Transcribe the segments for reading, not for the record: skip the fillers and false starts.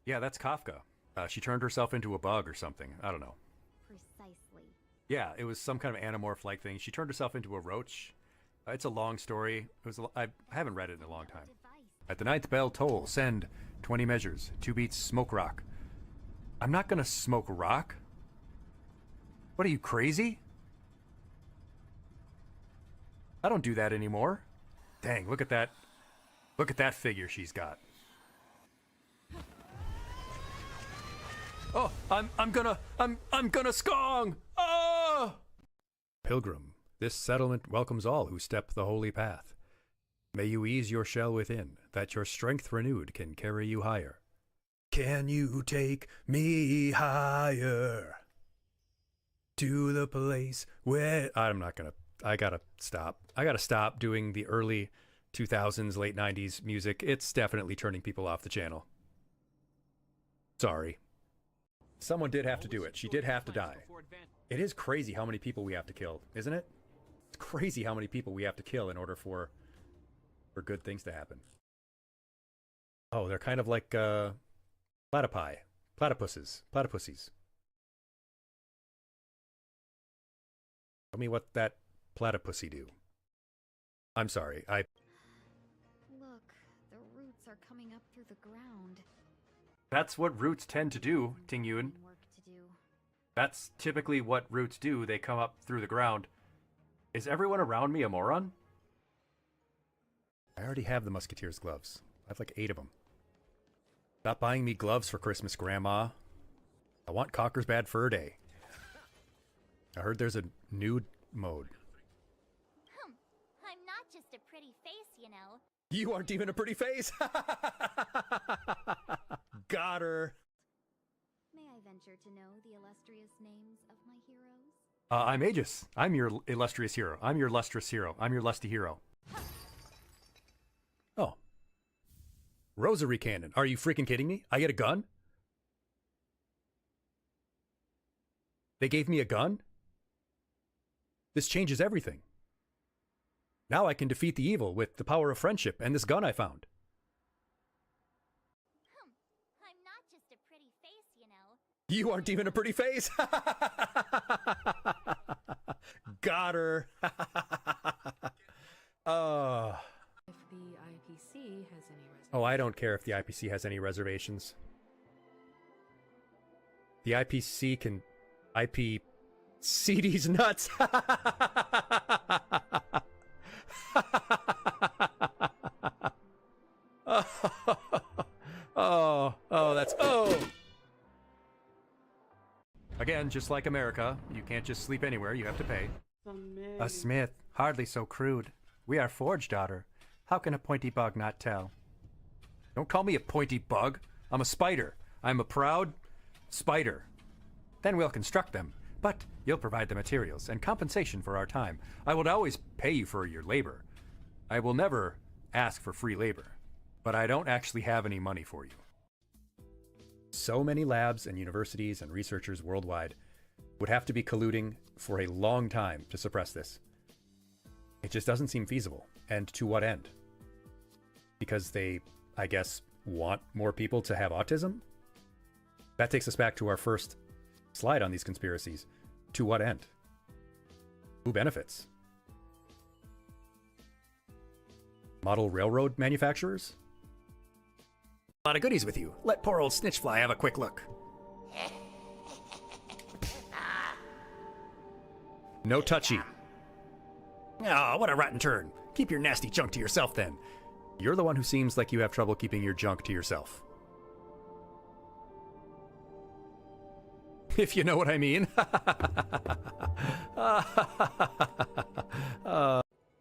Yeah, that's Kafka. She turned herself into a bug or something. I don't know. Precisely. Yeah, it was some kind of anamorph-like thing. She turned herself into a roach. It's a long story. I haven't read it in a long time. At the ninth bell toll, send 20 measures. 2 beats, smoke rock. I'm not gonna smoke rock. What are you, crazy? I don't do that anymore. Dang, look at that. Look at that figure she's got. Oh, I'm gonna skong! Oh! Pilgrim, this settlement welcomes all who step the holy path. May you ease your shell within, that your strength renewed can carry you higher. Can you take me higher? To the place where... I gotta stop. I gotta stop doing the early 2000s, late 90s music. It's definitely turning people off the channel. Sorry. Someone did have to do it. She did have to die. It is crazy how many people we have to kill, isn't it? It's crazy how many people we have to kill in order for good things to happen. Oh, they're kind of like platypi. Platypussies. Tell me what that platypussy do. I'm sorry, Look, the roots are coming up through the ground. That's what roots tend to do, Tingyun. Work to do. That's typically what roots do. They come up through the ground. Is everyone around me a moron? I already have the Musketeer's gloves. I have like 8 of them. Stop buying me gloves for Christmas, Grandma. I want Conker's Bad Fur Day. I heard there's a nude mode. I'm not just a pretty face, you know. You aren't even a pretty face! Got her! May I venture to know the illustrious names of my heroes? I'm Aegis. I'm your illustrious hero. I'm your lustrous hero. I'm your lusty hero. Oh. Rosary cannon. Are you freaking kidding me? I get a gun? They gave me a gun? This changes everything. Now I can defeat the evil with the power of friendship and this gun I found. I'm not just a pretty face, you know. You aren't even a pretty face! Got her! If the IPC has any reservations. Oh, I don't care if the IPC has any reservations. The IPC can see these nuts! Oh. Again, just like America, you can't just sleep anywhere, you have to pay. A smith, hardly so crude. We are forged, daughter. How can a pointy bug not tell? Don't call me a pointy bug. I'm a spider. I'm a proud spider. Then we'll construct them. But you'll provide the materials and compensation for our time. I will always pay you for your labor. I will never ask for free labor. But I don't actually have any money for you. So many labs and universities and researchers worldwide would have to be colluding for a long time to suppress this. It just doesn't seem feasible. And to what end? Because they, I guess, want more people to have autism? That takes us back to our first slide on these conspiracies. To what end? Who benefits? Model railroad manufacturers? A lot of goodies with you. Let poor old Snitchfly have a quick look. No touchy. Oh, what a rotten turn. Keep your nasty junk to yourself then. You're the one who seems like you have trouble keeping your junk to yourself. If you know what I mean.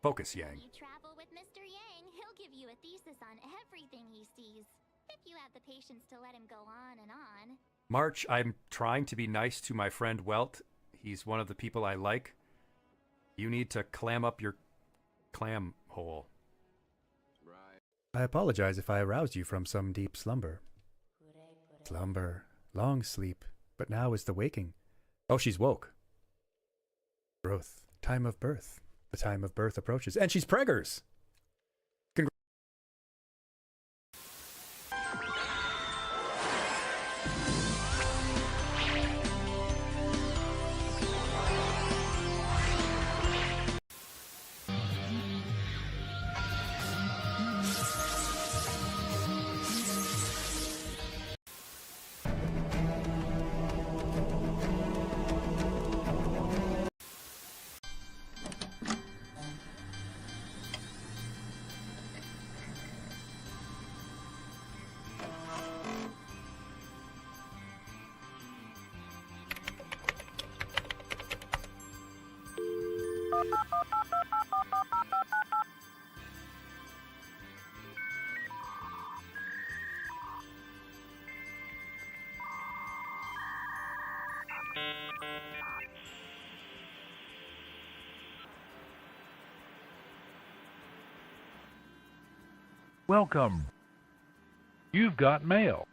Focus, Yang. You travel with Mr. Yang, he'll give you a thesis on everything he sees. If you have the patience to let him go on and on. March, I'm trying to be nice to my friend Welt. He's one of the people I like. You need to clam up your clam hole. Right. I apologize if I aroused you from some deep slumber. Slumber, long sleep, but now is the waking. Oh, she's woke. Growth, time of birth. The time of birth approaches, and she's preggers. Welcome. You've got mail.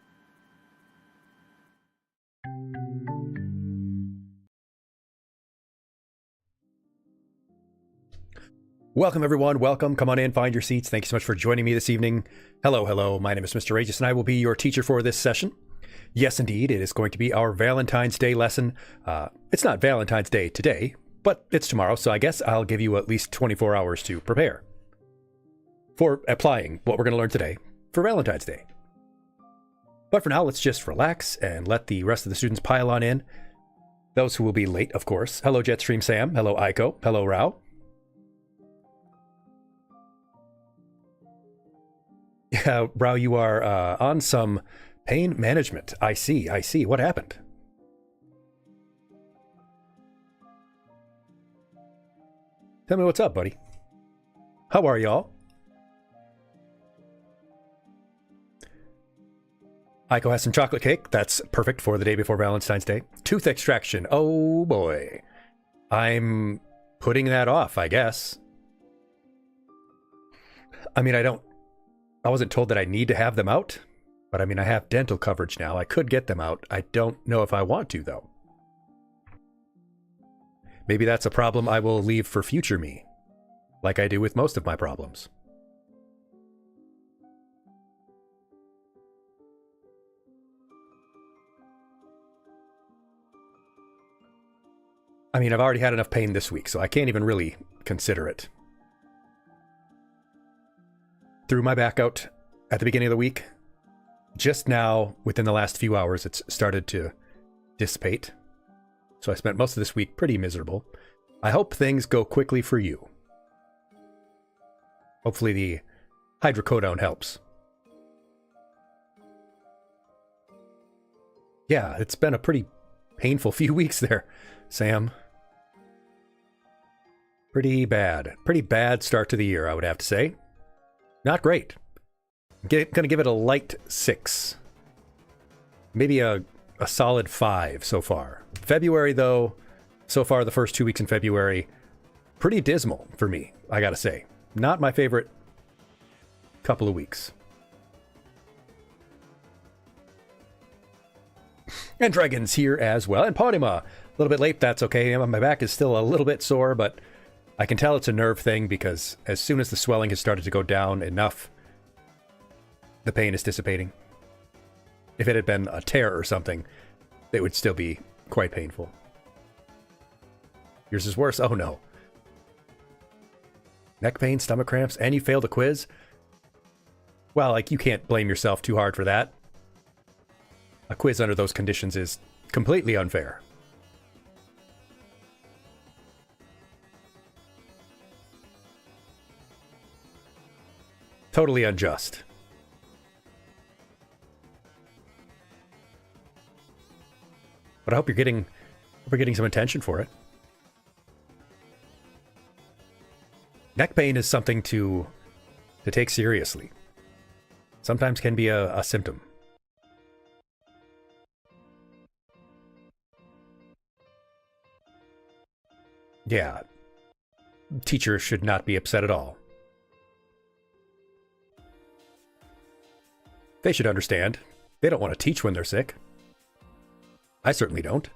Welcome, everyone. Welcome. Come on in. Find your seats. Thank you so much for joining me this evening. Hello, hello. My name is Mr. Aegis, and I will be your teacher for this session. Yes, indeed. It is going to be our Valentine's Day lesson. It's not Valentine's Day today, but it's tomorrow, so I guess I'll give you at least 24 hours to prepare for applying what we're going to learn today for Valentine's Day. But for now, let's just relax and let the rest of the students pile on in. Those who will be late, of course. Hello, Jetstream Sam. Hello, Aiko. Hello, Rao. Yeah, Rao, you are on some pain management. I see. What happened? Tell me what's up, buddy. How are y'all? Aiko has some chocolate cake. That's perfect for the day before Valentine's Day. Tooth extraction. Oh, boy. I'm putting that off, I guess. I mean, I wasn't told that I need to have them out, but I mean, I have dental coverage now. I could get them out. I don't know if I want to, though. Maybe that's a problem I will leave for future me, like I do with most of my problems. I mean, I've already had enough pain this week, so I can't even really consider it. Threw my back out at the beginning of the week. Just now, within the last few hours, it's started to dissipate. So I spent most of this week pretty miserable. I hope things go quickly for you. Hopefully the hydrocodone helps. Yeah, it's been a pretty painful few weeks there, Sam. Pretty bad. Pretty bad start to the year, I would have to say. Not great. I'm gonna give it a light 6. Maybe a solid 5 so far. February, though, so far the first 2 weeks in February, pretty dismal for me, I gotta say. Not my favorite couple of weeks. And Dragon's here as well. And Podima, a little bit late, that's okay. My back is still a little bit sore, but I can tell it's a nerve thing because as soon as the swelling has started to go down enough, the pain is dissipating. If it had been a tear or something, it would still be quite painful. Yours is worse? Oh no. Neck pain, stomach cramps, and you failed a quiz? Well, like, you can't blame yourself too hard for that. A quiz under those conditions is completely unfair. Totally unjust. But I hope you're getting some attention for it. Neck pain is something to take seriously. Sometimes can be a symptom. Yeah. Teachers should not be upset at all. They should understand. They don't want to teach when they're sick. I certainly don't.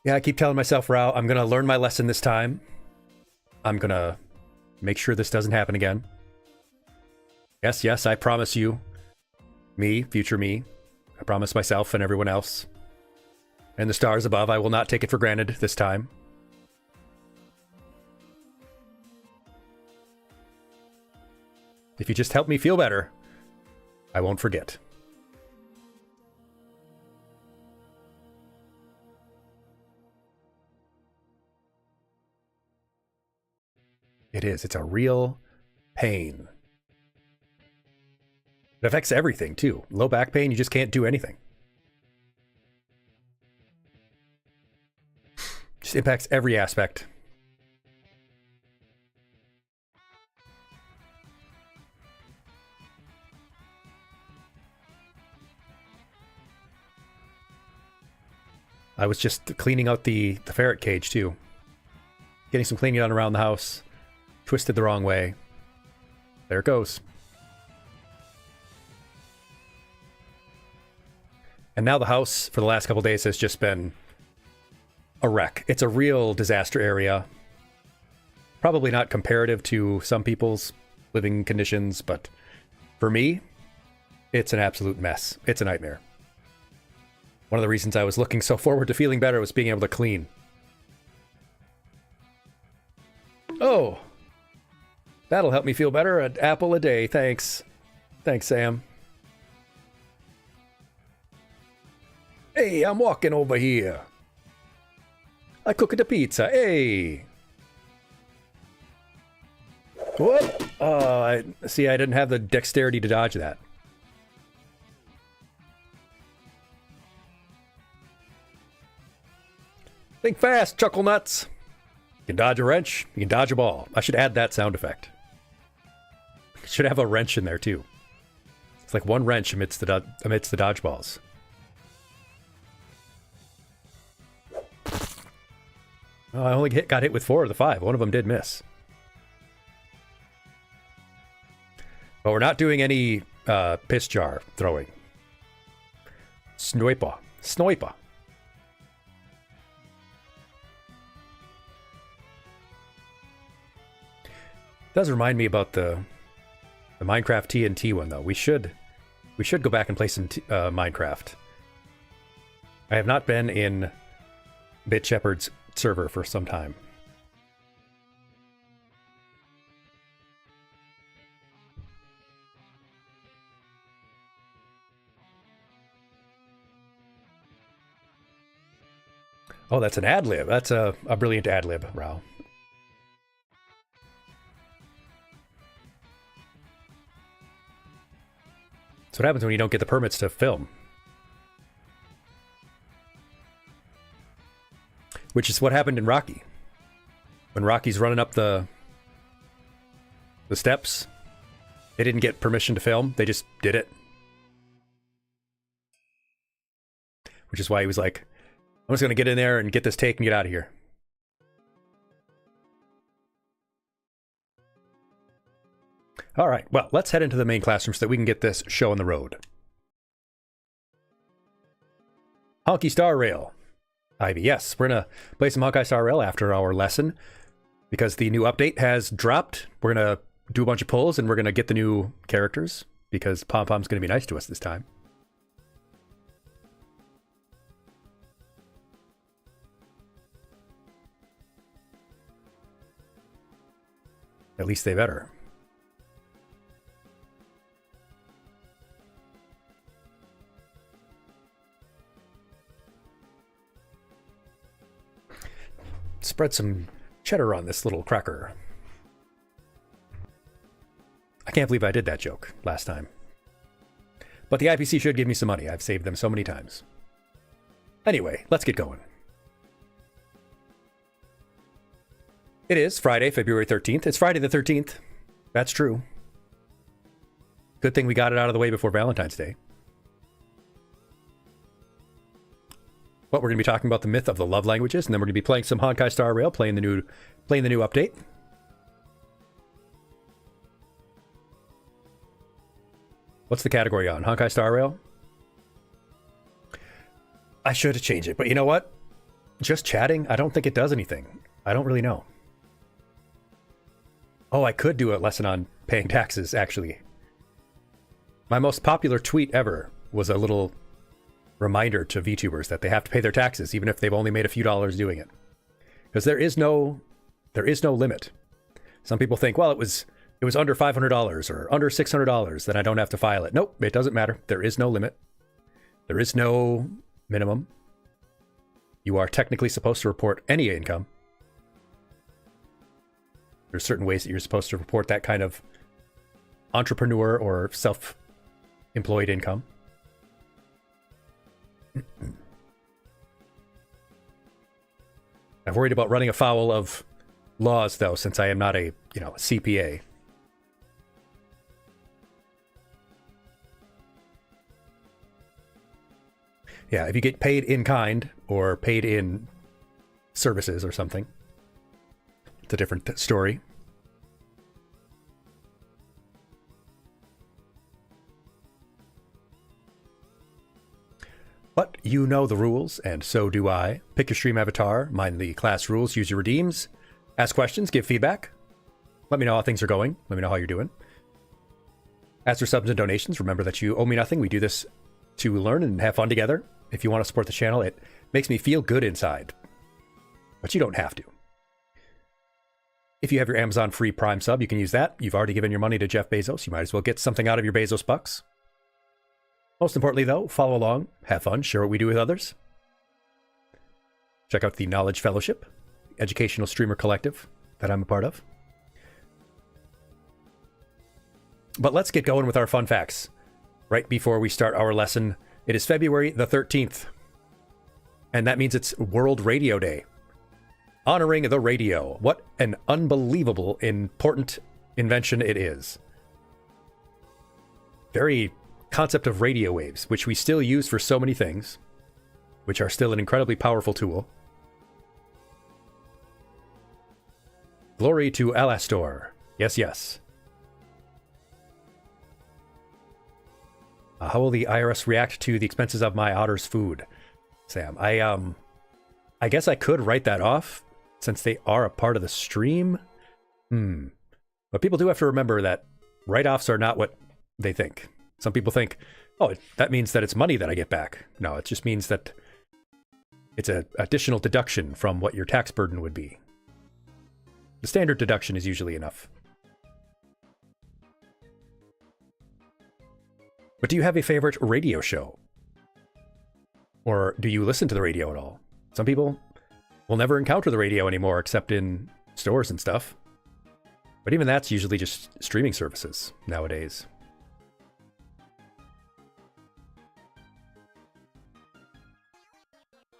Yeah, I keep telling myself, Rao, I'm going to learn my lesson this time. I'm going to make sure this doesn't happen again. Yes, I promise you. Me, future me. I promise myself and everyone else. And the stars above, I will not take it for granted this time. If you just help me feel better, I won't forget. It is. It's a real pain. It affects everything, too. Low back pain, you just can't do anything. Just impacts every aspect. I was just cleaning out the ferret cage, too. getting some cleaning done around the house. Twisted the wrong way. There it goes. And now the house, for the last couple days, has just been a wreck. It's a real disaster area. Probably not comparative to some people's living conditions, but for me, it's an absolute mess. It's a nightmare. One of the reasons I was looking so forward to feeling better was being able to clean. Oh! That'll help me feel better. An apple a day, thanks. Thanks, Sam. Hey, I'm walking over here. I cooked a pizza, hey! What? I didn't have the dexterity to dodge that. Think fast, chuckle nuts. You can dodge a wrench, you can dodge a ball. I should add that sound effect. Should have a wrench in there too. It's like one wrench amidst the dodgeballs. Oh, I only got hit with 4 of the 5. One of them did miss. But we're not doing any piss jar throwing. Sniper. Sniper. Does remind me about the Minecraft TNT one though. We should go back and play some Minecraft. I have not been in Bit Shepherd's server for some time. Oh, that's an ad lib. That's a brilliant ad lib, Rao. That's what happens when you don't get the permits to film. Which is what happened in Rocky. When Rocky's running up the steps, they didn't get permission to film. They just did it. Which is why he was like, I'm just going to get in there and get this take and get out of here. All right, well, let's head into the main classroom so that we can get this show on the road. Honky Star Rail. Ivy, yes, we're going to play some Honkai Star Rail after our lesson because the new update has dropped. We're going to do a bunch of pulls and we're going to get the new characters because Pom Pom's going to be nice to us this time. At least they better. Spread some cheddar on this little cracker. I can't believe I did that joke last time. But the IPC should give me some money. I've saved them so many times. Anyway, let's get going. It is Friday, February 13th. It's Friday the 13th. That's true. Good thing we got it out of the way before Valentine's Day. But we're going to be talking about the myth of the love languages, and then we're going to be playing some Honkai Star Rail, playing the new update. What's the category on? Honkai Star Rail? I should change it, but you know what? Just chatting, I don't think it does anything. I don't really know. Oh, I could do a lesson on paying taxes, actually. My most popular tweet ever was a little reminder to VTubers that they have to pay their taxes, even if they've only made a few dollars doing it. Because there is no limit. Some people think, well, it was under $500 or under $600, then I don't have to file it. Nope, it doesn't matter. There is no limit. There is no minimum. You are technically supposed to report any income. There's certain ways that you're supposed to report that kind of entrepreneur or self-employed income. I'm worried about running afoul of laws, though, since I am not a, CPA. Yeah, if you get paid in kind or paid in services or something, It's a different story. But you know the rules, and so do I. Pick your stream avatar, mind the class rules, use your redeems, ask questions, give feedback. Let me know how things are going. Let me know how you're doing. As for subs and donations, remember that you owe me nothing. We do this to learn and have fun together. If you want to support the channel, it makes me feel good inside. But you don't have to. If you have your Amazon free Prime sub, you can use that. You've already given your money to Jeff Bezos. You might as well get something out of your Bezos bucks. Most importantly, though, follow along, have fun, share what we do with others. Check out the Knowledge Fellowship, educational streamer collective that I'm a part of. But let's get going with our fun facts. Right before we start our lesson, it is February the 13th. And that means it's World Radio Day. Honoring the radio. What an unbelievable, important invention it is. Very concept of radio waves, which we still use for so many things, which are still an incredibly powerful tool. Glory to Alastor. Yes, yes. How will the IRS react to the expenses of my otter's food? Sam, I guess I could write that off since they are a part of the stream. But people do have to remember that write-offs are not what they think. Some people think, oh, that means that it's money that I get back. No, it just means that it's an additional deduction from what your tax burden would be. The standard deduction is usually enough. But do you have a favorite radio show? Or do you listen to the radio at all? Some people will never encounter the radio anymore except in stores and stuff. But even that's usually just streaming services nowadays.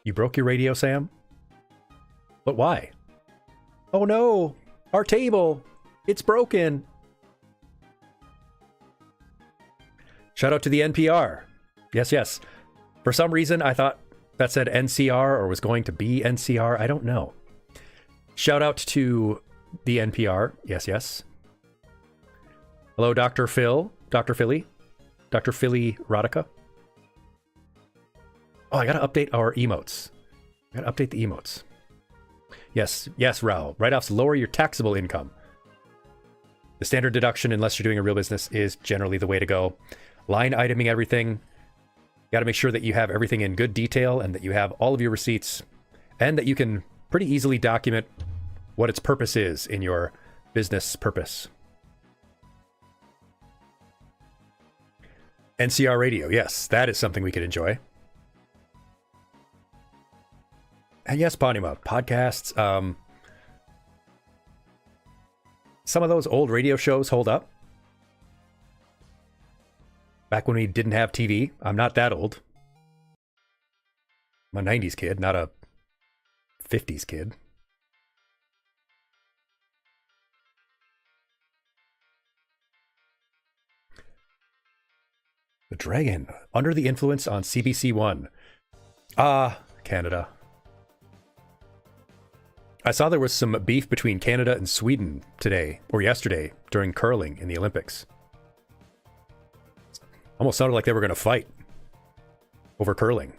You broke your radio, Sam? But why? Oh no! Our table! It's broken! Shout out to the NPR. Yes, yes. For some reason, I thought that said NCR or was going to be NCR. I don't know. Shout out to the NPR. Yes, yes. Hello, Dr. Phil. Dr. Philly. Dr. Philly Radica. Oh, I gotta update our emotes. I gotta update the emotes. Yes, yes, Rao. Write-offs lower your taxable income. The standard deduction, unless you're doing a real business, is generally the way to go. Line iteming everything. You gotta make sure that you have everything in good detail and that you have all of your receipts and that you can pretty easily document what its purpose is in your business purpose. NCR radio, yes, that is something we could enjoy. And yes, Ponima, podcasts. Some of those old radio shows hold up. Back when we didn't have TV. I'm not that old. I'm a 90s kid, not a 50s kid. The Dragon, Under the Influence on CBC One. Ah, Canada. I saw there was some beef between Canada and Sweden today, or yesterday, during curling in the Olympics. Almost sounded like they were going to fight over curling.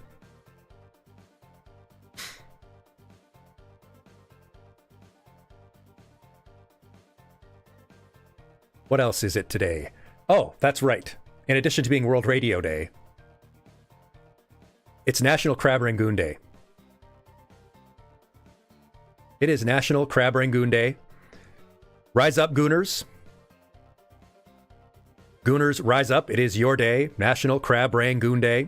What else is it today? Oh, that's right. In addition to being World Radio Day, it's National Crab Rangoon Day. It is National Crab Rangoon Day. Rise up, Gooners. Gooners, rise up. It is your day. National Crab Rangoon Day.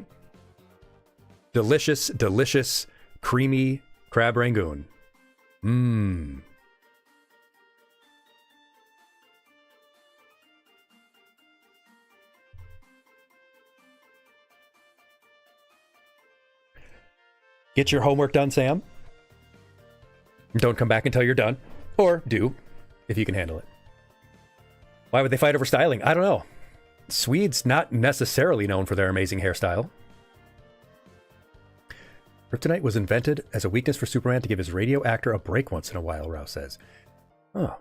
Delicious, delicious, creamy crab rangoon. Mmm. Get your homework done, Sam. Don't come back until you're done. Or do, if you can handle it. Why would they fight over styling? I don't know. Swedes not necessarily known for their amazing hairstyle. Kryptonite was invented as a weakness for Superman to give his radio actor a break once in a while, Rao says. Oh.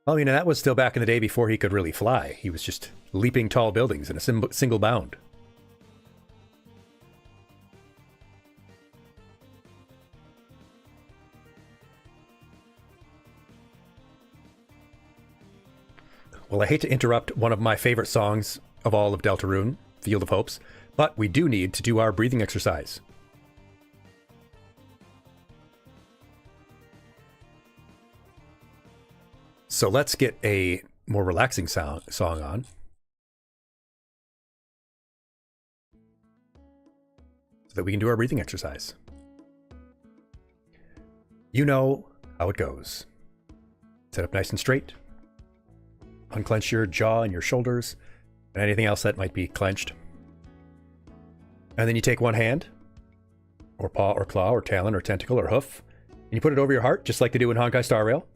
Well, I mean, that was still back in the day before he could really fly. He was just leaping tall buildings in a single bound. Well, I hate to interrupt one of my favorite songs of all of Deltarune, Field of Hopes, but we do need to do our breathing exercise. So let's get a more relaxing song on. So that we can do our breathing exercise. You know how it goes. Sit up nice and straight. Unclench your jaw and your shoulders and anything else that might be clenched. And then you take one hand, or paw, or claw, or talon, or tentacle, or hoof, and you put it over your heart, just like they do in Honkai Star Rail.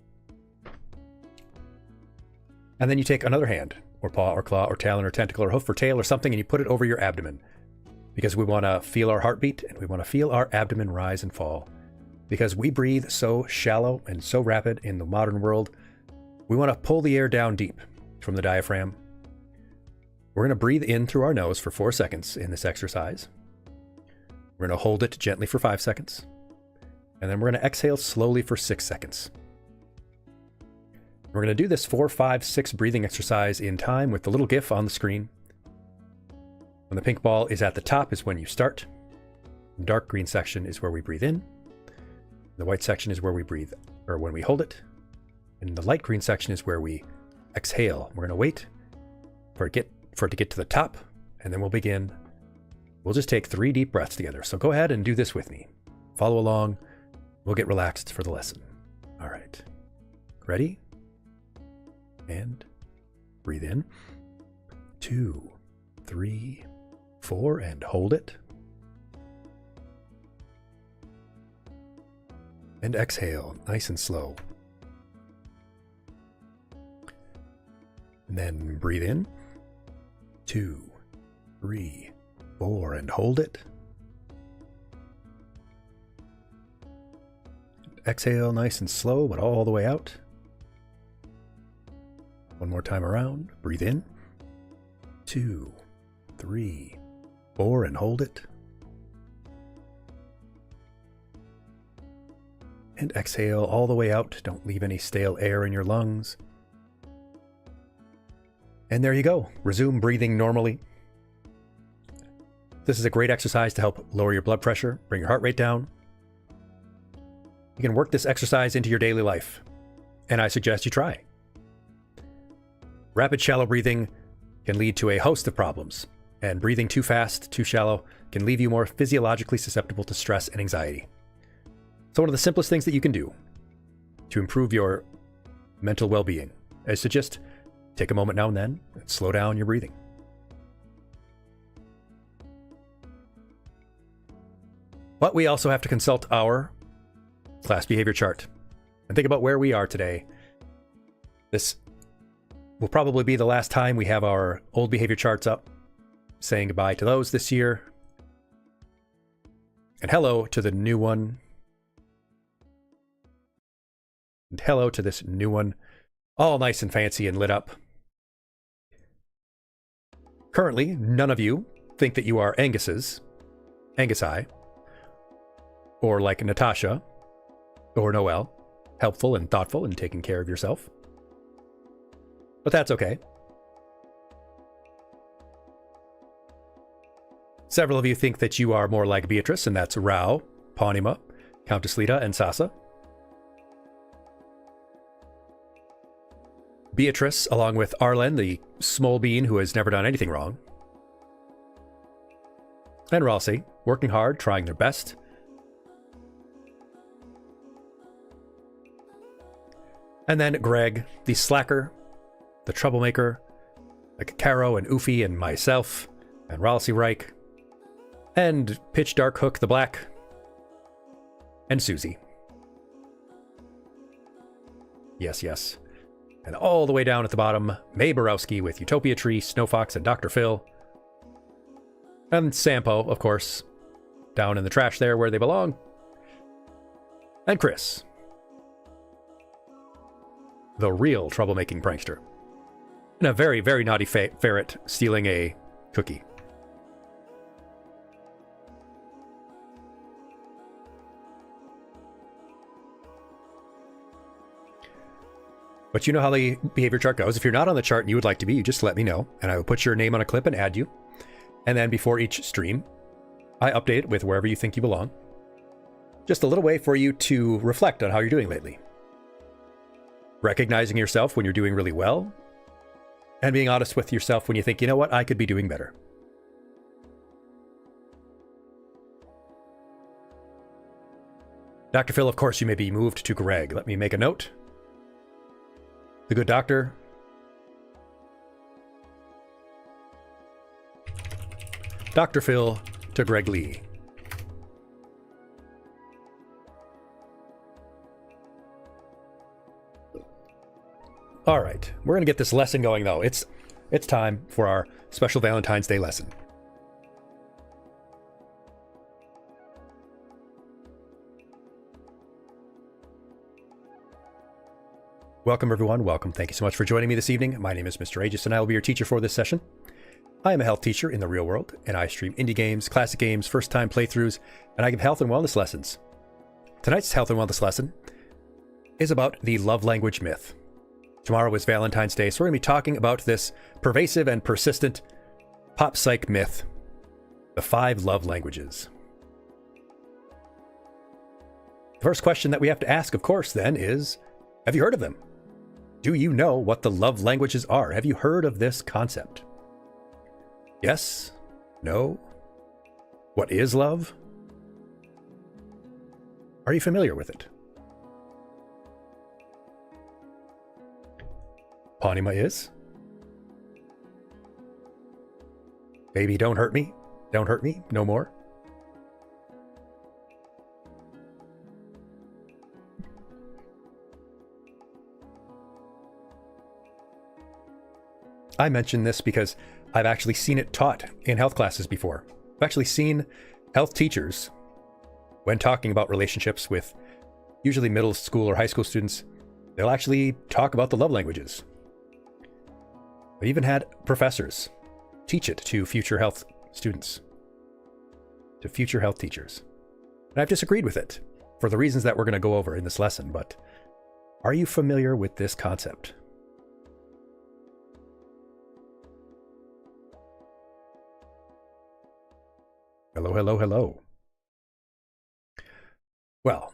And then you take another hand, or paw, or claw, or talon, or tentacle, or hoof, or tail, or something, and you put it over your abdomen. Because we want to feel our heartbeat, and we want to feel our abdomen rise and fall. Because we breathe so shallow and so rapid in the modern world, we want to pull the air down deep from the diaphragm. We're going to breathe in through our nose for 4 seconds in this exercise. We're going to hold it gently for 5 seconds. And then we're going to exhale slowly for 6 seconds. We're going to do this 4, 5, 6 breathing exercise in time with the little GIF on the screen. When the pink ball is at the top is when you start. The dark green section is where we breathe in. The white section is where we breathe, or when we hold it. And the light green section is where we exhale. We're going to wait for it to get to the top, and then we'll begin. We'll just take 3 deep breaths together. So go ahead and do this with me. Follow along. We'll get relaxed for the lesson. All right. Ready? And breathe in. 2, 3, 4, and hold it. And exhale, nice and slow. And then breathe in. 2, 3, 4, and hold it. Exhale, nice and slow, but all the way out. One more time around. Breathe in. 2, 3, 4, and hold it. And exhale all the way out. Don't leave any stale air in your lungs. And there you go. Resume breathing normally. This is a great exercise to help lower your blood pressure, bring your heart rate down. You can work this exercise into your daily life, and I suggest you try. Rapid shallow breathing can lead to a host of problems, and breathing too fast, too shallow, can leave you more physiologically susceptible to stress and anxiety. So one of the simplest things that you can do to improve your mental well-being is to just take a moment now and then and slow down your breathing. But we also have to consult our class behavior chart and think about where we are today. This will probably be the last time we have our old behavior charts up, saying goodbye to those this year. And hello to the new one. And hello to this new one, all nice and fancy and lit up. Currently, none of you think that you are Angusi, or like Natasha or Noelle, helpful and thoughtful and taking care of yourself. But that's okay. Several of you think that you are more like Beatrice, and that's Rao, Pawnima, Countess Lita, and Sasa. Beatrice, along with Arlen, the small bean who has never done anything wrong. And Ralsei, working hard, trying their best. And then Greg, the slacker, the troublemaker, like Caro and Ufi and myself, and Ralsei Reich, and Pitch Dark Hook the Black, and Susie. Yes, yes. And all the way down at the bottom, May Borowski with Utopia Tree, Snowfox, and Dr. Phil. And Sampo, of course, down in the trash there where they belong. And Chris. the real troublemaking prankster. And a very, very naughty ferret stealing a cookie. But you know how the behavior chart goes. If you're not on the chart and you would like to be, you just let me know, and I will put your name on a clip and add you. And then before each stream, I update it with wherever you think you belong. Just a little way for you to reflect on how you're doing lately. Recognizing yourself when you're doing really well, and being honest with yourself when you think, you know what, I could be doing better. Dr. Phil, of course, you may be moved to Greg. Let me make a note. The good doctor. Dr. Phil to Greg Lee. All right, we're going to get this lesson going, though. It's time for our special Valentine's Day lesson. Welcome, everyone. Welcome. Thank you so much for joining me this evening. My name is Mr. Aegis, and I will be your teacher for this session. I am a health teacher in the real world, and I stream indie games, classic games, first-time playthroughs, and I give health and wellness lessons. Tonight's health and wellness lesson is about the love language myth. Tomorrow is Valentine's Day, so we're going to be talking about this pervasive and persistent pop psych myth, the 5 love languages. The first question that we have to ask, of course, then is, have you heard of them? Do you know what the love languages are? Have you heard of this concept? Yes? No? What is love? Are you familiar with it? Pawnima is? Baby, don't hurt me. Don't hurt me. No more. I mention this because I've actually seen it taught in health classes before. I've actually seen health teachers, when talking about relationships with usually middle school or high school students, they'll actually talk about the love languages. I've even had professors teach it to future health students, to future health teachers. And I've disagreed with it for the reasons that we're going to go over in this lesson, but are you familiar with this concept? Hello, hello, hello. Well,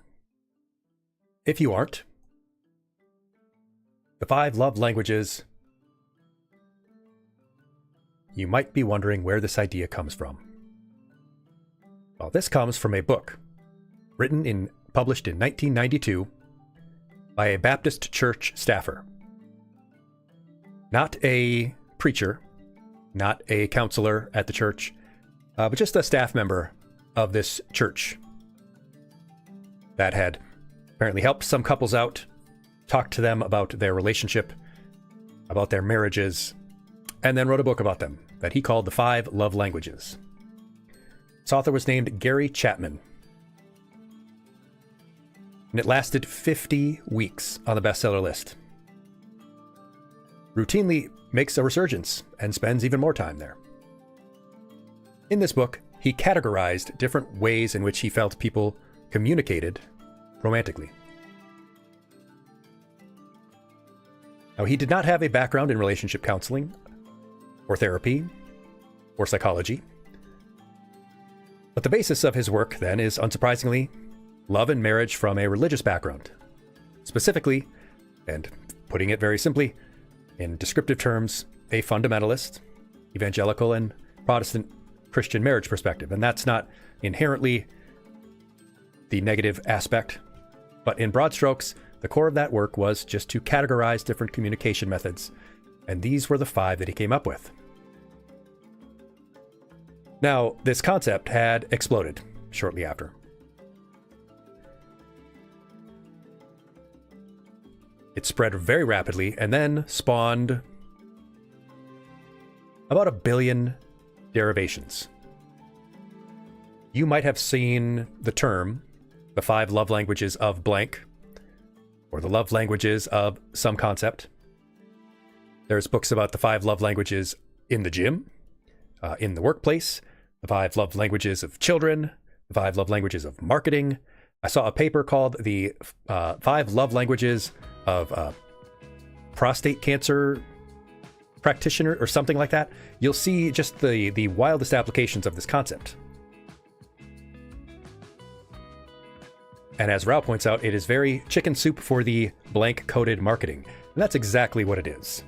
if you aren't, the 5 love languages, you might be wondering where this idea comes from. Well, this comes from a book published in 1992 by a Baptist church staffer. Not a preacher, not a counselor at the church, but just a staff member of this church that had apparently helped some couples out, talked to them about their relationship, about their marriages, and then wrote a book about them that he called The 5 Love Languages. Its author was named Gary Chapman. And it lasted 50 weeks on the bestseller list. Routinely makes a resurgence and spends even more time there. In this book, he categorized different ways in which he felt people communicated romantically. Now, he did not have a background in relationship counseling, or therapy, or psychology. But the basis of his work, then, is, unsurprisingly, love and marriage from a religious background. Specifically, and putting it very simply, in descriptive terms, a fundamentalist, evangelical, and Protestant Christian marriage perspective. And that's not inherently the negative aspect, but in broad strokes, the core of that work was just to categorize different communication methods, and these were the 5 that he came up with. Now, this concept had exploded shortly after. It spread very rapidly and then spawned about 1 billion derivations. You might have seen the term, the 5 love languages of blank, or the love languages of some concept. There's books about the 5 love languages in the gym, in the workplace, the 5 love languages of children, the 5 love languages of marketing. I saw a paper called the 5 love languages of prostate cancer practitioner or something like that. You'll see just the wildest applications of this concept. And as Rao points out, it is very chicken soup for the blank-coded marketing. And that's exactly what it is.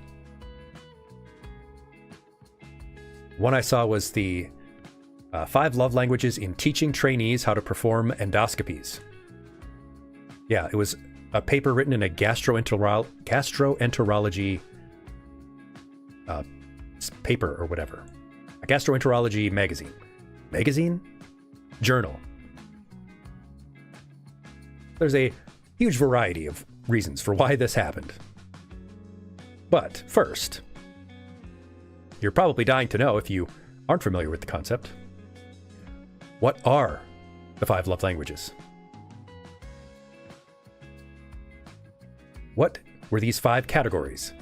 One I saw was the 5 love languages in teaching trainees how to perform endoscopies. Yeah, it was a paper written in a gastroenterology paper or whatever. A gastroenterology magazine. Magazine? Journal. There's a huge variety of reasons for why this happened. But first, you're probably dying to know, if you aren't familiar with the concept, what are the 5 love languages? What were these 5 categories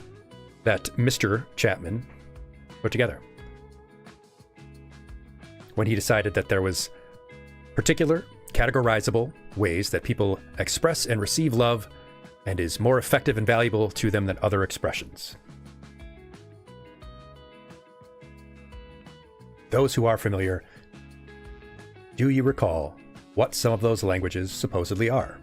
that Mr. Chapman put together when he decided that there was particular categorizable ways that people express and receive love and is more effective and valuable to them than other expressions? Those who are familiar, do you recall what some of those languages supposedly are?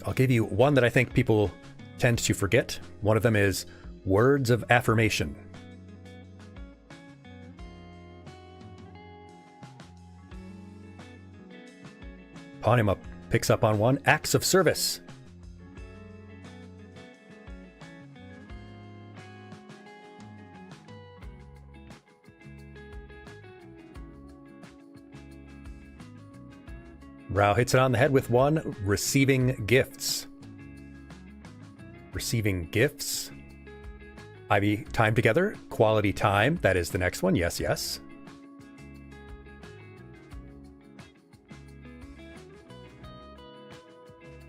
I'll give you one that I think people tend to forget. One of them is words of affirmation. Ponema picks up on one, acts of service. Rao hits it on the head with one, receiving gifts. Receiving gifts. Ivy, time together, quality time, that is the next one, yes, yes.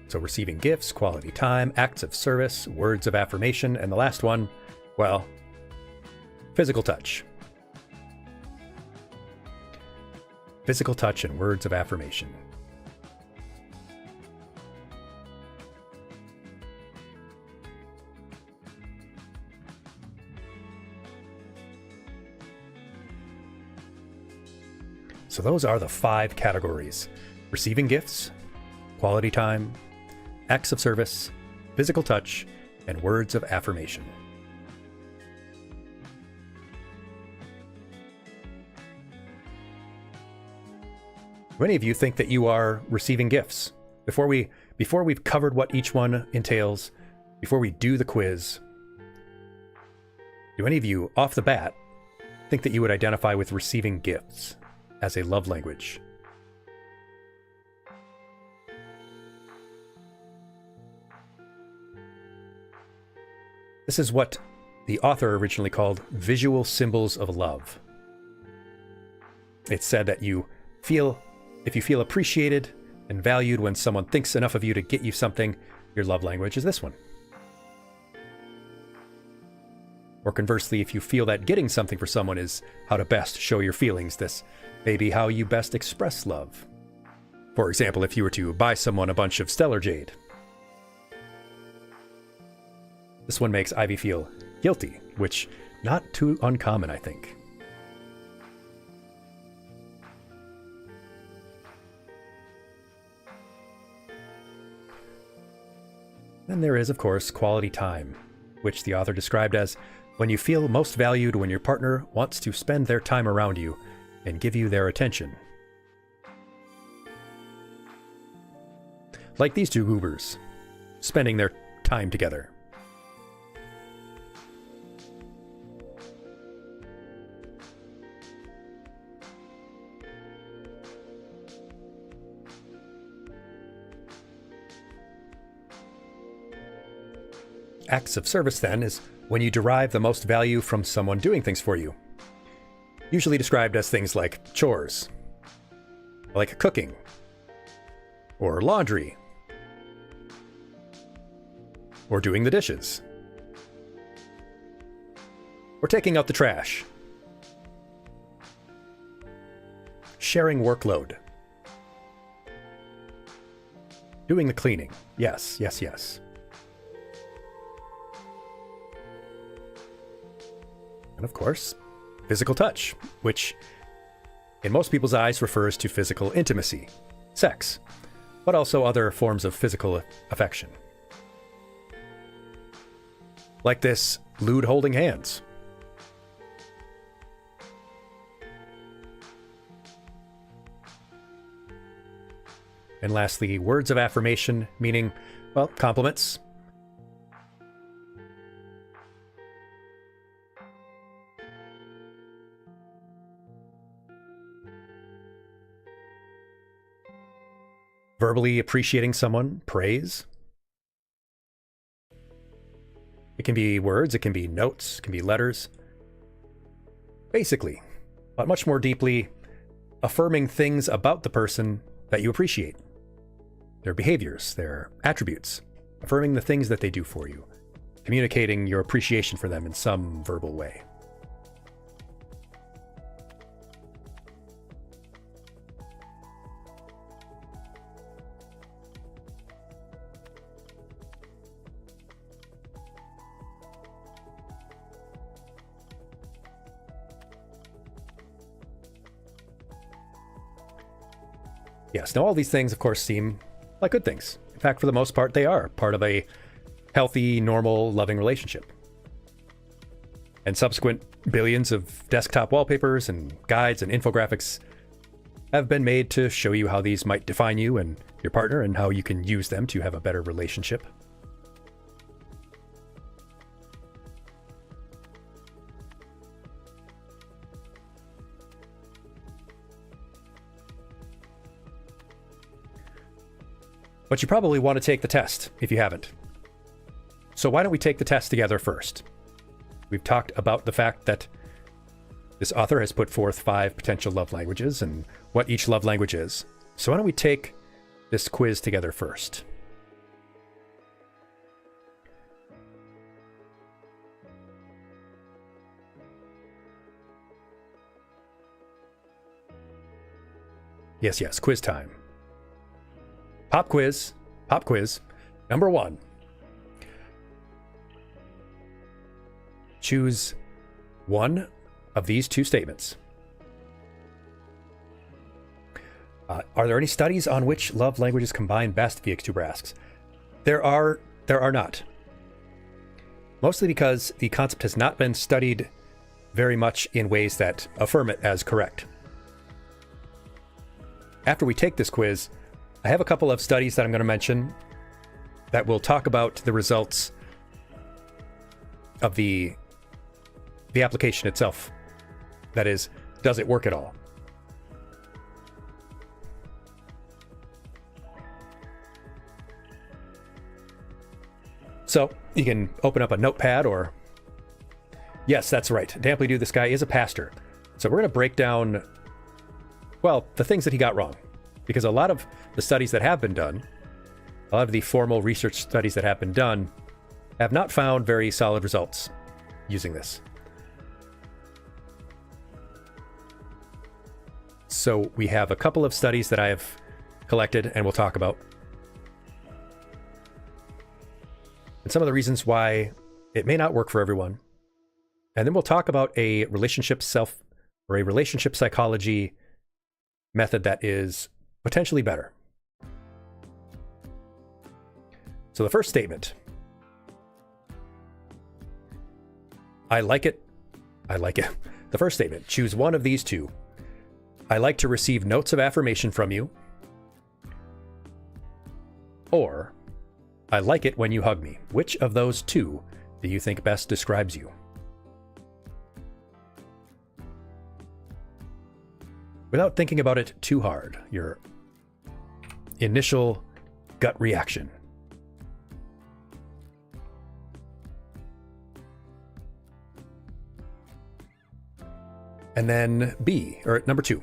So receiving gifts, quality time, acts of service, words of affirmation, and the last one, well, physical touch. Physical touch and words of affirmation. So those are the 5 categories: receiving gifts, quality time, acts of service, physical touch, and words of affirmation. Do any of you think that you are receiving gifts? Before we've covered what each one entails, before we do the quiz, do any of you, off the bat, think that you would identify with receiving gifts as a love language? This is what the author originally called visual symbols of love. It's said that if you feel appreciated and valued when someone thinks enough of you to get you something, your love language is this one. Or conversely, if you feel that getting something for someone is how to best show your feelings, this may be how you best express love. For example, if you were to buy someone a bunch of stellar jade. This one makes Ivy feel guilty, which not too uncommon, I think. Then there is, of course, quality time, which the author described as when you feel most valued when your partner wants to spend their time around you and give you their attention. Like these two goobers, spending their time together. acts of service, then, is when you derive the most value from someone doing things for you. Usually described as things like chores, like cooking, or laundry, or doing the dishes, or taking out the trash, sharing workload, doing the cleaning. Yes, yes, yes. And of course, physical touch, which in most people's eyes refers to physical intimacy, sex, but also other forms of physical affection. Like this lewd holding hands. And lastly, words of affirmation, meaning, well, compliments. Verbally appreciating someone, praise. It can be words, it can be notes, it can be letters. Basically, but much more deeply, affirming things about the person that you appreciate. Their behaviors, their attributes, affirming the things that they do for you, communicating your appreciation for them in some verbal way. Yes, now all these things, of course, seem like good things. In fact, for the most part, they are part of a healthy, normal, loving relationship. And subsequent billions of desktop wallpapers and guides and infographics have been made to show you how these might define you and your partner and how you can use them to have a better relationship. But you probably want to take the test if you haven't. So why don't we take the test together first? We've talked about the fact that this author has put forth 5 potential love languages and what each love language is. So why don't we take this quiz together first? Yes, quiz time. Pop quiz. Number 1. Choose one of these 2 statements. Are there any studies on which love languages combine best? Vtuber asks. There are not. Mostly because the concept has not been studied very much in ways that affirm it as correct. After we take this quiz, I have a couple of studies that I'm going to mention that will talk about the results of the application itself. That is, does it work at all? So you can open up a notepad or... Yes, that's right. Damply this guy is a pastor. So we're going to break down, well, the things that he got wrong. Because a lot of the studies that have been done, a lot of the formal research studies that have been done, have not found very solid results using this. So we have a couple of studies that I have collected and we'll talk about. And some of the reasons why it may not work for everyone. And then we'll talk about a relationship psychology method that is potentially better. So the first statement. I like it. The first statement. Choose one of these 2. I like to receive notes of affirmation from you. Or, I like it when you hug me. Which of those 2 do you think best describes you? Without thinking about it too hard, your initial gut reaction. And then number 2.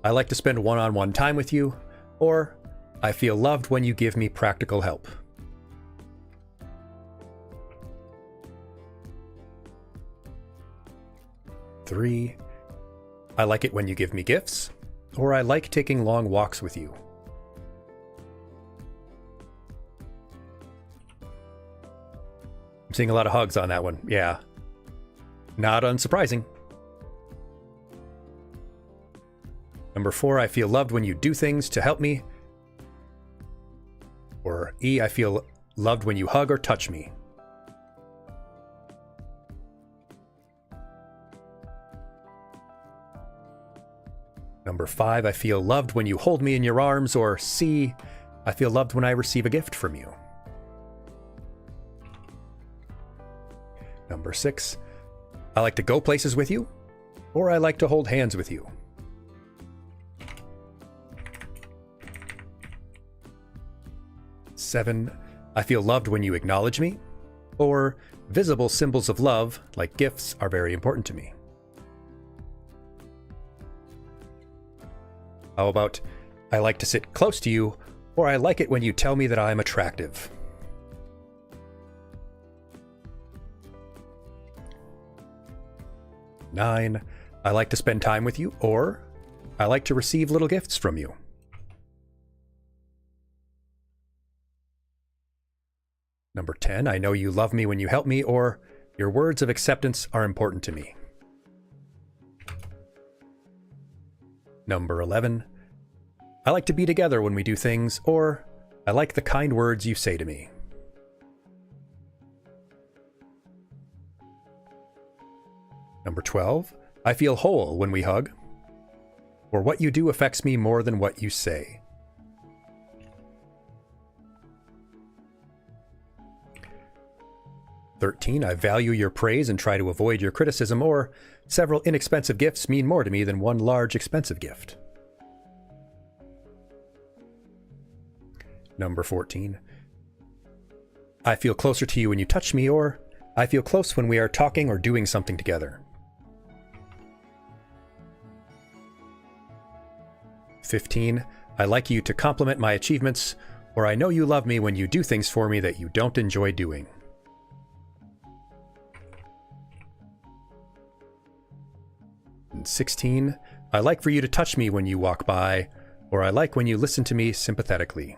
I like to spend one-on-one time with you, or I feel loved when you give me practical help. Three, I like it when you give me gifts, or I like taking long walks with you. I'm seeing a lot of hugs on that one. Yeah. Not unsurprising. Number 4, I feel loved when you do things to help me. Or E, I feel loved when you hug or touch me. Number 5, I feel loved when you hold me in your arms. Or C, I feel loved when I receive a gift from you. Number 6, I like to go places with you, or I like to hold hands with you. Seven, I feel loved when you acknowledge me, or visible symbols of love, like gifts, are very important to me. How about, I like to sit close to you, or I like it when you tell me that I'm attractive. Nine, I like to spend time with you, or I like to receive little gifts from you. Number 10, I know you love me when you help me, or your words of acceptance are important to me. Number 11, I like to be together when we do things, or I like the kind words you say to me. Number 12, I feel whole when we hug, or what you do affects me more than what you say. "13, I value your praise and try to avoid your criticism, or several inexpensive gifts mean more to me than one large expensive gift. Number 14, I feel closer to you when you touch me, or I feel close when we are talking or doing something together. 15, I like you to compliment my achievements, or I know you love me when you do things for me that you don't enjoy doing. And 16, I like for you to touch me when you walk by, or I like when you listen to me sympathetically.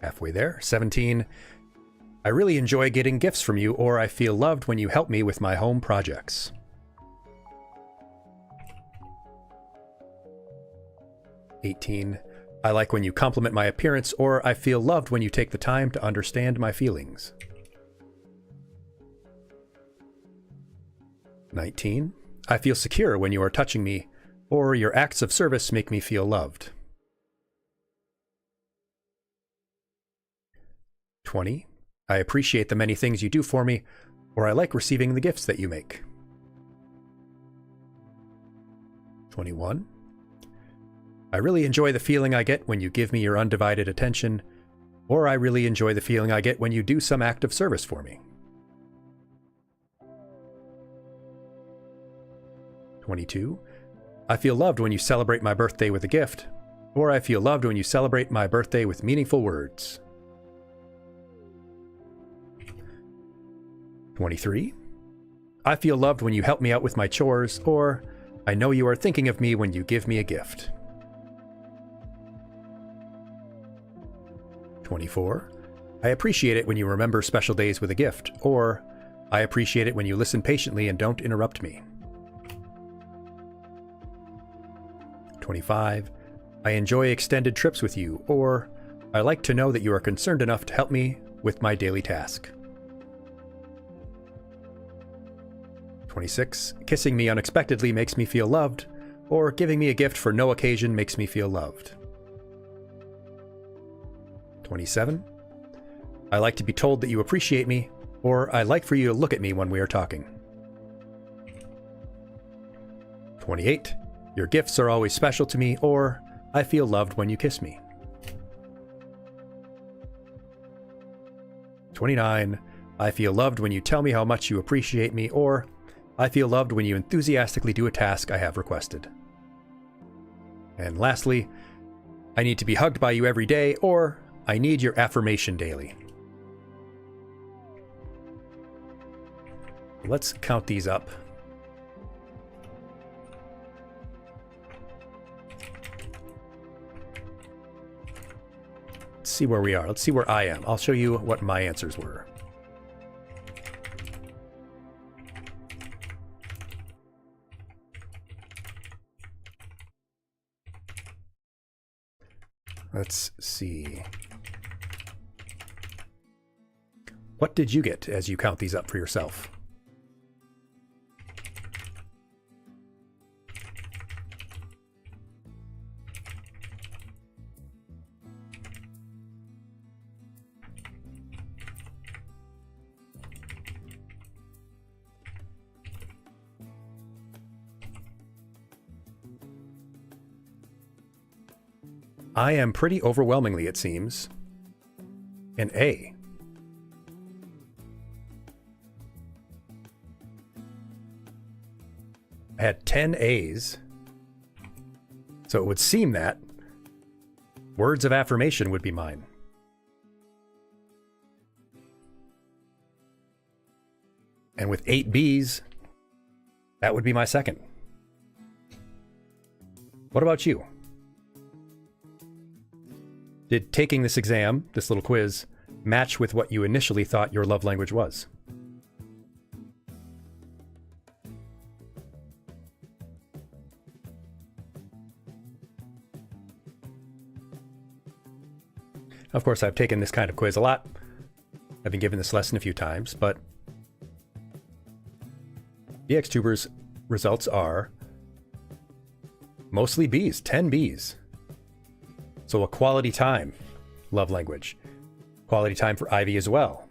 Halfway there. 17, I really enjoy getting gifts from you, or I feel loved when you help me with my home projects. 18, I like when you compliment my appearance, or I feel loved when you take the time to understand my feelings. 19, I feel secure when you are touching me, or your acts of service make me feel loved. 20, I appreciate the many things you do for me, or I like receiving the gifts that you make. 21, I really enjoy the feeling I get when you give me your undivided attention, or I really enjoy the feeling I get when you do some act of service for me. 22, I feel loved when you celebrate my birthday with a gift, or I feel loved when you celebrate my birthday with meaningful words. 23, I feel loved when you help me out with my chores, or I know you are thinking of me when you give me a gift. 24, I appreciate it when you remember special days with a gift, or I appreciate it when you listen patiently and don't interrupt me. 25, I enjoy extended trips with you, or I like to know that you are concerned enough to help me with my daily task. 26, kissing me unexpectedly makes me feel loved, or giving me a gift for no occasion makes me feel loved. 27, I like to be told that you appreciate me, or I like for you to look at me when we are talking. 28, your gifts are always special to me, or I feel loved when you kiss me. 29. I feel loved when you tell me how much you appreciate me, or I feel loved when you enthusiastically do a task I have requested. And lastly, I need to be hugged by you every day, or I need your affirmation daily. Let's count these up. Let's see where we are. Let's see where I am. I'll show you what my answers were. Let's see. What did you get as you count these up for yourself? I am pretty overwhelmingly, it seems, an A. I had 10 A's. So it would seem that words of affirmation would be mine. And with 8 B's, that would be my second. What about you? Did taking this exam, this little quiz, match with what you initially thought your love language was? Of course, I've taken this kind of quiz a lot. I've been given this lesson a few times, but the Vtuber's results are mostly B's, 10 B's. So a quality time love language. Quality time for Ivy as well.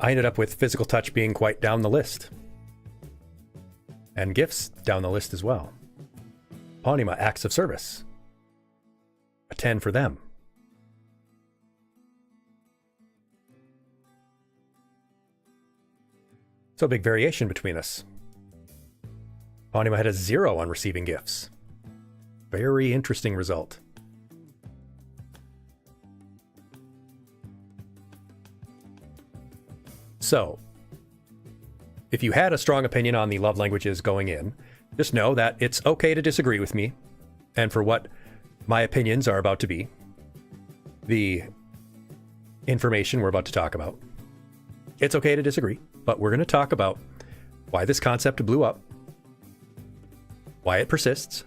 I ended up with physical touch being quite down the list. And gifts down the list as well. Pawnima, acts of service. A 10 for them. So a big variation between us. Pawnima had a 0 on receiving gifts. Very interesting result. So, if you had a strong opinion on the love languages going in, just know that it's okay to disagree with me and for what my opinions are about to be, the information we're about to talk about. It's okay to disagree, but we're going to talk about why this concept blew up, why it persists,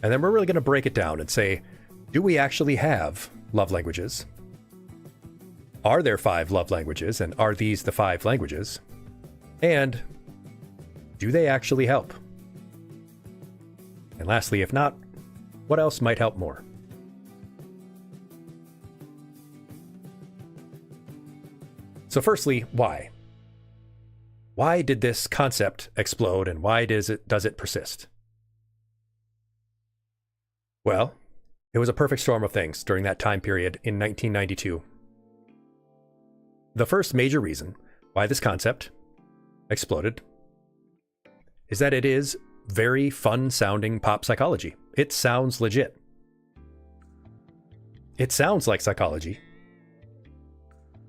and then we're really going to break it down and say, do we actually have love languages? Are there 5 love languages, and are these the 5 languages? And do they actually help? And lastly, if not, what else might help more? So firstly, why? Why did this concept explode, and why does it persist? Well, it was a perfect storm of things during that time period in 1992. The first major reason why this concept exploded is that it is very fun-sounding pop psychology. It sounds legit. It sounds like psychology.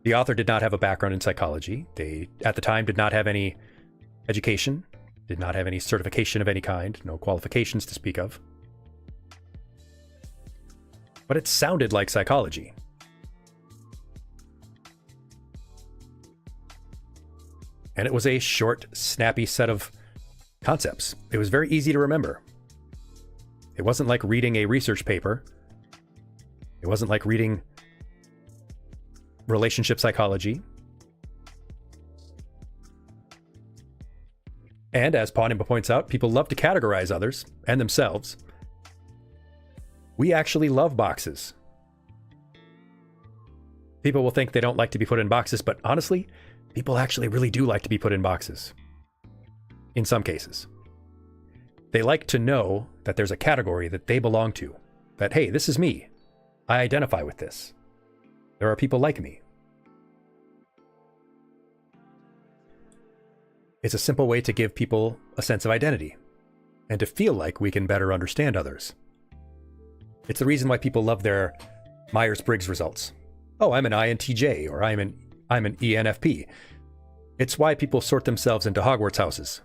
The author did not have a background in psychology. They, at the time, did not have any education, did not have any certification of any kind, no qualifications to speak of. But it sounded like psychology. And it was a short, snappy set of concepts. It was very easy to remember. It wasn't like reading a research paper. It wasn't like reading relationship psychology. And as Pawnima points out, people love to categorize others and themselves. We actually love boxes. People will think they don't like to be put in boxes, but honestly, people actually really do like to be put in boxes. in some cases. They like to know that there's a category that they belong to, that, hey, this is me. I identify with this. There are people like me. It's a simple way to give people a sense of identity and to feel like we can better understand others. It's the reason why people love their Myers-Briggs results. Oh, I'm an INTJ, or I'm an ENFP. It's why people sort themselves into Hogwarts houses.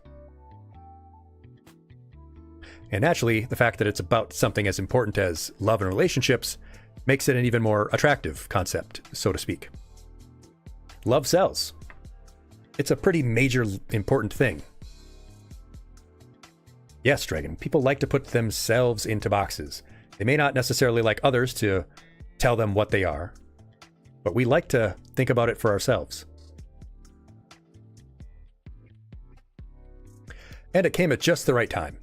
And naturally, the fact that it's about something as important as love and relationships makes it an even more attractive concept, so to speak. Love sells. It's a pretty major, important thing. Yes, Dragon, people like to put themselves into boxes. They may not necessarily like others to tell them what they are, but we like to think about it for ourselves. And it came at just the right time.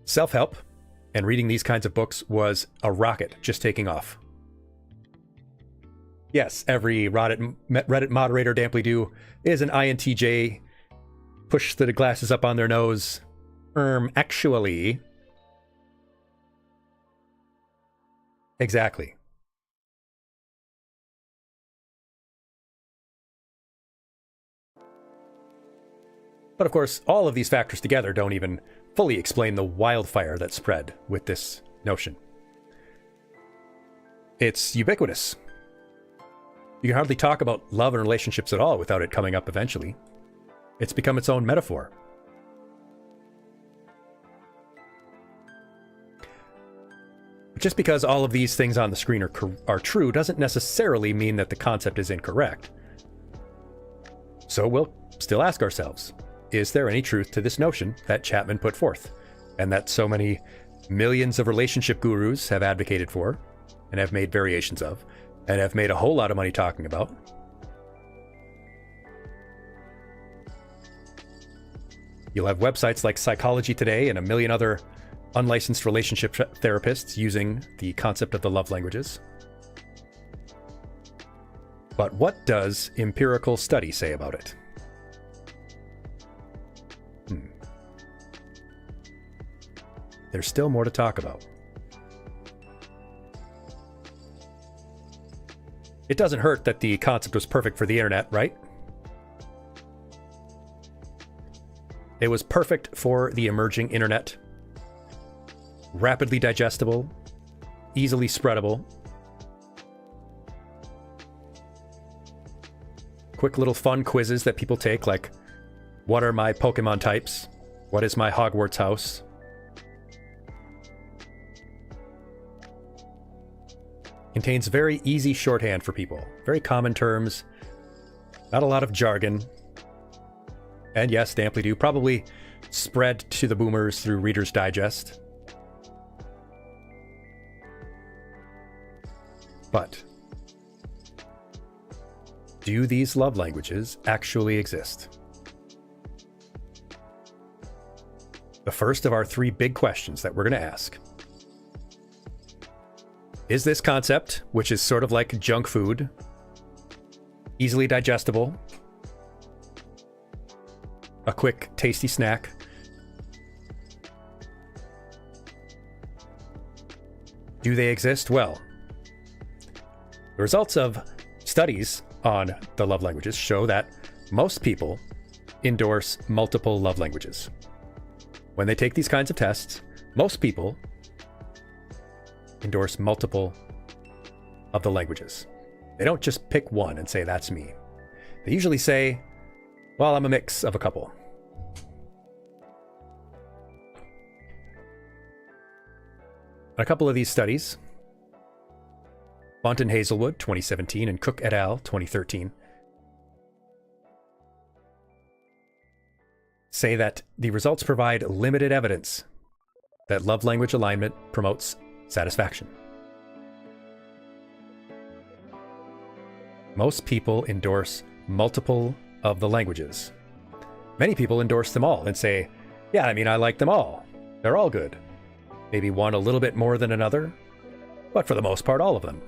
Self-help and reading these kinds of books was a rocket just taking off. Yes, every Reddit moderator damply do is an INTJ. Push the glasses up on their nose. Actually. Exactly. But of course, all of these factors together don't even fully explain the wildfire that spread with this notion. It's ubiquitous. You can hardly talk about love and relationships at all without it coming up eventually. It's become its own metaphor. Just because all of these things on the screen are true doesn't necessarily mean that the concept is incorrect. So we'll still ask ourselves, is there any truth to this notion that Chapman put forth, and that so many millions of relationship gurus have advocated for, and have made variations of, and have made a whole lot of money talking about? You'll have websites like Psychology Today and a million other unlicensed relationship therapists using the concept of the love languages. But what does empirical study say about it? There's still more to talk about. It doesn't hurt that the concept was perfect for the internet, right? It was perfect for the emerging internet. Rapidly digestible, easily spreadable. Quick little fun quizzes that people take, like, what are my Pokemon types? What is my Hogwarts house? Contains very easy shorthand for people, very common terms, not a lot of jargon. And yes, damply do probably spread to the boomers through Reader's Digest. But do these love languages actually exist? The first of our three big questions that we're going to ask. Is this concept, which is sort of like junk food, easily digestible, a quick, tasty snack, do they exist? Well, the results of studies on the love languages show that most people endorse multiple love languages. When they take these kinds of tests, most people endorse multiple of the languages. They don't just pick one and say, that's me. They usually say, well, I'm a mix of a couple. A couple of these studies, Bunt and Hazelwood, 2017, and Cook et al., 2013, say that the results provide limited evidence that love language alignment promotes satisfaction. Most people endorse multiple of the languages. Many people endorse them all and say, yeah, I like them all. They're all good. Maybe one a little bit more than another, but for the most part, all of them.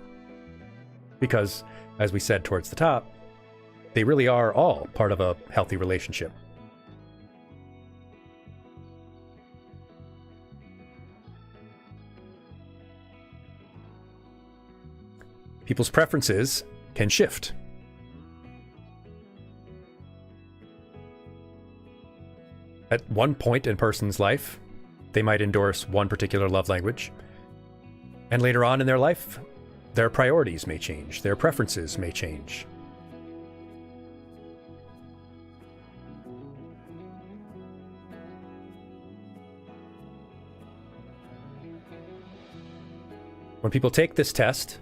Because, as we said towards the top, they really are all part of a healthy relationship. people's preferences can shift. At one point in a person's life, they might endorse one particular love language, and later on in their life, their priorities may change, their preferences may change. When people take this test,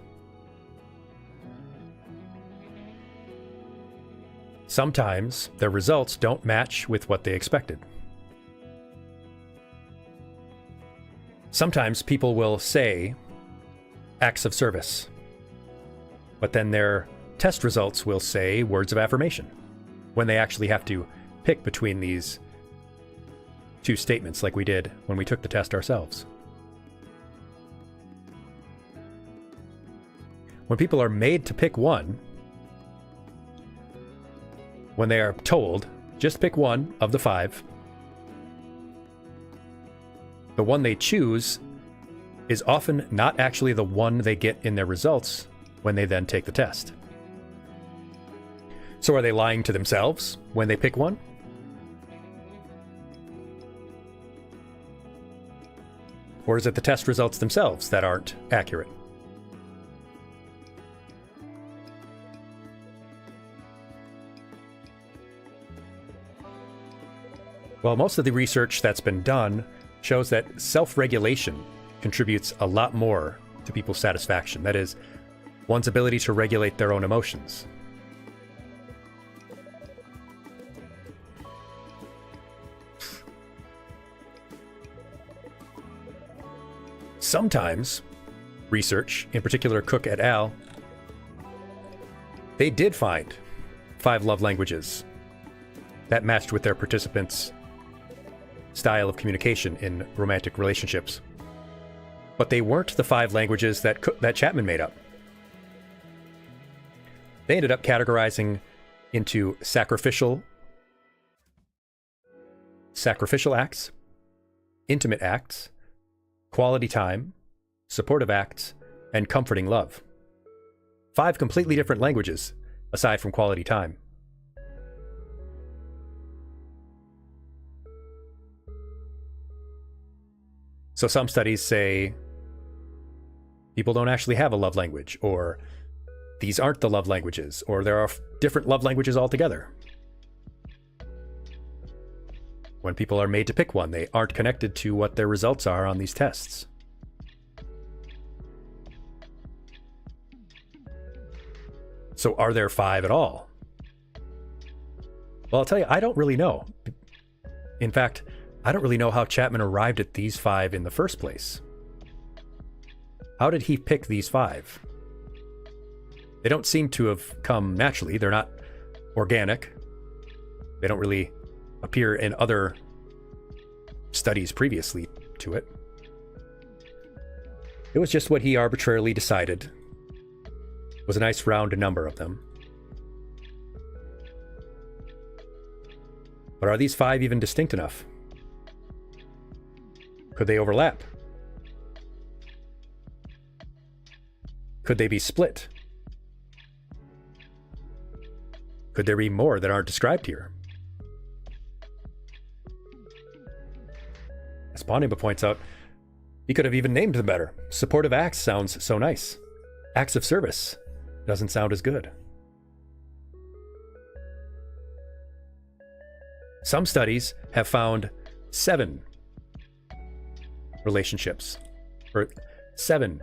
sometimes their results don't match with what they expected. Sometimes people will say acts of service, but then their test results will say words of affirmation when they actually have to pick between these two statements like we did when we took the test ourselves. When people are made to pick one, when they are told, just pick one of the 5, the one they choose is often not actually the one they get in their results when they then take the test. So are they lying to themselves when they pick one? Or is it the test results themselves that aren't accurate? Well, most of the research that's been done shows that self-regulation contributes a lot more to people's satisfaction. That is, one's ability to regulate their own emotions. Sometimes, research, in particular Cook et al., they did find 5 love languages that matched with their participants' style of communication in romantic relationships. But they weren't the 5 languages that Chapman made up. They ended up categorizing into sacrificial acts, intimate acts, quality time, supportive acts, and comforting love. 5 completely different languages, aside from quality time. So some studies say people don't actually have a love language, or these aren't the love languages, or there are different love languages altogether. When people are made to pick one, they aren't connected to what their results are on these tests. So are there 5 at all? Well, I'll tell you, I don't really know. In fact, I don't really know how Chapman arrived at these 5 in the first place. How did he pick these 5? They don't seem to have come naturally. They're not organic. They don't really appear in other studies previously to it. It was just what he arbitrarily decided was a nice round number of them. But are these 5 even distinct enough? Could they overlap? Could they be split? Could there be more that aren't described here? As Ponima points out, he could have even named them better. Supportive acts sounds so nice. Acts of service doesn't sound as good. Some studies have found 7 relationships, or 7,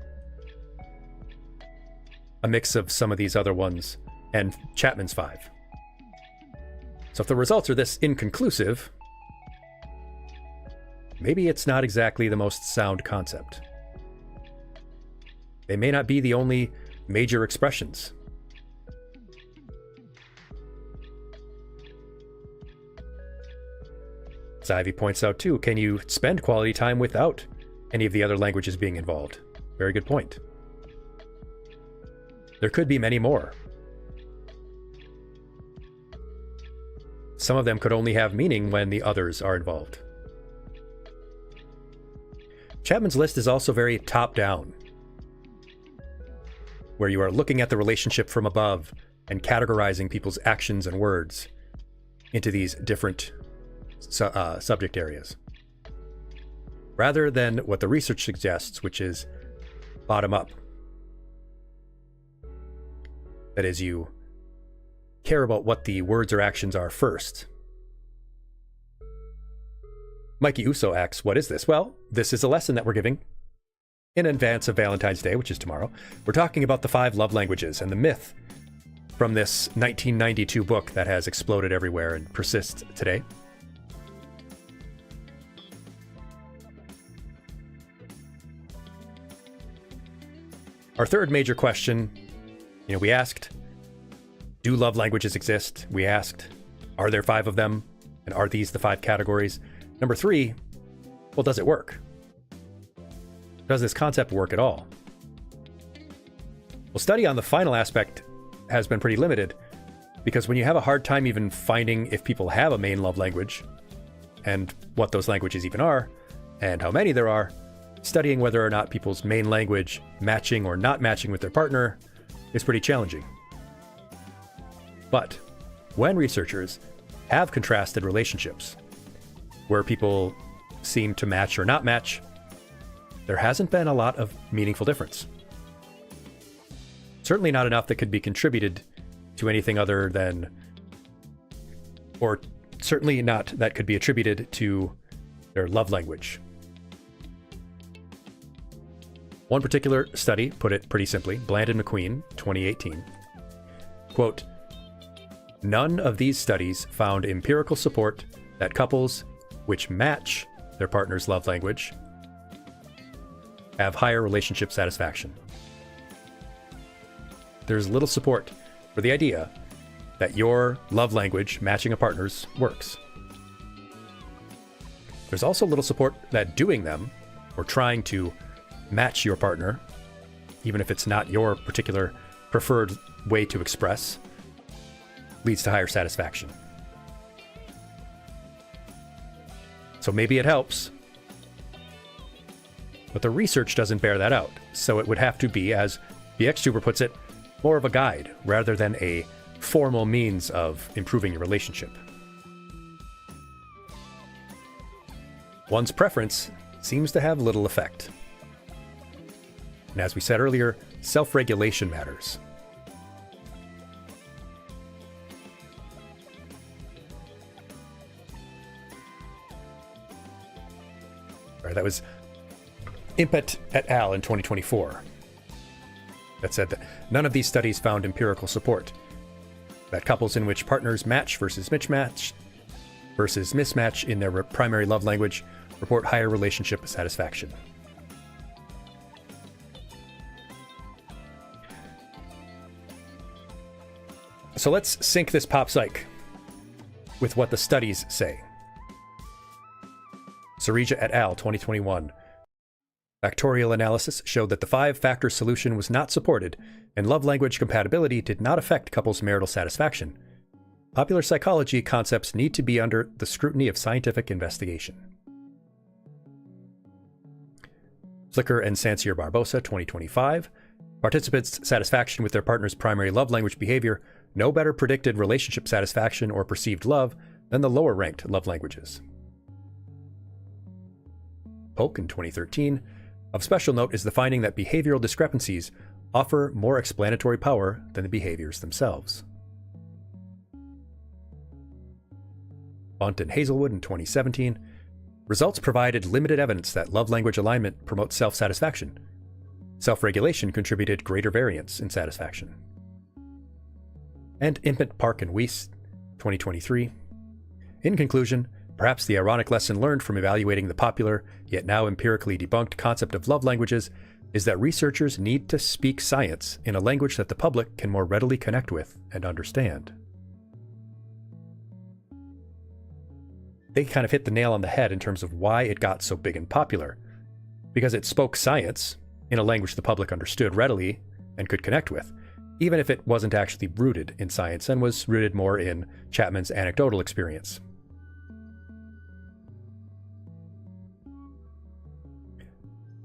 a mix of some of these other ones, and Chapman's 5. So if the results are this inconclusive, maybe it's not exactly the most sound concept. They may not be the only major expressions. As Ivy points out too, can you spend quality time without any of the other languages being involved? Very good point. There could be many more. Some of them could only have meaning when the others are involved. Chapman's list is also very top-down. where you are looking at the relationship from above and categorizing people's actions and words into these different subject areas, rather than what the research suggests, which is bottom up. That is, you care about what the words or actions are first. Mikey Uso asks, what is this? Well, this is a lesson that we're giving in advance of Valentine's Day, which is tomorrow. We're talking about the 5 love languages and the myth from this 1992 book that has exploded everywhere and persists today. Our third major question, we asked, do love languages exist? We asked, are there 5 of them? And are these the 5 categories? Number 3, well, does it work? Does this concept work at all? Well, study on the final aspect has been pretty limited, because when you have a hard time even finding if people have a main love language and what those languages even are and how many there are, studying whether or not people's main language matching or not matching with their partner is pretty challenging. But when researchers have contrasted relationships where people seem to match or not match, there hasn't been a lot of meaningful difference. Certainly not enough that could be contributed to anything other than, or certainly not that could be attributed to their love language. One particular study put it pretty simply, Blandon McQueen, 2018, quote, none of these studies found empirical support that couples which match their partner's love language have higher relationship satisfaction. There's little support for the idea that your love language matching a partner's works. There's also little support that doing them, or trying to match your partner, even if it's not your particular preferred way to express, leads to higher satisfaction. So maybe it helps, but the research doesn't bear that out. So it would have to be, as Vtuber puts it, more of a guide rather than a formal means of improving your relationship. One's preference seems to have little effect. And as we said earlier, self-regulation matters. That was Impet et al. In 2024 that said that none of these studies found empirical support that couples in which partners match versus mismatch in their primary love language report higher relationship satisfaction. So let's sync this pop psych with what the studies say. Sarija et al. 2021. Factorial analysis showed that the 5-factor solution was not supported, and love language compatibility did not affect couples' marital satisfaction. Popular psychology concepts need to be under the scrutiny of scientific investigation. Flicker and Sancier Barbosa, 2025. Participants' satisfaction with their partner's primary love language behavior no better predicted relationship satisfaction or perceived love than the lower-ranked love languages. Polk in 2013. Of special note is the finding that behavioral discrepancies offer more explanatory power than the behaviors themselves. Bunt and Hazelwood in 2017. Results provided limited evidence that love language alignment promotes self-satisfaction. Self-regulation contributed greater variance in satisfaction. And Impet, Park, and Weiss, 2023. In conclusion, perhaps the ironic lesson learned from evaluating the popular, yet now empirically debunked concept of love languages is that researchers need to speak science in a language that the public can more readily connect with and understand. They kind of hit the nail on the head in terms of why it got so big and popular. Because it spoke science in a language the public understood readily and could connect with, even if it wasn't actually rooted in science and was rooted more in Chapman's anecdotal experience.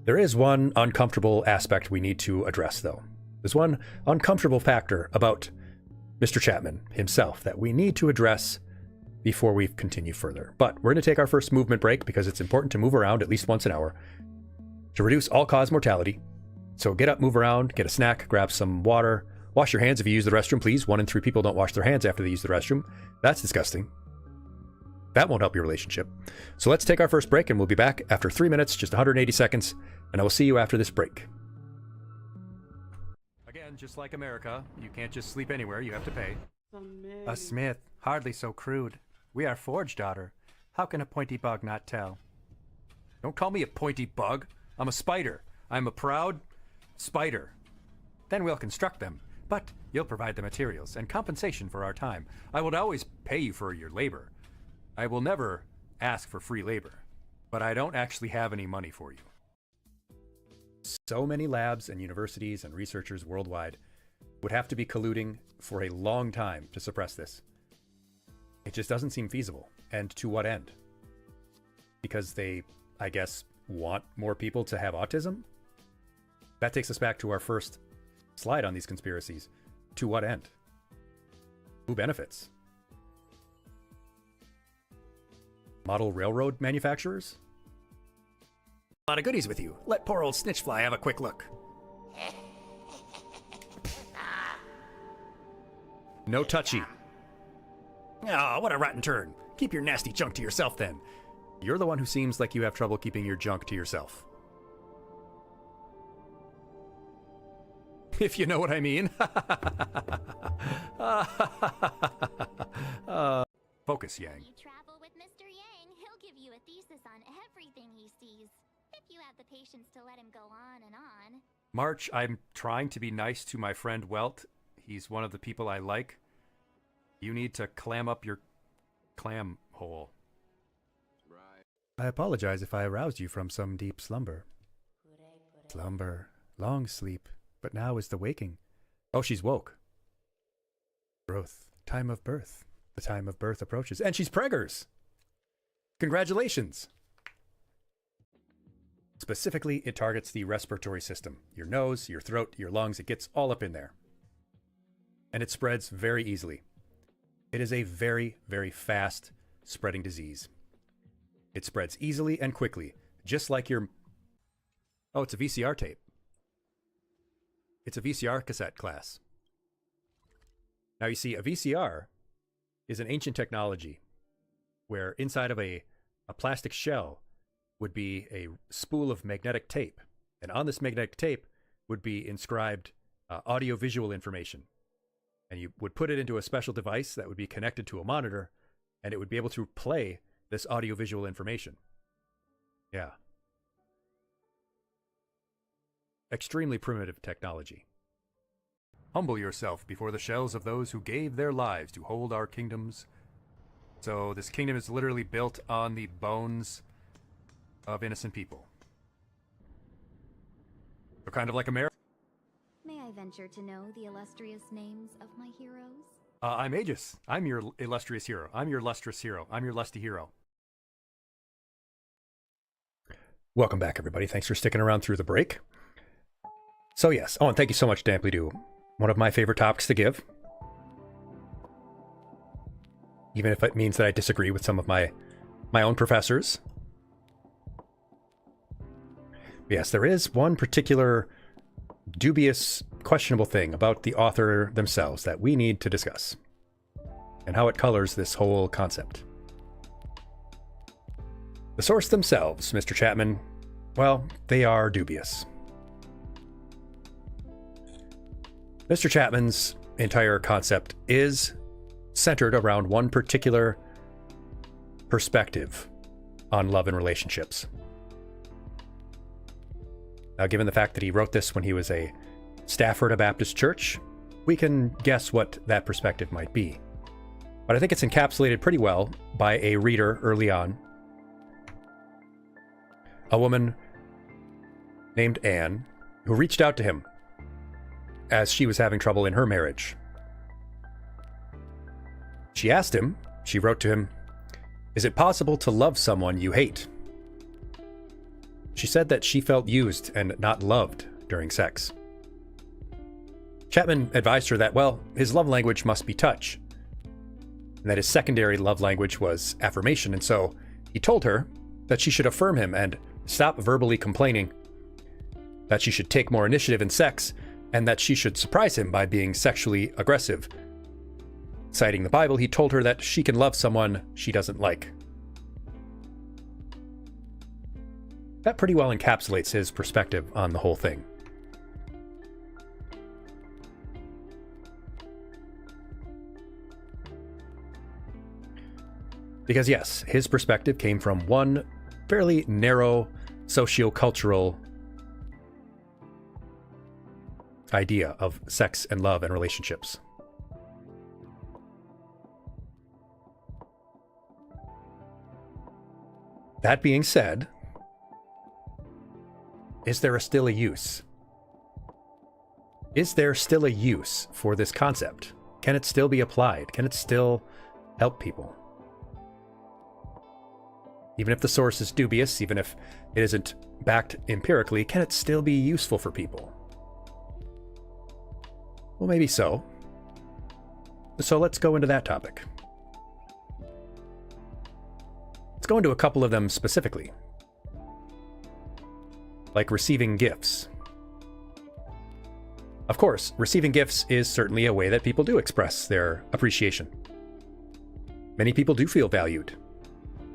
There is one uncomfortable aspect we need to address, though. There's one uncomfortable factor about Mr. Chapman himself that we need to address before we continue further. But we're going to take our first movement break because it's important to move around at least once an hour to reduce all-cause mortality. So get up, move around, get a snack, grab some water, wash your hands if you use the restroom, please. 1 in 3 people don't wash their hands after they use the restroom. That's disgusting. That won't help your relationship. So let's take our first break, and we'll be back after 3 minutes, just 180 seconds, and I will see you after this break. Again, just like America, you can't just sleep anywhere, you have to pay. A smith, hardly so crude. We are forged, daughter. How can a pointy bug not tell? Don't call me a pointy bug. I'm a spider. I'm a proud spider. Then we'll construct them, but you'll provide the materials and compensation for our time. I will always pay you for your labor. I will never ask for free labor, but I don't actually have any money for you. So many labs and universities and researchers worldwide would have to be colluding for a long time to suppress this. It just doesn't seem feasible. And to what end? Because they, I guess, want more people to have autism? That takes us back to our first slide on these conspiracies. To what end? Who benefits? Model railroad manufacturers? A lot of goodies with you. Let poor old Snitchfly have a quick look. No touchy. Oh, what a rotten turn. Keep your nasty junk to yourself then. You're the one who seems like you have trouble keeping your junk to yourself. If you know what I mean. Focus, Yang. You travel with Mr. Yang, he'll give you a thesis on everything he sees. If you have the patience to let him go on and on. March, I'm trying to be nice to my friend Welt. He's one of the people I like. You need to clam up your clam hole. Right. I apologize if I aroused you from some deep slumber. Slumber, long sleep, but now is the waking. Oh, she's woke. Growth, time of birth. The time of birth approaches, and she's preggers. Congratulations. Specifically, it targets the respiratory system. Your nose, your throat, your lungs, it gets all up in there. And it spreads very easily. It is a very, very fast spreading disease. It spreads easily and quickly, just like your... Oh, it's a VCR tape. It's a VCR cassette class. Now you see, a VCR is an ancient technology where inside of a plastic shell would be a spool of magnetic tape. And on this magnetic tape would be inscribed audio-visual information. And you would put it into a special device that would be connected to a monitor, and it would be able to play this audio-visual information. Yeah. Extremely primitive technology. Humble yourself before the shells of those who gave their lives to hold our kingdoms. So this kingdom is literally built on the bones of innocent people. They're kind of like America. May I venture to know the illustrious names of my heroes? I'm Aegis. I'm your illustrious hero. I'm your lustrous hero. I'm your lusty hero. Welcome back, everybody. Thanks for sticking around through the break. So yes. Oh, and thank you so much, Damply-Doo. One of my favorite topics to give. Even if it means that I disagree with some of my own professors. Yes, there is one particular dubious, questionable thing about the author themselves that we need to discuss. And how it colors this whole concept. The source themselves, Mr. Chapman, well, they are dubious. Mr. Chapman's entire concept is centered around one particular perspective on love and relationships. Now, given the fact that he wrote this when he was a staffer at a Baptist church, we can guess what that perspective might be. But I think it's encapsulated pretty well by a reader early on. A woman named Anne, who reached out to him as she was having trouble in her marriage. She asked him, she wrote to him, "Is it possible to love someone you hate?" She said that she felt used and not loved during sex. Chapman advised her that, well, his love language must be touch, and that his secondary love language was affirmation, and so he told her that she should affirm him and stop verbally complaining, that she should take more initiative in sex, and that she should surprise him by being sexually aggressive. Citing the Bible, he told her that she can love someone she doesn't like. That pretty well encapsulates his perspective on the whole thing. Because yes, his perspective came from one fairly narrow socio-cultural idea of sex and love and relationships. That being said, is there still a use? Is there still a use for this concept? Can it still be applied? Can it still help people? Even if the source is dubious, even if it isn't backed empirically, can it still be useful for people? Well, maybe so. So let's go into that topic. Let's go into a couple of them specifically. Like receiving gifts. Of course, receiving gifts is certainly a way that people do express their appreciation. Many people do feel valued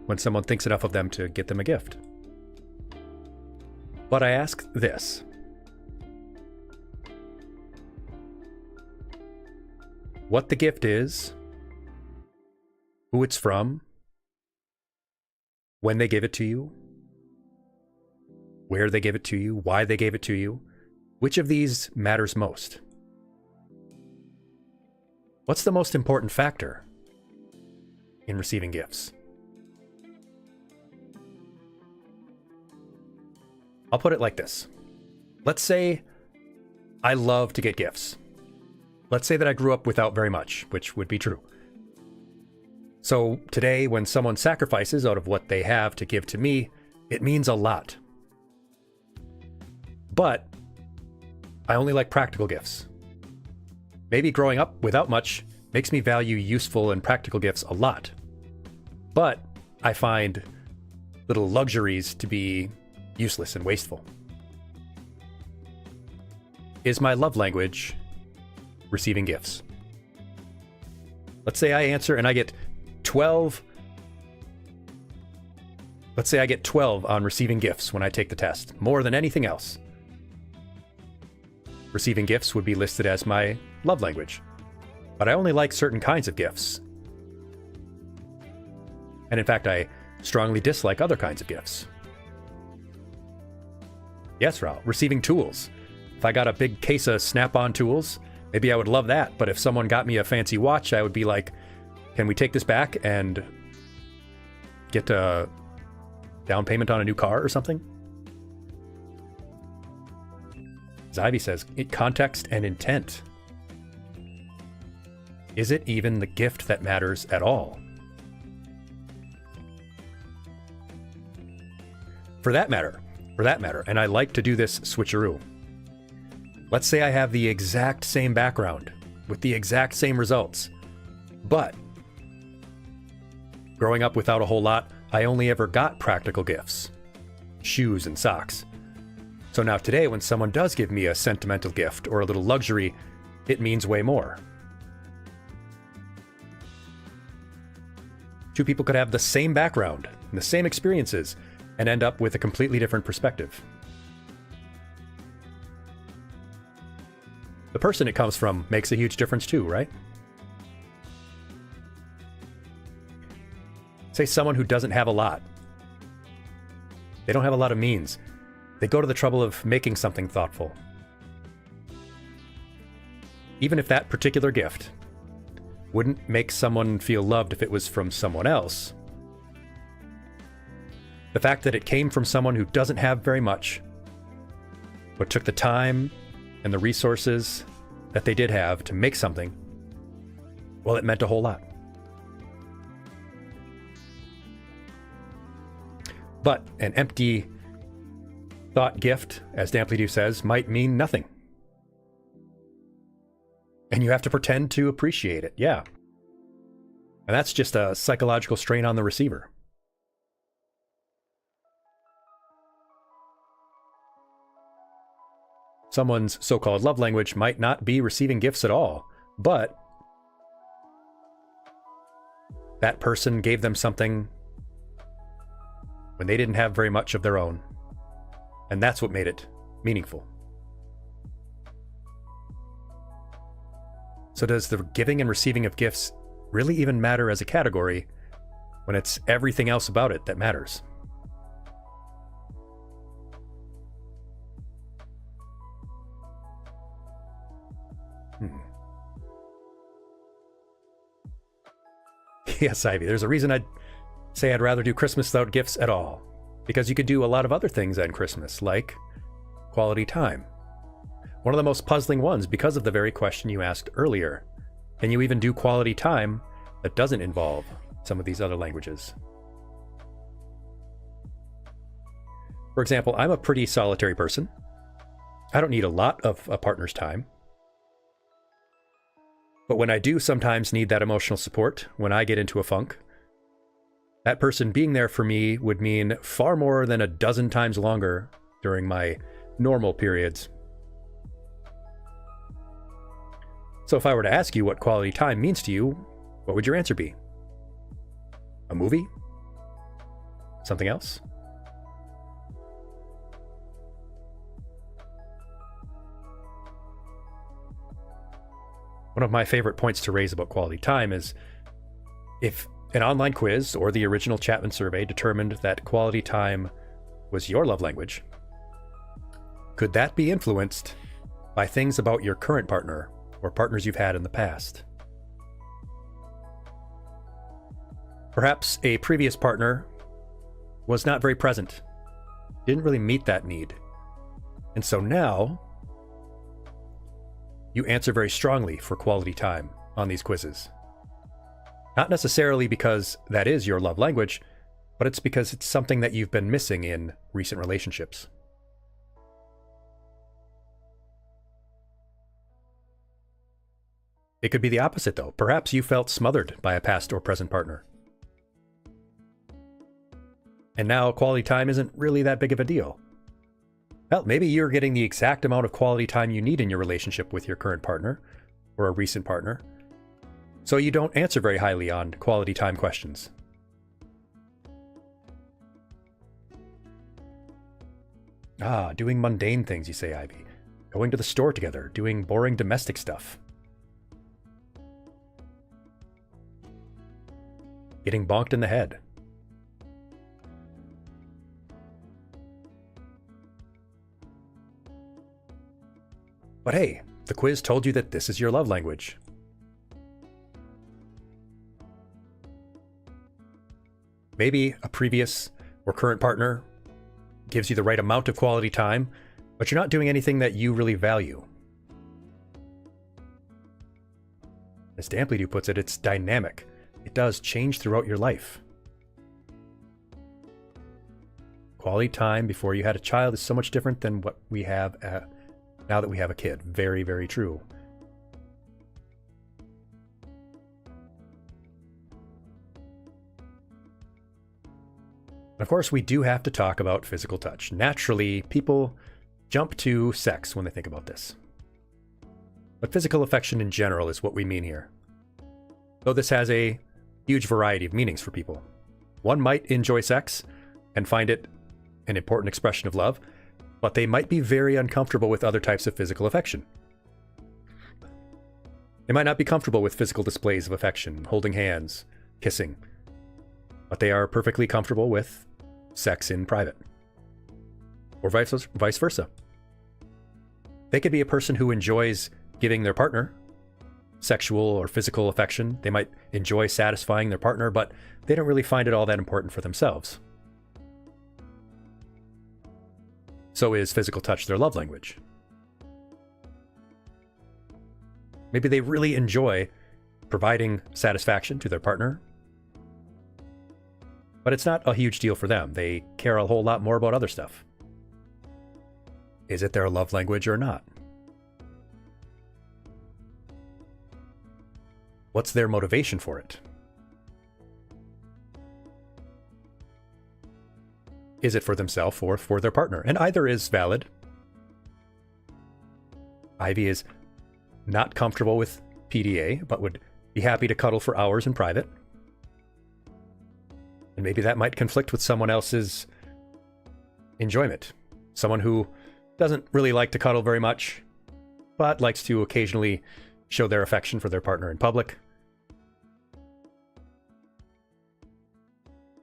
when someone thinks enough of them to get them a gift. But I ask this. What the gift is, who it's from, when they give it to you, where they gave it to you, why they gave it to you, which of these matters most? What's the most important factor in receiving gifts? I'll put it like this. Let's say I love to get gifts. Let's say that I grew up without very much, which would be true. So today, when someone sacrifices out of what they have to give to me, it means a lot. But I only like practical gifts. Maybe growing up without much makes me value useful and practical gifts a lot. But I find little luxuries to be useless and wasteful. Is my love language receiving gifts? Let's say I answer and I get 12. Let's say I get 12 on receiving gifts when I take the test, more than anything else. Receiving gifts would be listed as my love language, but I only like certain kinds of gifts. And in fact, I strongly dislike other kinds of gifts. Yes, Raul, receiving tools. If I got a big case of Snap-on tools, maybe I would love that. But if someone got me a fancy watch, I would be like, can we take this back and get a down payment on a new car or something? As Ivy says, context and intent. Is it even the gift that matters at all? For that matter, and I like to do this switcheroo. Let's say I have the exact same background with the exact same results, but growing up without a whole lot, I only ever got practical gifts, shoes and socks. So now today, when someone does give me a sentimental gift or a little luxury, it means way more. Two people could have the same background and the same experiences and end up with a completely different perspective. The person it comes from makes a huge difference too, right? Say someone who doesn't have a lot. They don't have a lot of means. They go to the trouble of making something thoughtful. Even if that particular gift wouldn't make someone feel loved if it was from someone else, the fact that it came from someone who doesn't have very much, but took the time and the resources that they did have to make something, well, it meant a whole lot. But an empty thought gift, as Damplidu says, might mean nothing. And you have to pretend to appreciate it. Yeah. And that's just a psychological strain on the receiver. Someone's so-called love language might not be receiving gifts at all, but that person gave them something when they didn't have very much of their own. And that's what made it meaningful. So does the giving and receiving of gifts really even matter as a category when it's everything else about it that matters? Yes, Ivy, there's a reason I'd say I'd rather do Christmas without gifts at all. Because you could do a lot of other things on Christmas, like quality time. One of the most puzzling ones because of the very question you asked earlier. Can you even do quality time that doesn't involve some of these other languages? For example, I'm a pretty solitary person. I don't need a lot of a partner's time. But when I do sometimes need that emotional support, when I get into a funk, that person being there for me would mean far more than a dozen times longer during my normal periods. So if I were to ask you what quality time means to you, what would your answer be? A movie? Something else? One of my favorite points to raise about quality time is if an online quiz or the original Chapman survey determined that quality time was your love language, could that be influenced by things about your current partner or partners you've had in the past? Perhaps a previous partner was not very present, didn't really meet that need. And so now you answer very strongly for quality time on these quizzes. Not necessarily because that is your love language, but it's because it's something that you've been missing in recent relationships. It could be the opposite, though. Perhaps you felt smothered by a past or present partner. And now quality time isn't really that big of a deal. Well, maybe you're getting the exact amount of quality time you need in your relationship with your current partner or a recent partner, so you don't answer very highly on quality time questions. Doing mundane things, you say, Ivy. Going to the store together, doing boring domestic stuff. Getting bonked in the head. But hey, the quiz told you that this is your love language. Maybe a previous or current partner gives you the right amount of quality time, but you're not doing anything that you really value. As Damplidu puts it, it's dynamic. It does change throughout your life. Quality time before you had a child is so much different than what we have now that we have a kid. Very, very true. Of course, we do have to talk about physical touch. Naturally, people jump to sex when they think about this. But physical affection in general is what we mean here. Though this has a huge variety of meanings for people. One might enjoy sex and find it an important expression of love, but they might be very uncomfortable with other types of physical affection. They might not be comfortable with physical displays of affection, holding hands, kissing, but they are perfectly comfortable with sex in private. Or vice versa. They could be a person who enjoys giving their partner sexual or physical affection. They might enjoy satisfying their partner, but they don't really find it all that important for themselves. So is physical touch their love language? Maybe they really enjoy providing satisfaction to their partner, but it's not a huge deal for them. They care a whole lot more about other stuff. Is it their love language or not? What's their motivation for it? Is it for themselves or for their partner? And either is valid. Ivy is not comfortable with PDA, but would be happy to cuddle for hours in private. And maybe that might conflict with someone else's enjoyment. Someone who doesn't really like to cuddle very much, but likes to occasionally show their affection for their partner in public.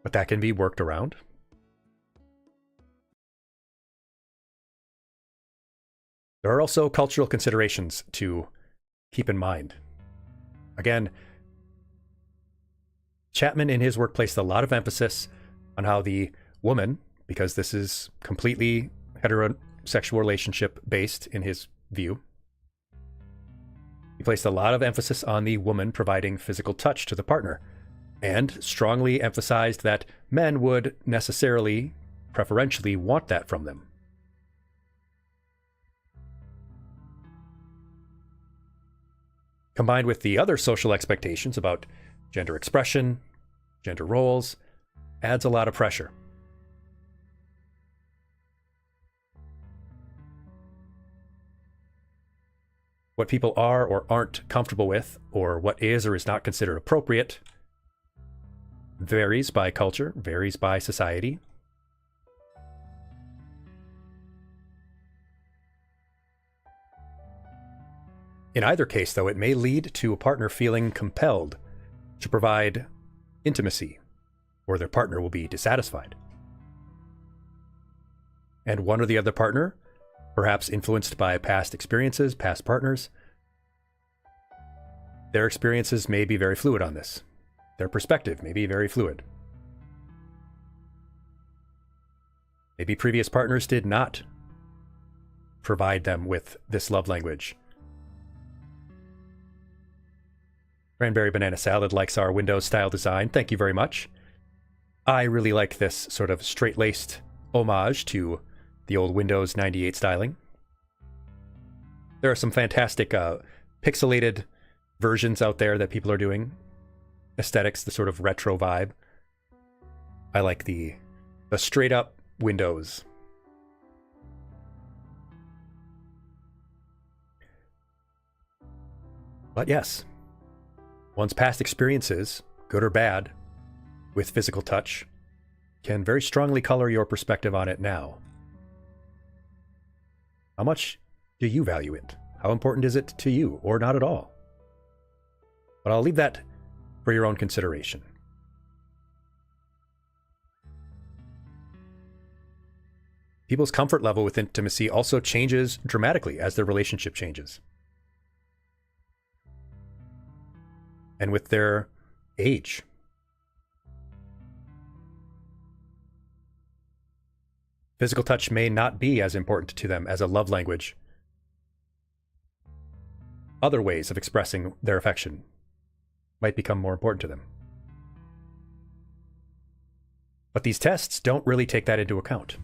But that can be worked around. There are also cultural considerations to keep in mind. Again, Chapman in his work placed a lot of emphasis on how the woman, because this is completely heterosexual relationship based in his view, he placed a lot of emphasis on the woman providing physical touch to the partner, and strongly emphasized that men would necessarily, preferentially want that from them. Combined with the other social expectations about gender expression, gender roles, adds a lot of pressure. What people are or aren't comfortable with, or what is or is not considered appropriate, varies by culture, varies by society. In either case, though, it may lead to a partner feeling compelled to provide intimacy, or their partner will be dissatisfied. And one or the other partner, perhaps influenced by past experiences, past partners, their experiences may be very fluid on this. Their perspective may be very fluid. Maybe previous partners did not provide them with this love language. Cranberry Banana Salad likes our Windows style design. Thank you very much. I really like this sort of straight-laced homage to the old Windows 98 styling. There are some fantastic pixelated versions out there that people are doing. Aesthetics, the sort of retro vibe. I like the straight-up Windows. But yes, one's past experiences, good or bad, with physical touch, can very strongly color your perspective on it now. How much do you value it? How important is it to you, or not at all? But I'll leave that for your own consideration. People's comfort level with intimacy also changes dramatically as their relationship changes. And with their age. Physical touch may not be as important to them as a love language. Other ways of expressing their affection might become more important to them. But these tests don't really take that into account.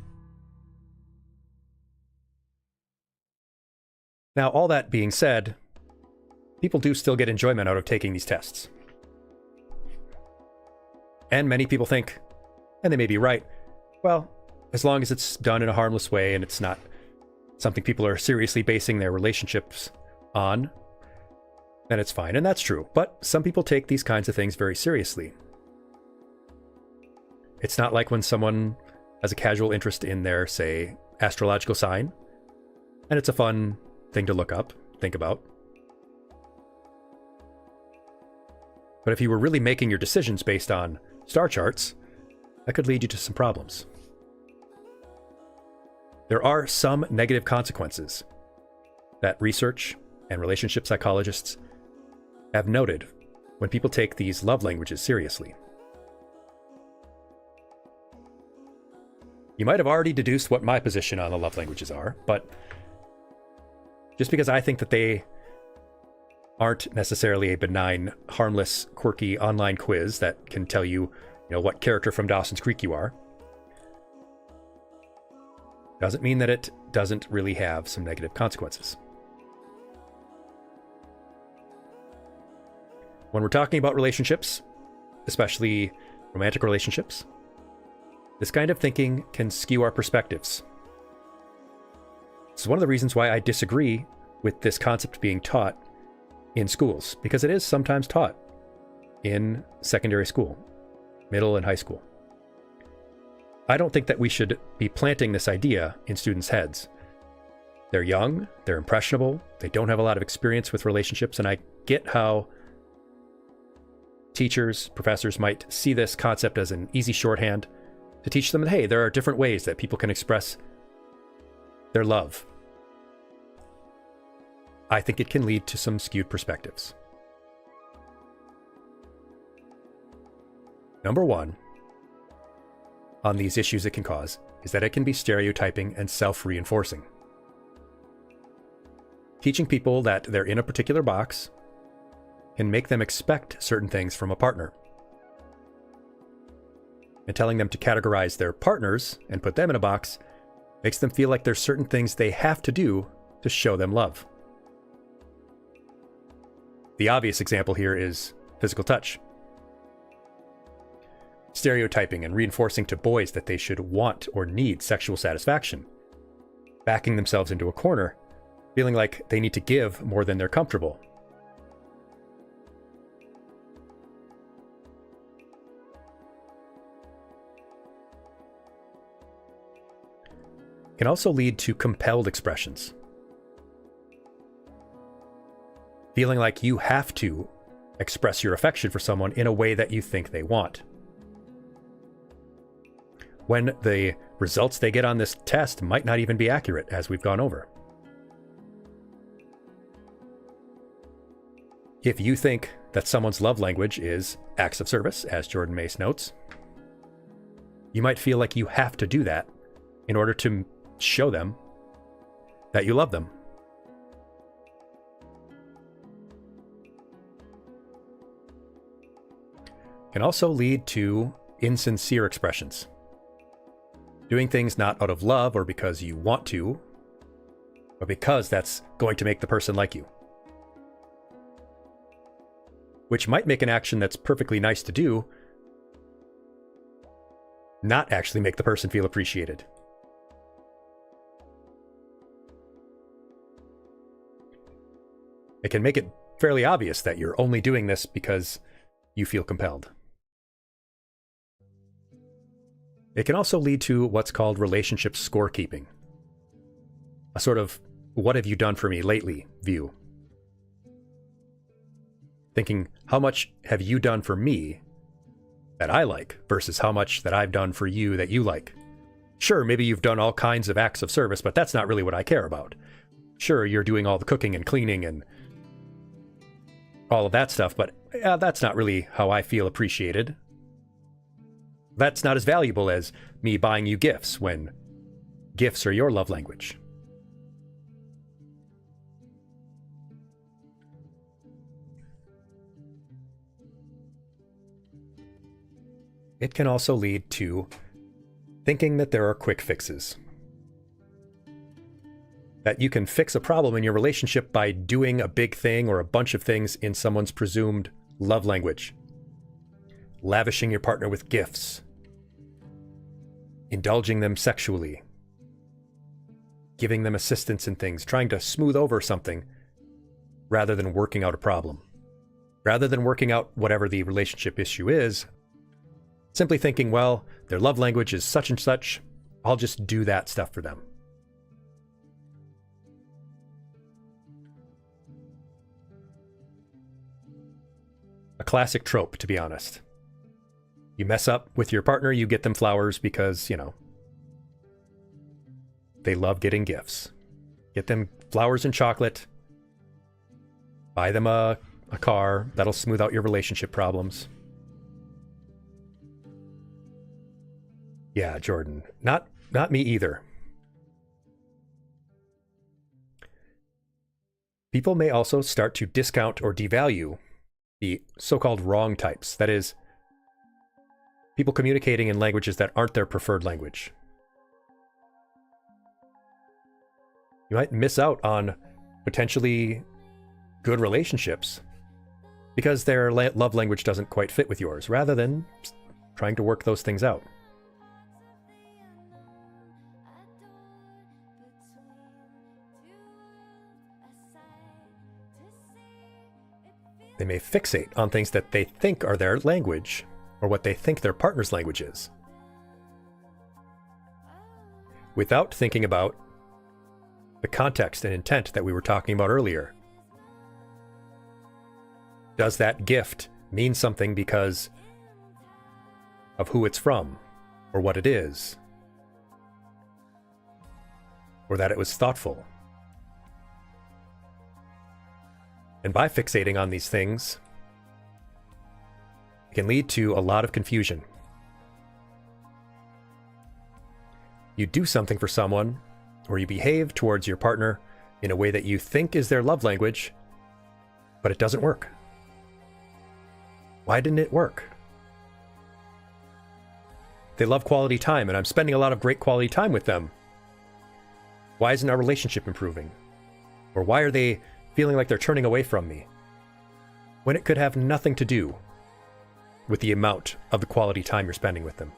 Now, all that being said, people do still get enjoyment out of taking these tests. And many people think, and they may be right, well, as long as it's done in a harmless way and it's not something people are seriously basing their relationships on, then it's fine. And that's true. But some people take these kinds of things very seriously. It's not like when someone has a casual interest in their, say, astrological sign, and it's a fun thing to look up, think about. But if you were really making your decisions based on star charts, that could lead you to some problems. There are some negative consequences that research and relationship psychologists have noted when people take these love languages seriously. You might have already deduced what my position on the love languages are, but just because I think that they aren't necessarily a benign, harmless, quirky online quiz that can tell you, what character from Dawson's Creek you are, doesn't mean that it doesn't really have some negative consequences. When we're talking about relationships, especially romantic relationships, this kind of thinking can skew our perspectives. This is one of the reasons why I disagree with this concept being taught in schools, because it is sometimes taught in secondary school, middle and high school. I don't think that we should be planting this idea in students' heads. They're young, they're impressionable, they don't have a lot of experience with relationships, and I get how teachers, professors might see this concept as an easy shorthand to teach them that, hey, there are different ways that people can express their love. I think it can lead to some skewed perspectives. Number one, on these issues it can cause, is that it can be stereotyping and self-reinforcing. Teaching people that they're in a particular box can make them expect certain things from a partner. And telling them to categorize their partners and put them in a box makes them feel like there's certain things they have to do to show them love. The obvious example here is physical touch. Stereotyping and reinforcing to boys that they should want or need sexual satisfaction. Backing themselves into a corner, feeling like they need to give more than they're comfortable. Can also lead to compelled expressions. Feeling like you have to express your affection for someone in a way that you think they want. When the results they get on this test might not even be accurate, as we've gone over. If you think that someone's love language is acts of service, as Jordan Mace notes, you might feel like you have to do that in order to show them that you love them. Can also lead to insincere expressions. Doing things not out of love or because you want to, but because that's going to make the person like you. Which might make an action that's perfectly nice to do not actually make the person feel appreciated. It can make it fairly obvious that you're only doing this because you feel compelled. It can also lead to what's called relationship scorekeeping. A sort of, what have you done for me lately view. Thinking, how much have you done for me that I like versus how much that I've done for you that you like. Sure, maybe you've done all kinds of acts of service, but that's not really what I care about. Sure, you're doing all the cooking and cleaning and all of that stuff, but that's not really how I feel appreciated. That's not as valuable as me buying you gifts when gifts are your love language. It can also lead to thinking that there are quick fixes. That you can fix a problem in your relationship by doing a big thing or a bunch of things in someone's presumed love language. Lavishing your partner with gifts. Indulging them sexually. Giving them assistance in things. Trying to smooth over something rather than working out a problem. Rather than working out whatever the relationship issue is, simply thinking, well, their love language is such and such, I'll just do that stuff for them. A classic trope, to be honest. You mess up with your partner, you get them flowers because, they love getting gifts. Get them flowers and chocolate. Buy them a car. That'll smooth out your relationship problems. Yeah, Jordan. Not me either. People may also start to discount or devalue the so-called wrong types. That is, people communicating in languages that aren't their preferred language. You might miss out on potentially good relationships because their love language doesn't quite fit with yours, rather than trying to work those things out. They may fixate on things that they think are their language, or what they think their partner's language is, without thinking about the context and intent that we were talking about earlier. Does that gift mean something because of who it's from, or what it is, or that it was thoughtful? And by fixating on these things, it can lead to a lot of confusion. You do something for someone, or you behave towards your partner in a way that you think is their love language, but it doesn't work. Why didn't it work? They love quality time, and I'm spending a lot of great quality time with them. Why isn't our relationship improving? Or why are they feeling like they're turning away from me? When it could have nothing to do with the amount of the quality time you're spending with them.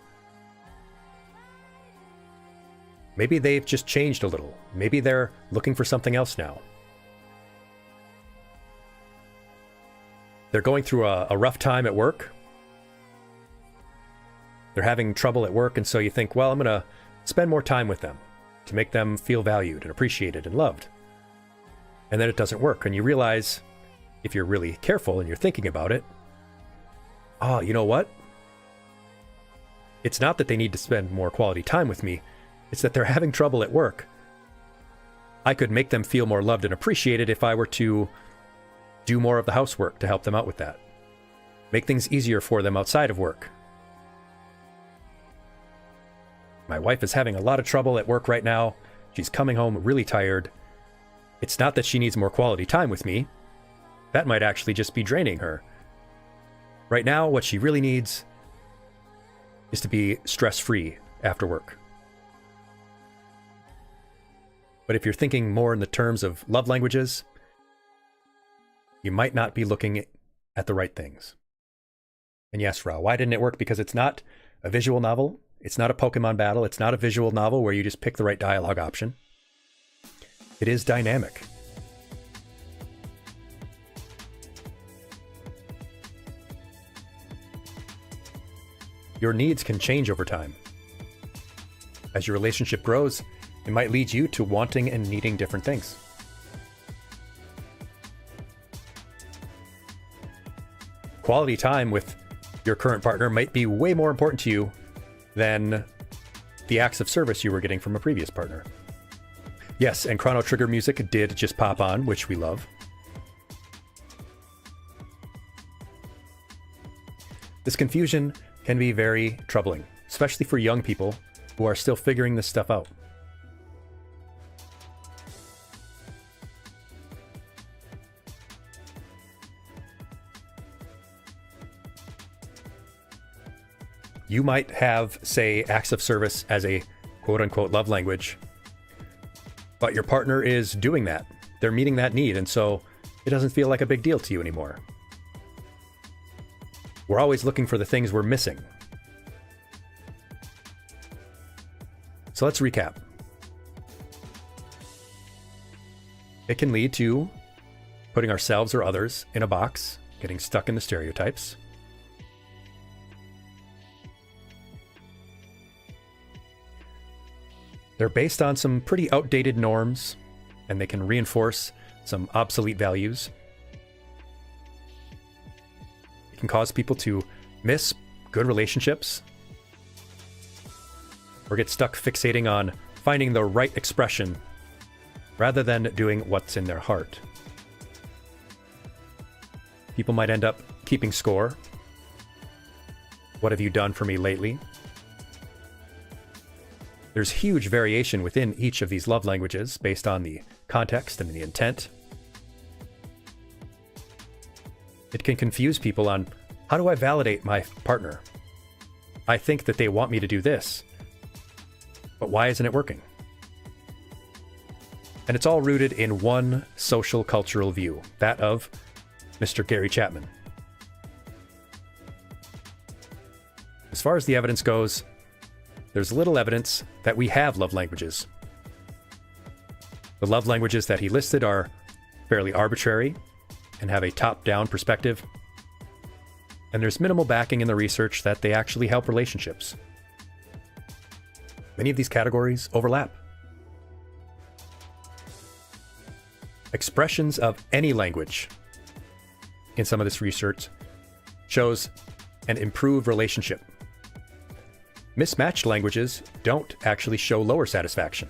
Maybe they've just changed a little. Maybe they're looking for something else now. They're going through a rough time at work. They're having trouble at work, and so you think, well, I'm going to spend more time with them to make them feel valued and appreciated and loved. And then it doesn't work, and you realize, if you're really careful and you're thinking about it, oh, you know what? It's not that they need to spend more quality time with me. It's that they're having trouble at work. I could make them feel more loved and appreciated if I were to do more of the housework to help them out with that. Make things easier for them outside of work. My wife is having a lot of trouble at work right now. She's coming home really tired. It's not that she needs more quality time with me. That might actually just be draining her. Right now, what she really needs is to be stress-free after work. But if you're thinking more in the terms of love languages, you might not be looking at the right things. And yes, Ra, why didn't it work? Because it's not a visual novel. It's not a Pokemon battle. It's not a visual novel where you just pick the right dialogue option. It is dynamic. Your needs can change over time. As your relationship grows, it might lead you to wanting and needing different things. Quality time with your current partner might be way more important to you than the acts of service you were getting from a previous partner. Yes, and Chrono Trigger music did just pop on, which we love. This confusion can be very troubling, especially for young people who are still figuring this stuff out. You might have, say, acts of service as a quote-unquote love language, but your partner is doing that. They're meeting that need, and so it doesn't feel like a big deal to you anymore. We're always looking for the things we're missing. So let's recap. It can lead to putting ourselves or others in a box, getting stuck in the stereotypes. They're based on some pretty outdated norms, and they can reinforce some obsolete values. It can cause people to miss good relationships, or get stuck fixating on finding the right expression rather than doing what's in their heart. People might end up keeping score. What have you done for me lately? There's huge variation within each of these love languages based on the context and the intent. It can confuse people on, how do I validate my partner? I think that they want me to do this, but why isn't it working? And it's all rooted in one social cultural view, that of Mr. Gary Chapman, As far as the evidence goes, there's little evidence that we have love languages. The love languages that he listed are fairly arbitrary and have a top-down perspective. And there's minimal backing in the research that they actually help relationships. Many of these categories overlap. Expressions of any language in some of this research shows an improved relationship. Mismatched languages don't actually show lower satisfaction.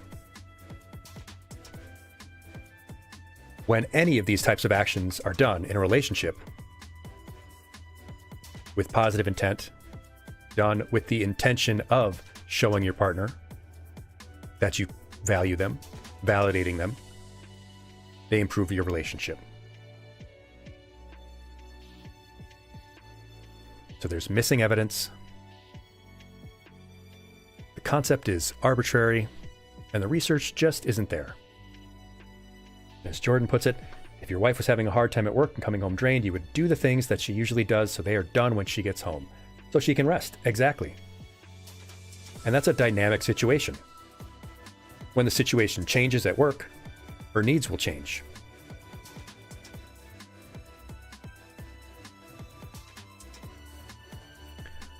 When any of these types of actions are done in a relationship with positive intent, done with the intention of showing your partner that you value them, validating them, they improve your relationship. So there's missing evidence. The concept is arbitrary, and the research just isn't there. As Jordan puts it, if your wife was having a hard time at work and coming home drained, you would do the things that she usually does so they are done when she gets home, so she can rest. Exactly. And that's a dynamic situation. When the situation changes at work, her needs will change.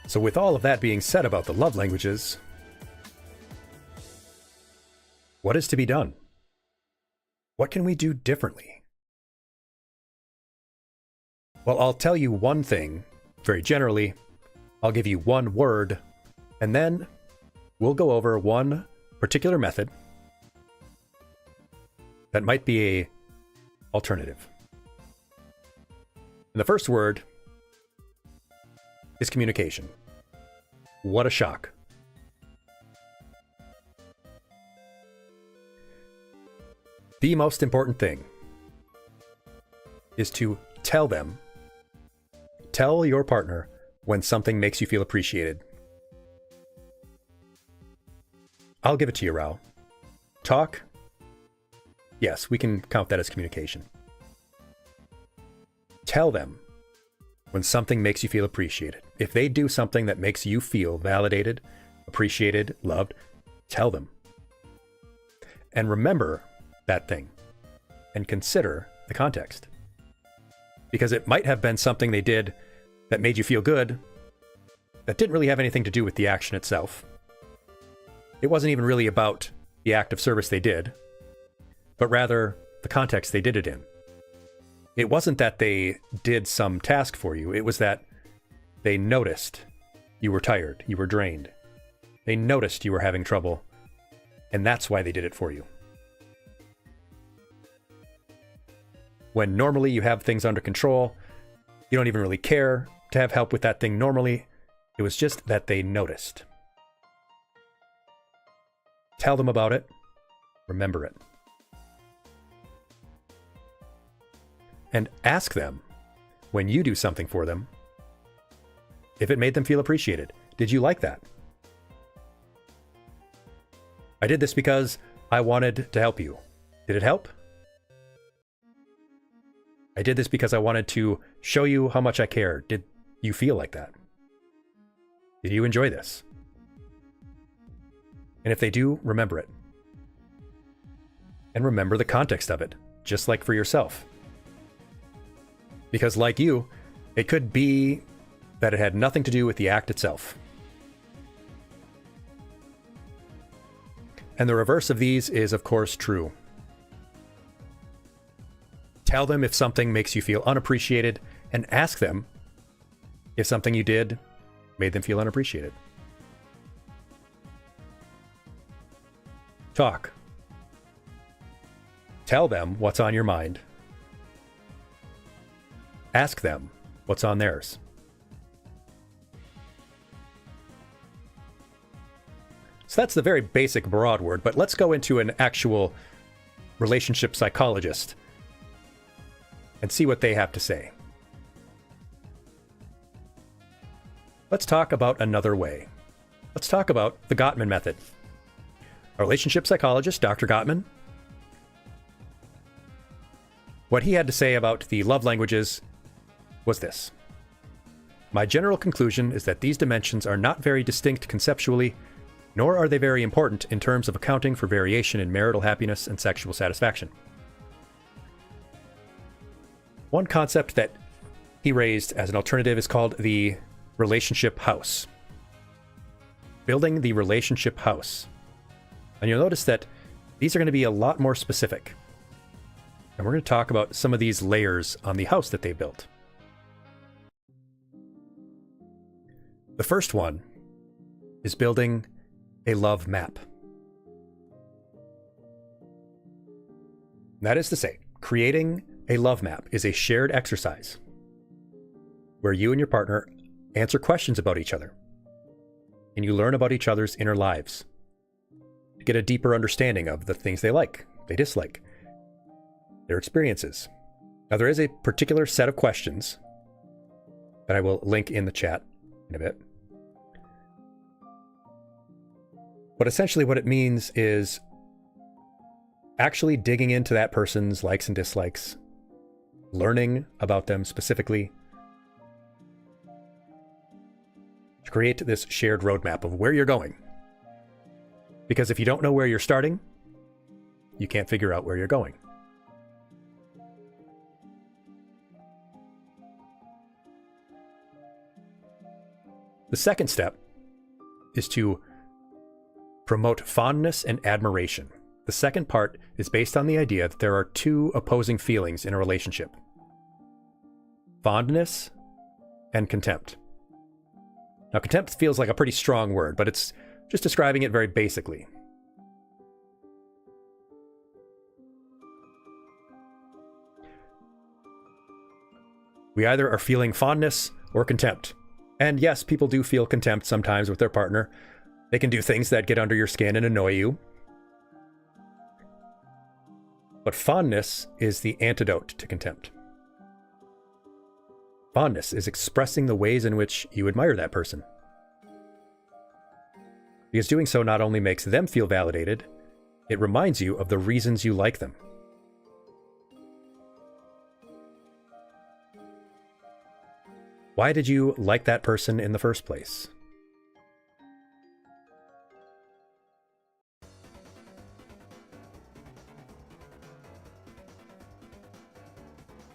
So with all of that being said about the love languages, what is to be done? What can we do differently? Well, I'll tell you one thing, very generally. I'll give you one word, and then we'll go over one particular method that might be an alternative. And the first word is communication. What a shock. The most important thing is to tell your partner when something makes you feel appreciated. I'll give it to you, Rao. Talk. Yes, we can count that as communication. Tell them when something makes you feel appreciated. If they do something that makes you feel validated, appreciated, loved, tell them. And remember that thing and consider the context. Because it might have been something they did that made you feel good that didn't really have anything to do with the action itself. It wasn't even really about the act of service they did, but rather the context they did it in. It wasn't that they did some task for you. It was that they noticed you were tired, you were drained. They noticed you were having trouble, and that's why they did it for you. When normally you have things under control, you don't even really care to have help with that thing normally. It was just that they noticed. Tell them about it. Remember it. And ask them, when you do something for them, if it made them feel appreciated. Did you like that? I did this because I wanted to help you. Did it help? I did this because I wanted to show you how much I care. Did you feel like that? Did you enjoy this? And if they do, remember it. And remember the context of it, just like for yourself. Because like you, it could be that it had nothing to do with the act itself. And the reverse of these is, of course, true. Tell them if something makes you feel unappreciated, and ask them if something you did made them feel unappreciated. Talk. Tell them what's on your mind. Ask them what's on theirs. So that's the very basic broad word, but let's go into an actual relationship psychologist and see what they have to say. Let's talk about another way. Let's talk about the Gottman method. A relationship psychologist, Dr. Gottman, what he had to say about the love languages was this. My general conclusion is that these dimensions are not very distinct conceptually, nor are they very important in terms of accounting for variation in marital happiness and sexual satisfaction. One concept that he raised as an alternative is called the relationship house. Building the relationship house. And you'll notice that these are going to be a lot more specific. And we're going to talk about some of these layers on the house that they built. The first one is building a love map. That is to say, creating a love map is a shared exercise where you and your partner answer questions about each other, and you learn about each other's inner lives to get a deeper understanding of the things they like, they dislike, their experiences. Now, there is a particular set of questions that I will link in the chat in a bit. But essentially what it means is actually digging into that person's likes and dislikes, learning about them specifically, to create this shared roadmap of where you're going. Because if you don't know where you're starting, you can't figure out where you're going. The second step is to promote fondness and admiration. The second part is based on the idea that there are two opposing feelings in a relationship: fondness and contempt. Now, contempt feels like a pretty strong word, but it's just describing it very basically. We either are feeling fondness or contempt. And yes, people do feel contempt sometimes with their partner. They can do things that get under your skin and annoy you. But fondness is the antidote to contempt. Fondness is expressing the ways in which you admire that person. Because doing so not only makes them feel validated, it reminds you of the reasons you like them. Why did you like that person in the first place?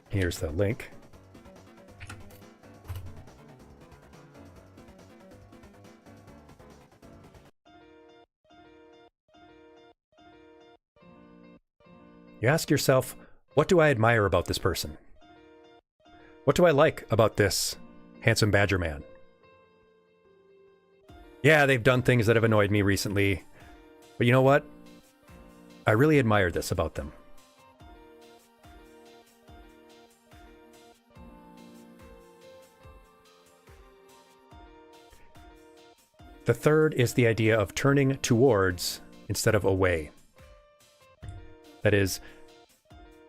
Here's the link. You ask yourself, what do I admire about this person? What do I like about this handsome badger man? Yeah, they've done things that have annoyed me recently, but you know what? I really admire this about them. The third is the idea of turning towards instead of away. That is,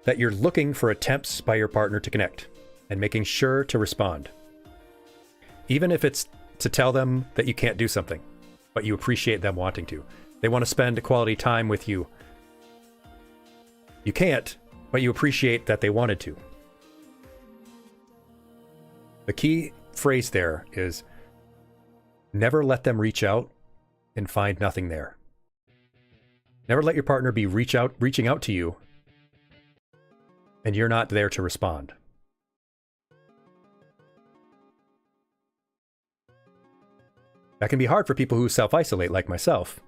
that you're looking for attempts by your partner to connect and making sure to respond. Even if it's to tell them that you can't do something, but you appreciate them wanting to. They want to spend quality time with you. You can't, but you appreciate that they wanted to. The key phrase there is never let them reach out and find nothing there. Never let your partner be reaching out to you and you're not there to respond. That can be hard for people who self-isolate like myself,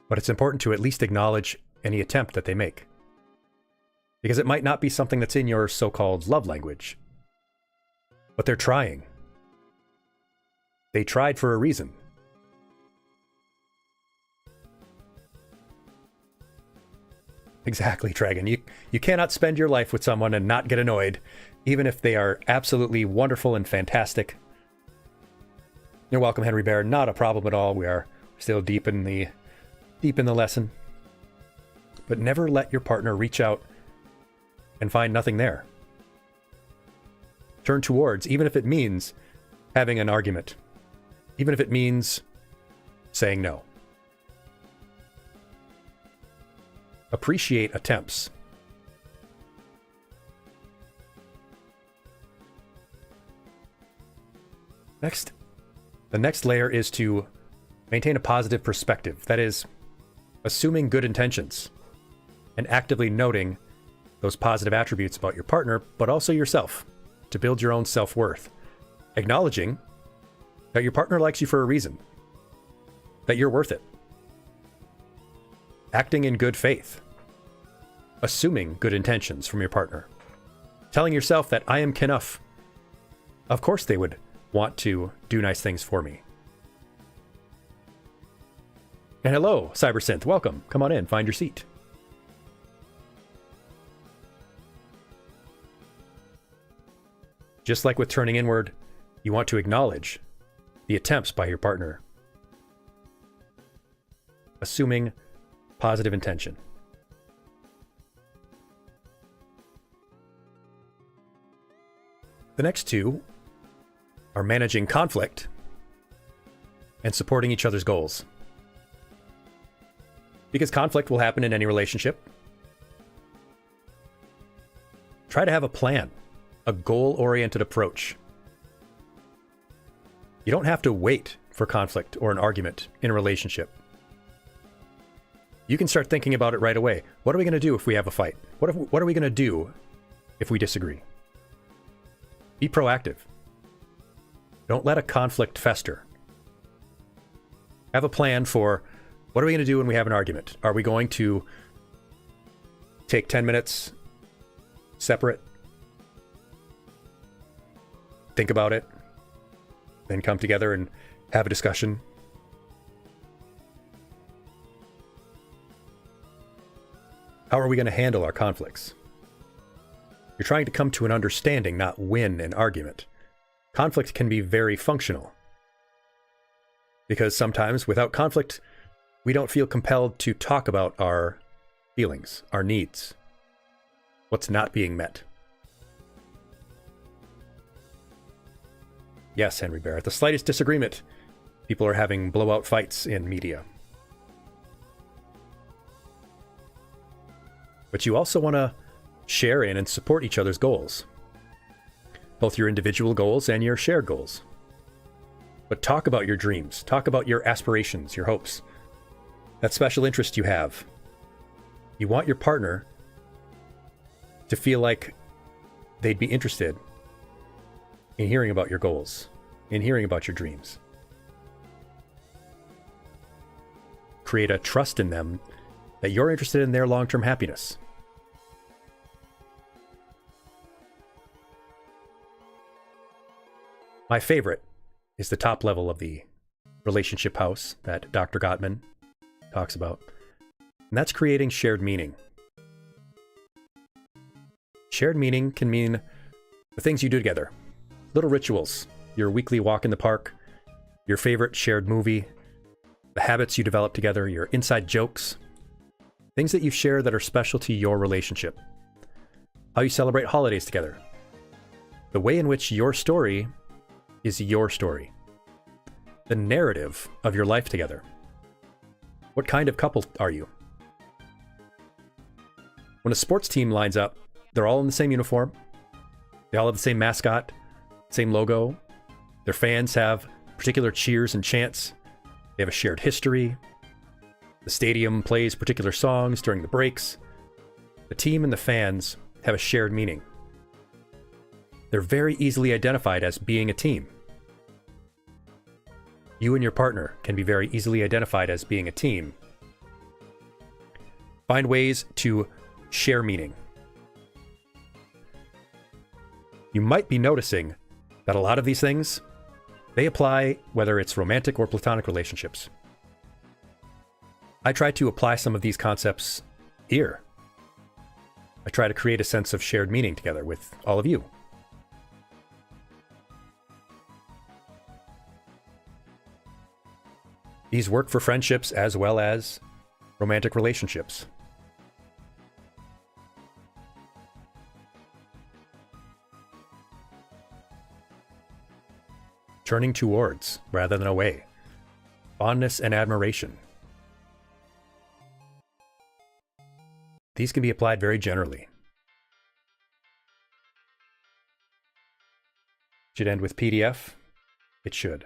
but it's important to at least acknowledge any attempt that they make. Because it might not be something that's in your so-called love language, but they're trying. They tried for a reason. Exactly, Dragon. You cannot spend your life with someone and not get annoyed, even if they are absolutely wonderful and fantastic. You're welcome, Henry Bear. Not a problem at all. We are still deep in the lesson. But never let your partner reach out and find nothing there. Turn towards, even if it means having an argument. Even if it means saying no. Appreciate attempts. The next layer is to maintain a positive perspective. That is, assuming good intentions and actively noting those positive attributes about your partner, but also yourself, to build your own self-worth. Acknowledging that your partner likes you for a reason, that you're worth it. Acting in good faith. Assuming good intentions from your partner. Telling yourself that I am enough. Of course they would want to do nice things for me. And hello, Cybersynth, welcome. Come on in, find your seat. Just like with turning inward, you want to acknowledge the attempts by your partner. Assuming positive intention. The next two are managing conflict and supporting each other's goals. Because conflict will happen in any relationship. Try to have a plan, a goal-oriented approach. You don't have to wait for conflict or an argument in a relationship. You can start thinking about it right away. What are we going to do if we have a fight? What are we going to do if we disagree? Be proactive. Don't let a conflict fester. Have a plan for what are we going to do when we have an argument? Are we going to take 10 minutes separate? Think about it, then come together and have a discussion? How are we going to handle our conflicts? You're trying to come to an understanding, not win an argument. Conflict can be very functional. Because sometimes, without conflict, we don't feel compelled to talk about our feelings, our needs, what's not being met. Yes, Henry Barrett, the slightest disagreement, people are having blowout fights in media. But you also want to share in and support each other's goals. Both your individual goals and your shared goals. But talk about your dreams. Talk about your aspirations, your hopes. That special interest you have. You want your partner to feel like they'd be interested in hearing about your goals, in hearing about your dreams. Create a trust in them that you're interested in their long-term happiness. My favorite is the top level of the relationship house that Dr. Gottman talks about. And that's creating shared meaning. Shared meaning can mean the things you do together. Little rituals, your weekly walk in the park, your favorite shared movie, the habits you develop together, your inside jokes, things that you share that are special to your relationship. How you celebrate holidays together. The way in which your story is your story. The narrative of your life together. What kind of couple are you? When a sports team lines up, they're all in the same uniform. They all have the same mascot, same logo. Their fans have particular cheers and chants. They have a shared history. The stadium plays particular songs during the breaks. The team and the fans have a shared meaning. They're very easily identified as being a team. You and your partner can be very easily identified as being a team. Find ways to share meaning. You might be noticing that a lot of these things, they apply whether it's romantic or platonic relationships. I try to apply some of these concepts here. I try to create a sense of shared meaning together with all of you. These work for friendships as well as romantic relationships. Turning towards rather than away. Fondness and admiration. These can be applied very generally. Should end with PDF. It should.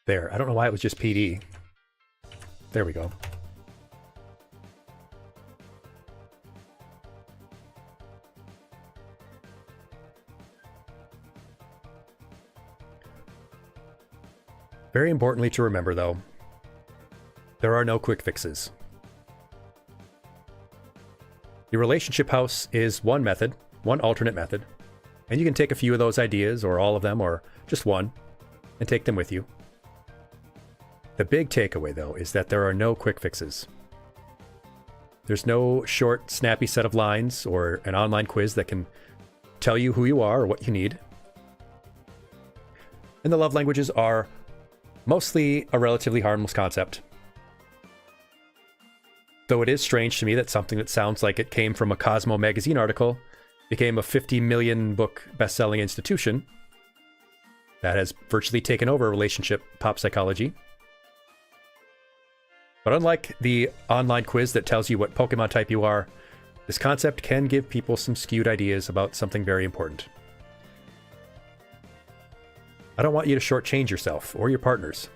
There. I don't know why it was just PD. There we go. Very importantly to remember, though, there are no quick fixes. Your relationship house is one method, one alternate method, and you can take a few of those ideas, or all of them, or just one, and take them with you. The big takeaway, though, is that there are no quick fixes. There's no short, snappy set of lines or an online quiz that can tell you who you are or what you need. And the love languages are mostly a relatively harmless concept. Though it is strange to me that something that sounds like it came from a Cosmo magazine article became a 50 million book best-selling institution that has virtually taken over relationship pop psychology. But unlike the online quiz that tells you what Pokemon type you are, this concept can give people some skewed ideas about something very important. I don't want you to shortchange yourself or your partners.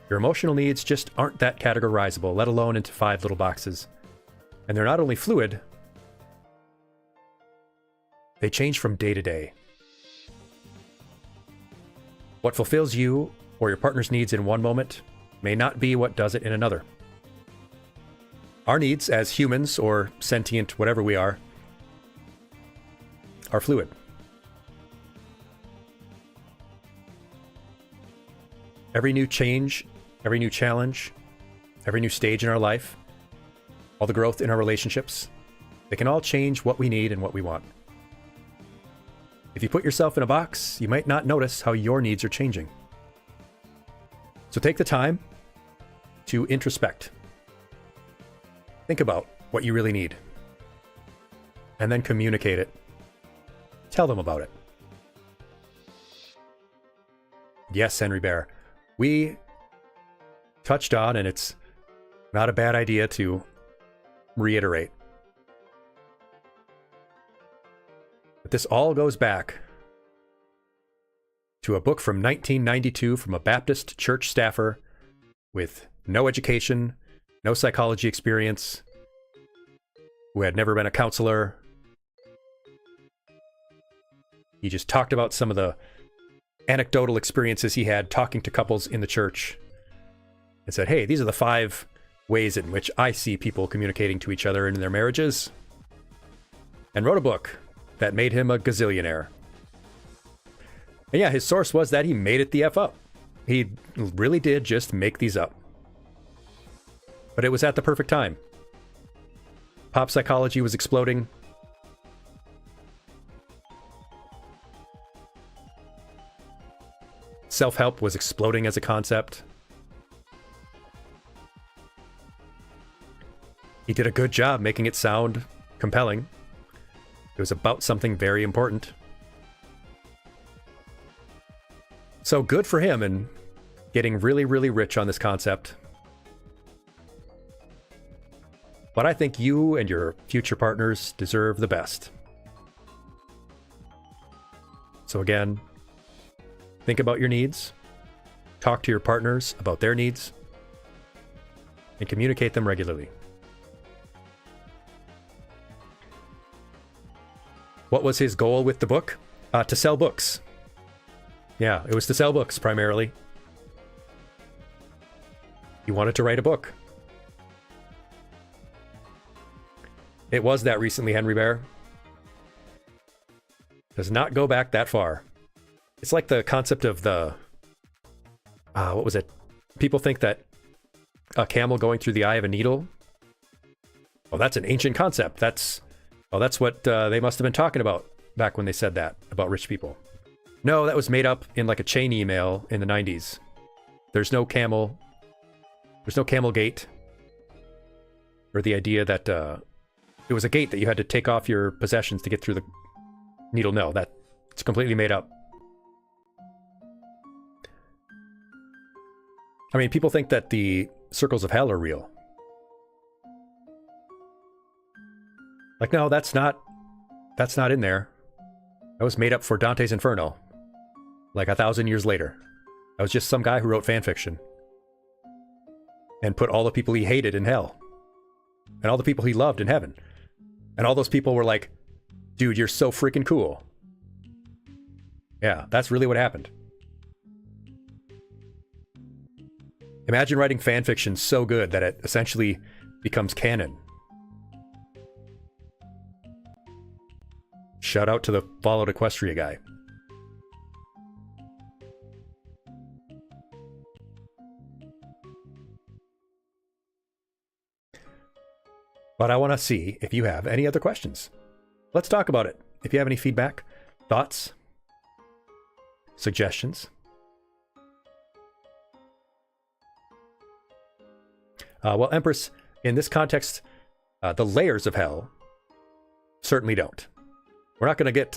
Your emotional needs just aren't that categorizable, let alone into 5 little boxes. And they're not only fluid, they change from day to day. What fulfills you or your partner's needs in one moment may not be what does it in another. Our needs as humans, or sentient, whatever we are fluid. Every new change, every new challenge, every new stage in our life, all the growth in our relationships, they can all change what we need and what we want. If you put yourself in a box, you might not notice how your needs are changing. So take the time to introspect. Think about what you really need. And then communicate it. Tell them about it. Yes, Henry Bear. We touched on, and it's not a bad idea to reiterate, but this all goes back to a book from 1992 from a Baptist church staffer with no education, no psychology experience, who had never been a counselor. He just talked about some of the anecdotal experiences he had talking to couples in the church and said, hey, these are the 5 ways in which I see people communicating to each other in their marriages, and wrote a book that made him a gazillionaire. And yeah, his source was that he made it the F up. He really did just make these up. But it was at the perfect time. Pop psychology was exploding. Self-help was exploding as a concept. He did a good job making it sound compelling. It was about something very important. So good for him and getting really, really rich on this concept. But I think you and your future partners deserve the best. So again, think about your needs, talk to your partners about their needs, and communicate them regularly. What was his goal with the book? To sell books. Yeah, it was to sell books primarily. He wanted to write a book. It was that recently, Henry Bear. Does not go back that far. It's like the concept of the... what was it? People think that a camel going through the eye of a needle... Oh, that's an ancient concept. That's what they must have been talking about back when they said that about rich people. No, that was made up in like a chain email in the 90s. There's no camel gate. Or the idea that it was a gate that you had to take off your possessions to get through the needle. No, it's completely made up. I mean, people think that the circles of hell are real. Like, no, that's not That's not in there. That was made up for Dante's Inferno. Like 1,000 years later. That was just some guy who wrote fan fiction. And put all the people he hated in hell. And all the people he loved in heaven. And all those people were like, dude, you're so freaking cool. Yeah, that's really what happened. Imagine writing fan fiction so good that it essentially becomes canon. Shout out to the followed Equestria guy. But I want to see if you have any other questions. Let's talk about it. If you have any feedback, thoughts, suggestions. Well, Empress, in this context, the layers of hell certainly don't. We're not going to get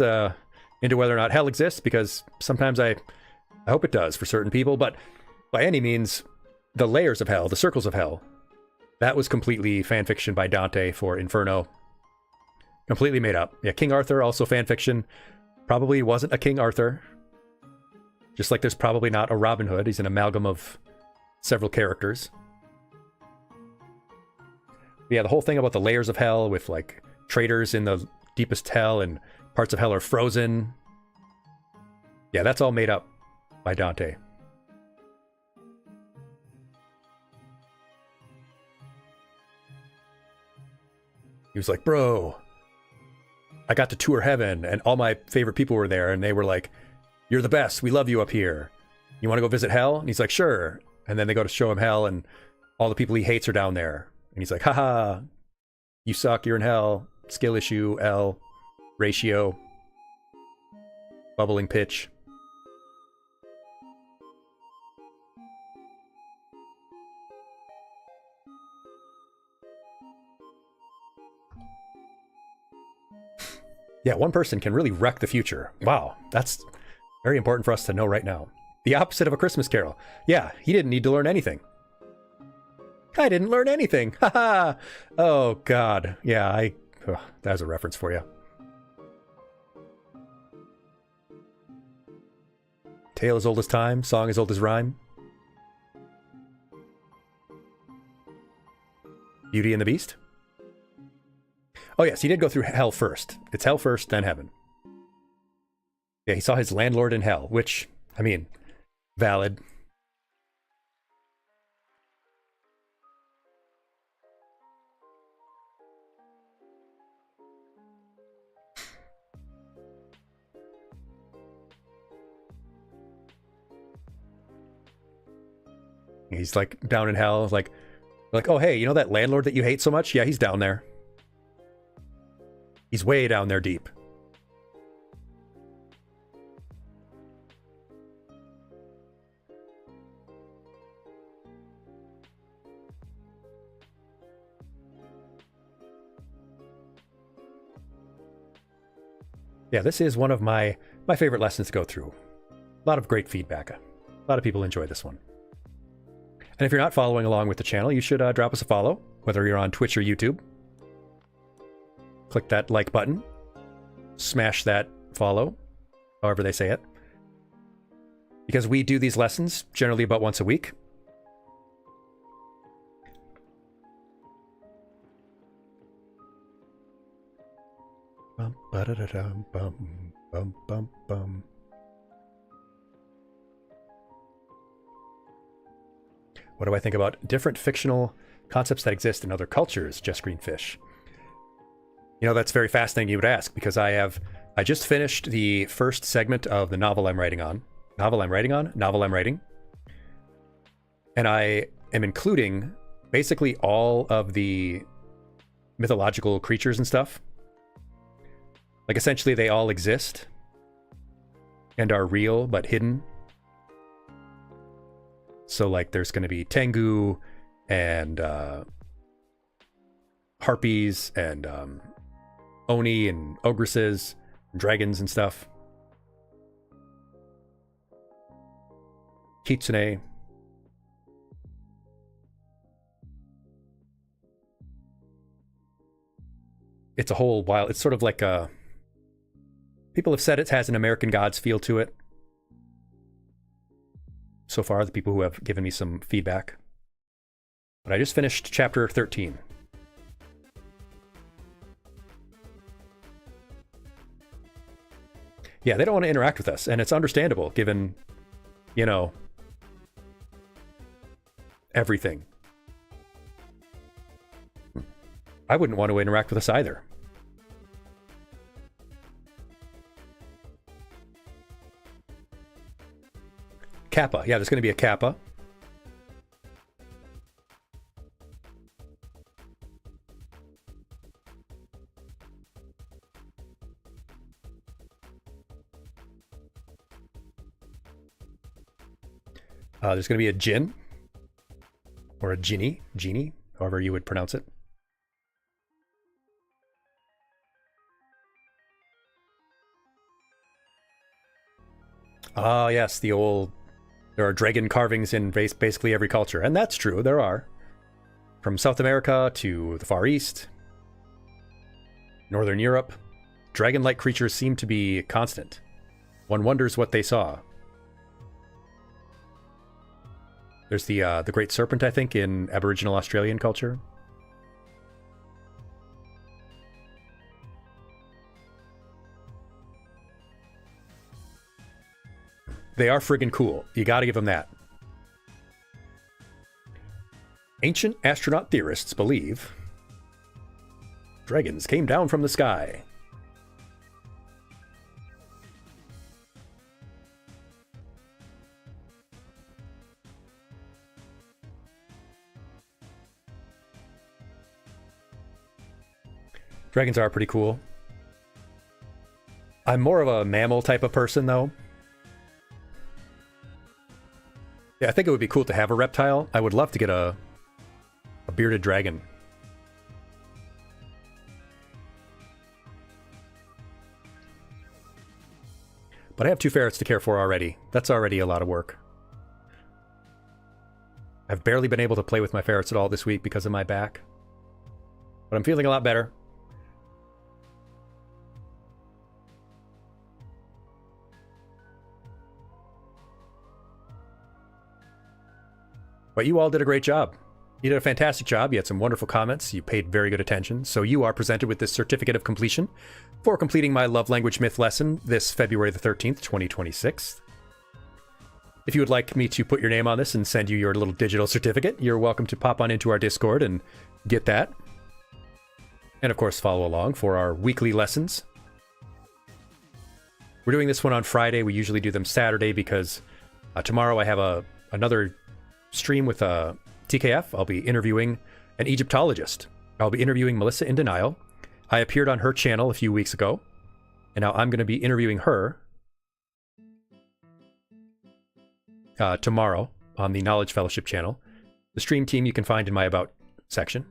into whether or not hell exists, because sometimes I hope it does for certain people, but by any means, the layers of hell, the circles of hell, that was completely fan fiction by Dante for Inferno. Completely made up. Yeah, King Arthur, also fan fiction. Probably wasn't a King Arthur. Just like there's probably not a Robin Hood. He's an amalgam of several characters. Yeah, the whole thing about the layers of hell with like traitors in the deepest hell and parts of hell are frozen. Yeah, that's all made up by Dante. He was like, bro, I got to tour heaven and all my favorite people were there and they were like, you're the best. We love you up here. You want to go visit hell? And he's like, sure. And then they go to show him hell and all the people he hates are down there. And he's like, haha, you suck. You're in hell. Skill issue, L, ratio, bubbling pitch. Yeah, one person can really wreck the future. Wow, that's very important for us to know right now. The opposite of A Christmas Carol. Yeah, he didn't need to learn anything. I didn't learn anything. Haha. Oh, God. Yeah, that's a reference for you. Tale as old as time, song as old as rhyme. Beauty and the Beast? Oh, yes, he did go through hell first. It's hell first, then heaven. Yeah, he saw his landlord in hell, which, I mean, valid. He's like down in hell, like, oh, hey, you know that landlord that you hate so much? Yeah, he's down there. He's way down there deep. Yeah, this is one of my favorite lessons to go through. A lot of great feedback. A lot of people enjoy this one. And if you're not following along with the channel, you should drop us a follow, whether you're on Twitch or YouTube. Click that like button. Smash that follow, however they say it. Because we do these lessons generally about once a week. Bum, ba-da-da-dum, bum, bum, bum, bum. What do I think about different fictional concepts that exist in other cultures, Just Green Fish? You know, that's very fascinating you would ask, because I just finished the first segment of the novel I'm writing. And I am including basically all of the mythological creatures and stuff. Like, essentially, they all exist and are real, but hidden. So, like, there's going to be Tengu and harpies and Oni and ogresses and dragons and stuff. Kitsune. It's a whole wild... It's sort of like a People have said it has an American Gods feel to it. So far, the people who have given me some feedback. But I just finished chapter 13. Yeah, they don't want to interact with us, and it's understandable given, you know, everything. I wouldn't want to interact with us either. Kappa. Yeah, there's going to be a Kappa. There's going to be a Jinn. Or a Genie. Genie, however you would pronounce it. Ah, yes, the old... There are dragon carvings in basically every culture. And that's true, there are. From South America to the Far East, Northern Europe, dragon-like creatures seem to be constant. One wonders what they saw. There's the Great Serpent, I think, in Aboriginal Australian culture. They are friggin' cool. You gotta give them that. Ancient astronaut theorists believe dragons came down from the sky. Dragons are pretty cool. I'm more of a mammal type of person, though. Yeah, I think it would be cool to have a reptile. I would love to get a bearded dragon. But I have 2 ferrets to care for already. That's already a lot of work. I've barely been able to play with my ferrets at all this week because of my back. But I'm feeling a lot better. But you all did a great job. You did a fantastic job. You had some wonderful comments. You paid very good attention. So you are presented with this certificate of completion for completing my love language myth lesson this February the 13th, 2026. If you would like me to put your name on this and send you your little digital certificate, you're welcome to pop on into our Discord and get that. And of course, follow along for our weekly lessons. We're doing this one on Friday. We usually do them Saturday because tomorrow I have another stream with TKF. I'll be interviewing an Egyptologist. I'll be interviewing Melissa in Denial. I appeared on her channel a few weeks ago, and now I'm going to be interviewing her tomorrow on the Knowledge Fellowship channel. The stream team you can find in my About section.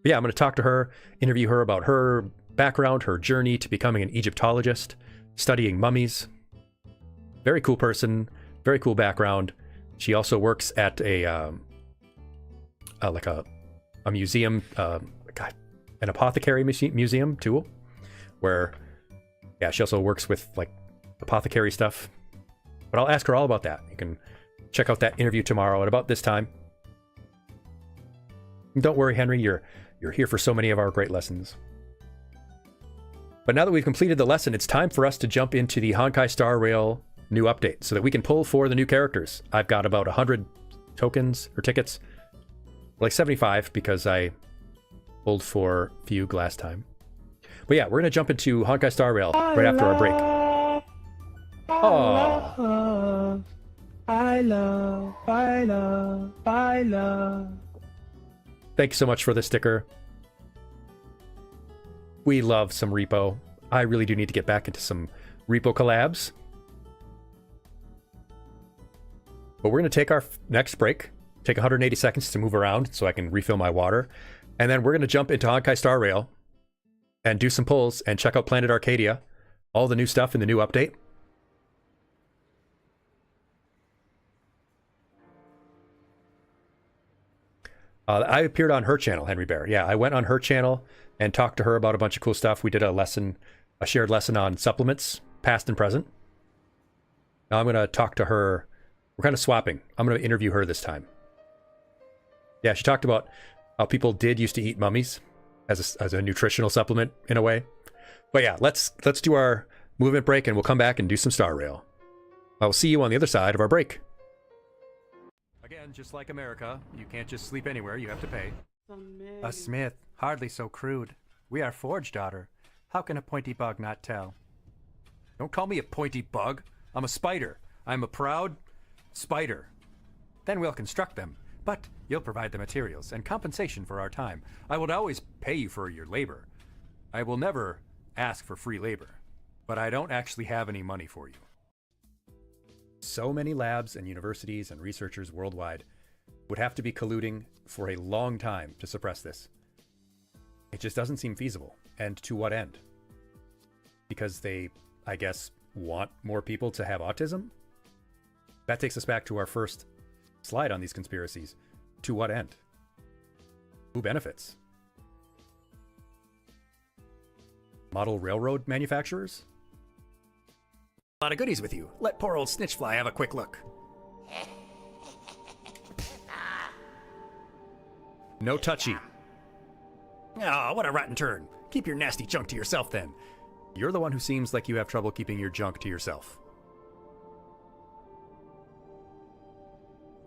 But yeah, I'm going to talk to her, interview her about her background, her journey to becoming an Egyptologist, studying mummies. Very cool person, very cool background. She also works at a museum, an apothecary museum tool, where, yeah, she also works with like apothecary stuff. But I'll ask her all about that. You can check out that interview tomorrow at about this time. And don't worry, Henry, you're here for so many of our great lessons. But now that we've completed the lesson, it's time for us to jump into the Honkai Star Rail new update so that we can pull for the new characters. I've got about 100 tokens or tickets, like 75 because I pulled for Fugue last time. But yeah, we're going to jump into Honkai Star Rail right after our break. Oh, I love. Thank you so much for the sticker. We love some repo. I really do need to get back into some repo collabs. But we're going to take our next break, take 180 seconds to move around so I can refill my water. And then we're going to jump into Honkai Star Rail and do some pulls and check out Planet Arcadia, all the new stuff in the new update. I appeared on her channel, Henry Bear. Yeah, I went on her channel and talked to her about a bunch of cool stuff. We did a shared lesson on supplements past and present. Now I'm going to talk to her. We're kind of swapping. I'm going to interview her this time. Yeah, she talked about how people did used to eat mummies as a nutritional supplement in a way. But yeah, let's do our movement break and we'll come back and do some Star Rail. I will see you on the other side of our break. Again, just like America, you can't just sleep anywhere, you have to pay. A smith, hardly so crude. We are forged, daughter. How can a pointy bug not tell? Don't call me a pointy bug. I'm a spider. I'm a proud spider. Then we'll construct them, but you'll provide the materials and compensation for our time. I would always pay you for your labor. I will never ask for free labor, but I don't actually have any money for you. So many labs and universities and researchers worldwide would have to be colluding for a long time to suppress this. It just doesn't seem feasible. And to what end? Because they, I guess, want more people to have autism? That takes us back to our first slide on these conspiracies. To what end? Who benefits? Model railroad manufacturers? A lot of goodies with you. Let poor old Snitchfly have a quick look. No touchy. Oh, what a rotten turn. Keep your nasty junk to yourself then. You're the one who seems like you have trouble keeping your junk to yourself.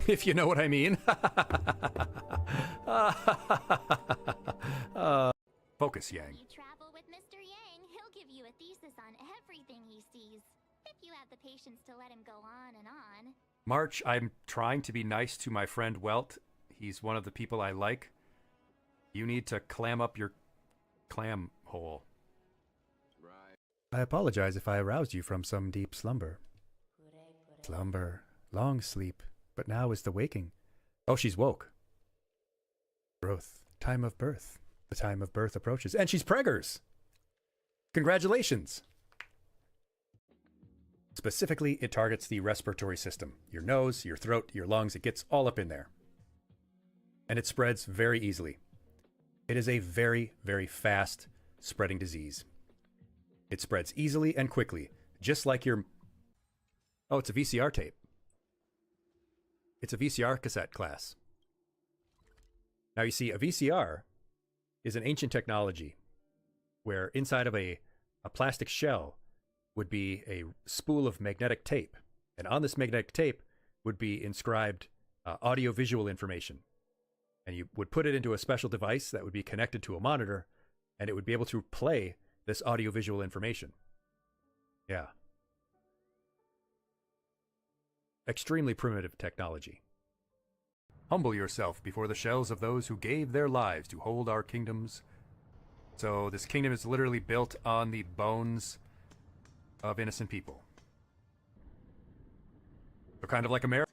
If you know what I mean. Focus, Yang. You travel with Mr. Yang, he'll give you a thesis on everything he sees. If you have the patience to let him go on and on. March, I'm trying to be nice to my friend Welt. He's one of the people I like. You need to clam up your clam hole. I apologize if I aroused you from some deep slumber. Slumber, long sleep, but now is the waking. Oh, she's woke. Growth, time of birth. The time of birth approaches. And she's preggers! Congratulations! Specifically, it targets the respiratory system. Your nose, your throat, your lungs, it gets all up in there. And it spreads very easily. It is a very, very fast spreading disease. It spreads easily and quickly, just like your... Oh, it's a VCR tape. It's a VCR cassette class. Now you see, a VCR is an ancient technology where inside of a plastic shell would be a spool of magnetic tape. And on this magnetic tape would be inscribed audio-visual information. And you would put it into a special device that would be connected to a monitor, and it would be able to play this audio-visual information. Yeah. Extremely primitive technology. Humble yourself before the shells of those who gave their lives to hold our kingdoms. So this kingdom is literally built on the bones of innocent people. So kind of like America.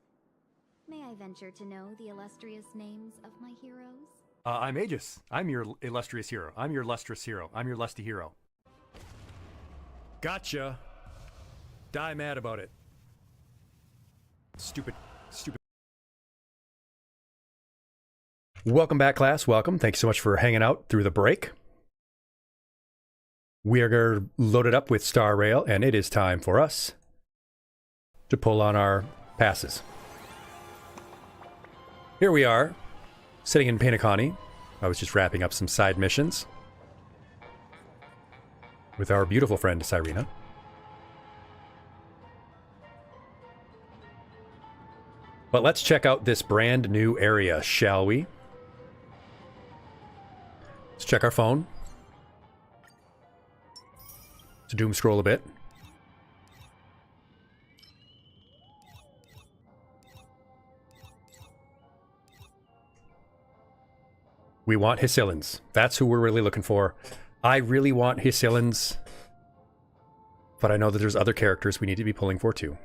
May I venture to know the illustrious names of my heroes? I'm Aegis. I'm your illustrious hero. I'm your lustrous hero. I'm your lusty hero. Gotcha. Die mad about it. Stupid. Welcome back, class. Welcome. Thank you so much for hanging out through the break. We are loaded up with Star Rail, and it is time for us to pull on our passes. Here we are, sitting in Painacani. I was just wrapping up some side missions with our beautiful friend, Cyrena. But let's check out this brand new area, shall we? Let's check our phone. Let's doom scroll a bit. We want Hysilins. That's who we're really looking for. I really want Hysilins, but I know that there's other characters we need to be pulling for too.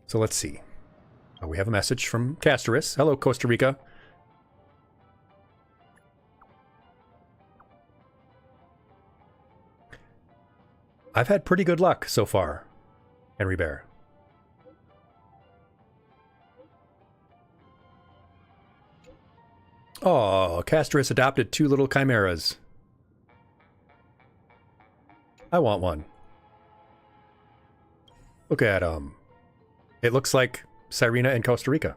So let's see. Oh, we have a message from Castoris. Hello, Costa Rica. I've had pretty good luck so far, Henry Bear. Oh, Castrus adopted 2 little chimeras. I want one. Look at it looks like Cyrena in Costa Rica.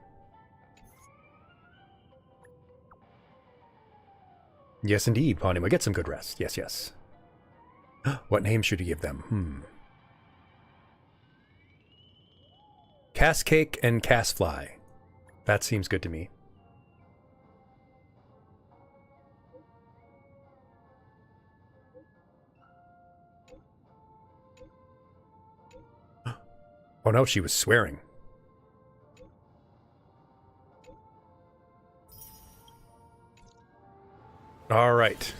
Yes, indeed, Ponima. Get some good rest. Yes, yes. What name should you give them? Cascake and Casfly. That seems good to me. Oh no, she was swearing. All right.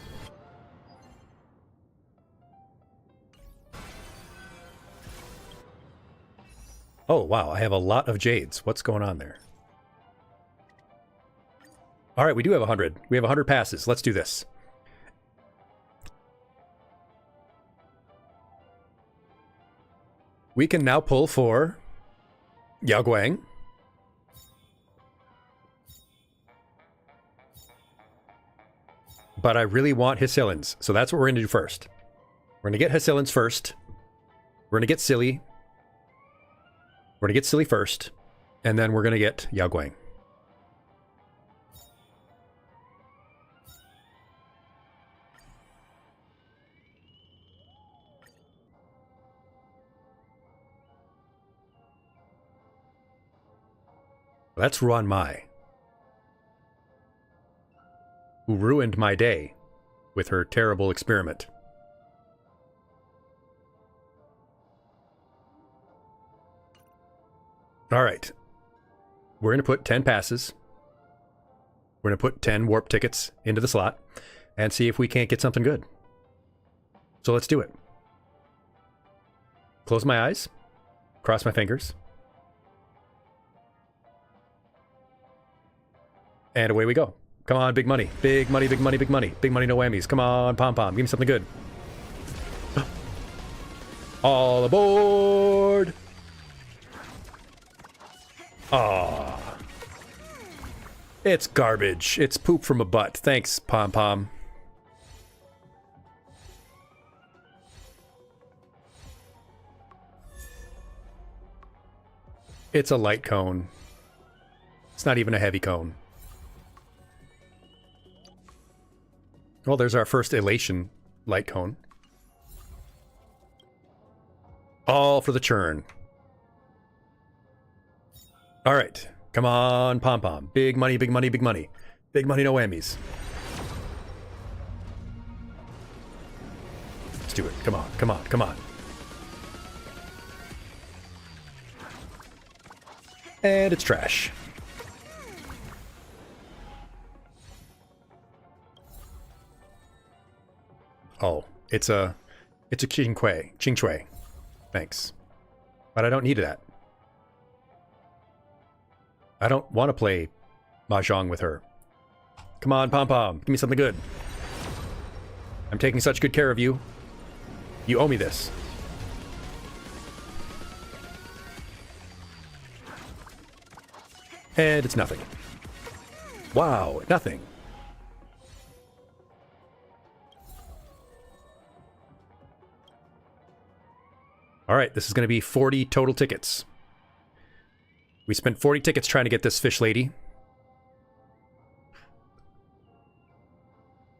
Oh, wow, I have a lot of jades. What's going on there? All right, we do have 100. We have 100 passes. Let's do this. We can now pull for Yao Guang. But I really want Hysilins, so that's what we're going to do first. We're going to get Hysilins first. We're going to get Silly. We're going to get Silly first. And then we're going to get Yao Guang. That's Ruan Mai, who ruined my day with her terrible experiment. All right. We're going to put 10 passes. We're going to put 10 warp tickets into the slot and see if we can't get something good. So let's do it. Close my eyes. Cross my fingers. And away we go. Come on, big money. Big money, big money, big money. Big money, no whammies. Come on, pom-pom. Give me something good. All aboard! Aww. It's garbage. It's poop from a butt. Thanks, pom-pom. It's a light cone. It's not even a heavy cone. Well, there's our first elation light cone. All for the churn. All right. Come on, pom-pom. Big money, big money, big money. Big money, no whammies. Let's do it. Come on, come on, come on. And it's trash. Oh, it's a Ching Shui. Thanks. But I don't need that. I don't want to play Mahjong with her. Come on, pom-pom. Give me something good. I'm taking such good care of you. You owe me this. And it's nothing. Wow, nothing. All right, this is going to be 40 total tickets. We spent 40 tickets trying to get this fish lady.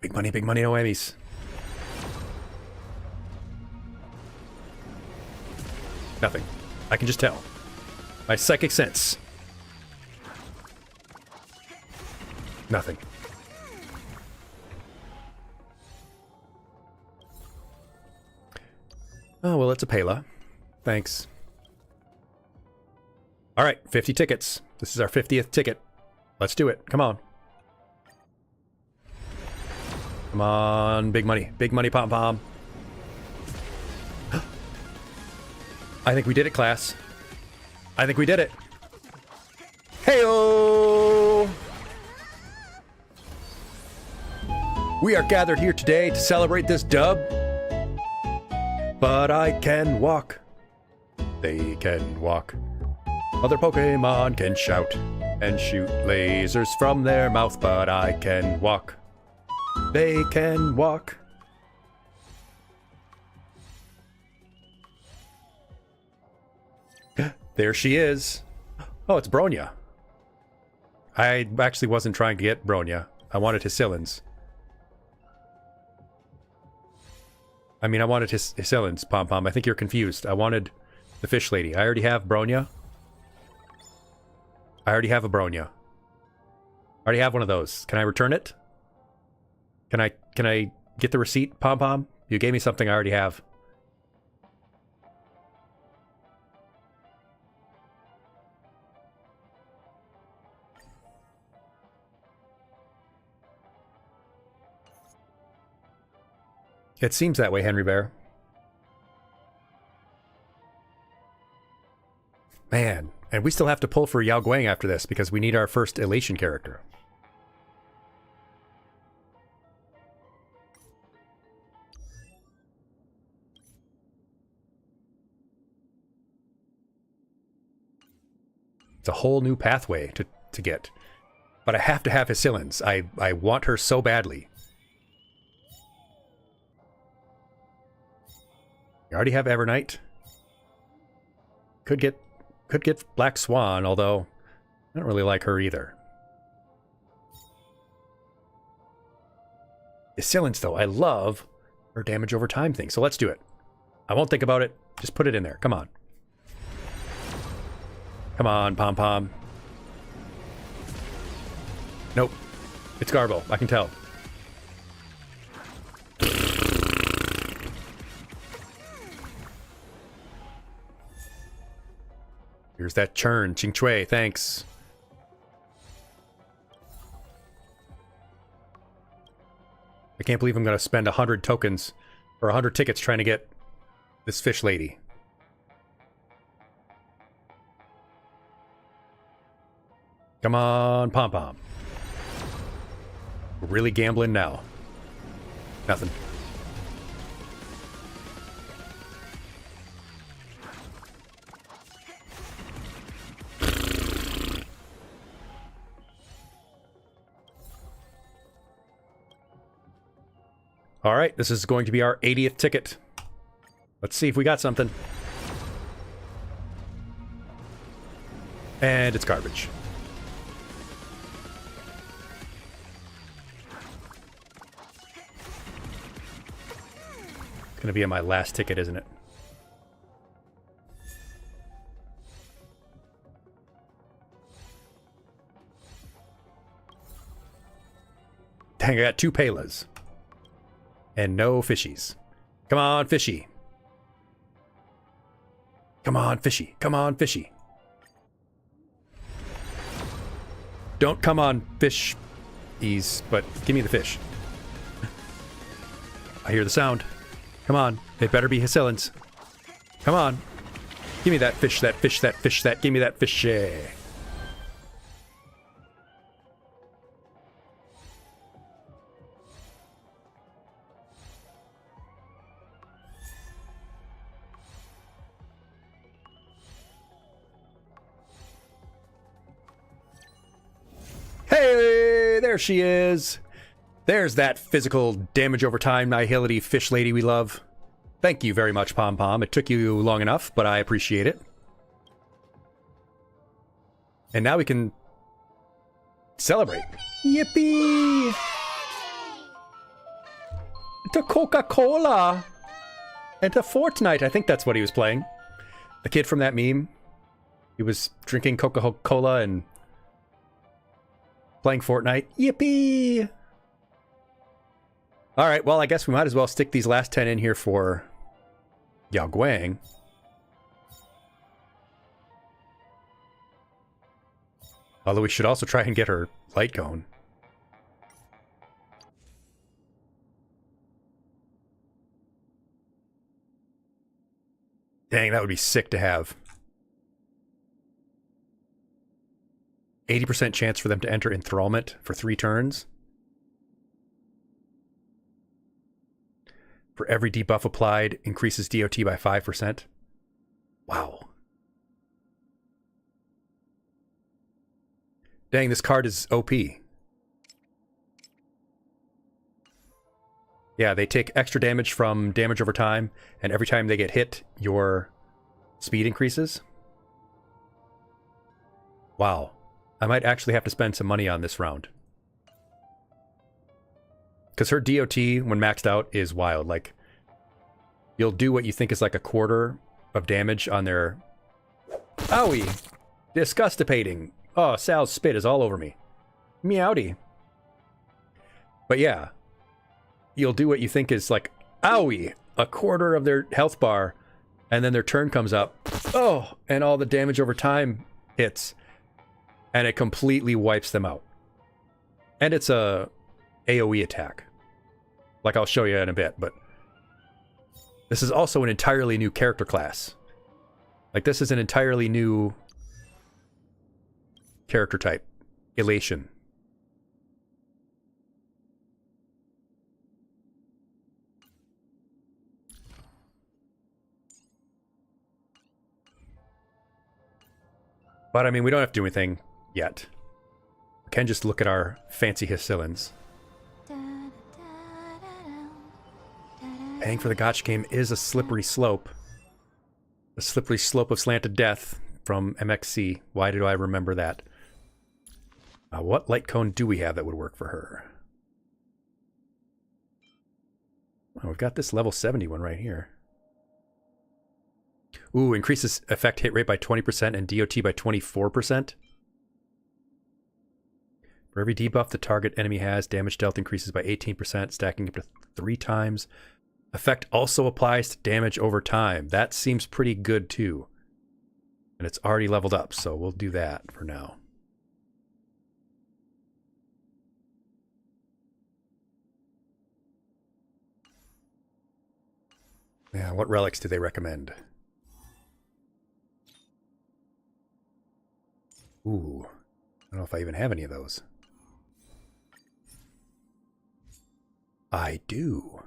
Big money, no whammies. Nothing. I can just tell. My psychic sense. Nothing. Oh, well, it's a Pela. Thanks. All right, 50 tickets. This is our 50th ticket. Let's do it. Come on. Come on, big money. Big money, pom-pom. I think we did it, class. I think we did it. Hey-o! We are gathered here today to celebrate this dub. But I can walk. They can walk. Other Pokemon can shout. and shoot lasers from their mouth, but I can walk. They can walk. There she is. Oh, it's Bronya. I actually wasn't trying to get Bronya. I wanted Hysilins. I mean, I wanted Hysilins, Pom Pom. I think you're confused. I wanted the fish lady. I already have Bronya. I already have a Bronya. I already have one of those. Can I return it? Can I get the receipt, Pom Pom? You gave me something I already have. It seems that way, Henry Bear. Man, and we still have to pull for Yao Guang after this because we need our first Elation character. It's a whole new pathway to get. But I have to have Hysilins. I want her so badly. I already have Evernight. Could get Black Swan, although I don't really like her either. Hysilins, though, I love her damage over time thing, so let's do it. I won't think about it. Just put it in there. Come on. Come on, Pom Pom. Nope. It's Garbo. I can tell. Here's that churn. Ching Chui, thanks. I can't believe I'm going to spend 100 tokens or 100 tickets trying to get this fish lady. Come on, Pom Pom. We're really gambling now. Nothing. All right, this is going to be our 80th ticket. Let's see if we got something. And it's garbage. It's going to be on my last ticket, isn't it? Dang, I got 2 Palas. And no fishies. Come on, fishy. Come on, fishy. Come on, fishy. Don't come on, fish. Ease, but give me the fish. I hear the sound. Come on. It better be Hysilins. Come on. Give me that fish, that fish, that fish, that. Give me that fish. Hey, there she is. There's that physical damage over time nihility fish lady we love. Thank you very much, Pom Pom. It took you long enough, but I appreciate it. And now we can celebrate. Yippee! It's a Coca-Cola! And a Fortnite, I think that's what he was playing. The kid from that meme. He was drinking Coca-Cola and playing Fortnite. Yippee! Alright, well, I guess we might as well stick these last 10 in here for Yao Guang. Although we should also try and get her light cone. Dang, that would be sick to have. 80% chance for them to enter enthrallment for 3 turns. For every debuff applied, increases DOT by 5%. Wow. Dang, this card is OP. Yeah, they take extra damage from damage over time, and every time they get hit, your speed increases. Wow. I might actually have to spend some money on this round. Because her DOT, when maxed out, is wild. Like, you'll do what you think is like a quarter of damage on their... Owie! Disgustipating. Oh, Sal's spit is all over me. Meowdy. But yeah, you'll do what you think is like, owie, a quarter of their health bar, and then their turn comes up. Oh, and all the damage over time hits, and it completely wipes them out. And it's a AoE attack. Like I'll show you in a bit, but this is also an entirely new character class. Like, this is an entirely new character type. Elation. But I mean, we don't have to do anything yet. We can just look at our fancy Hycillans. Paying for the gotcha game is a slippery slope. A slippery slope of slanted death from MXC. Why do I remember that? What light cone do we have that would work for her? Oh, we've got this level 70 one right here. Ooh, increases effect hit rate by 20% and DOT by 24%. For every debuff the target enemy has, damage dealt increases by 18%, stacking up to 3 times. Effect also applies to damage over time. That seems pretty good too. And it's already leveled up, so we'll do that for now. Yeah, what relics do they recommend? Ooh, I don't know if I even have any of those. I do.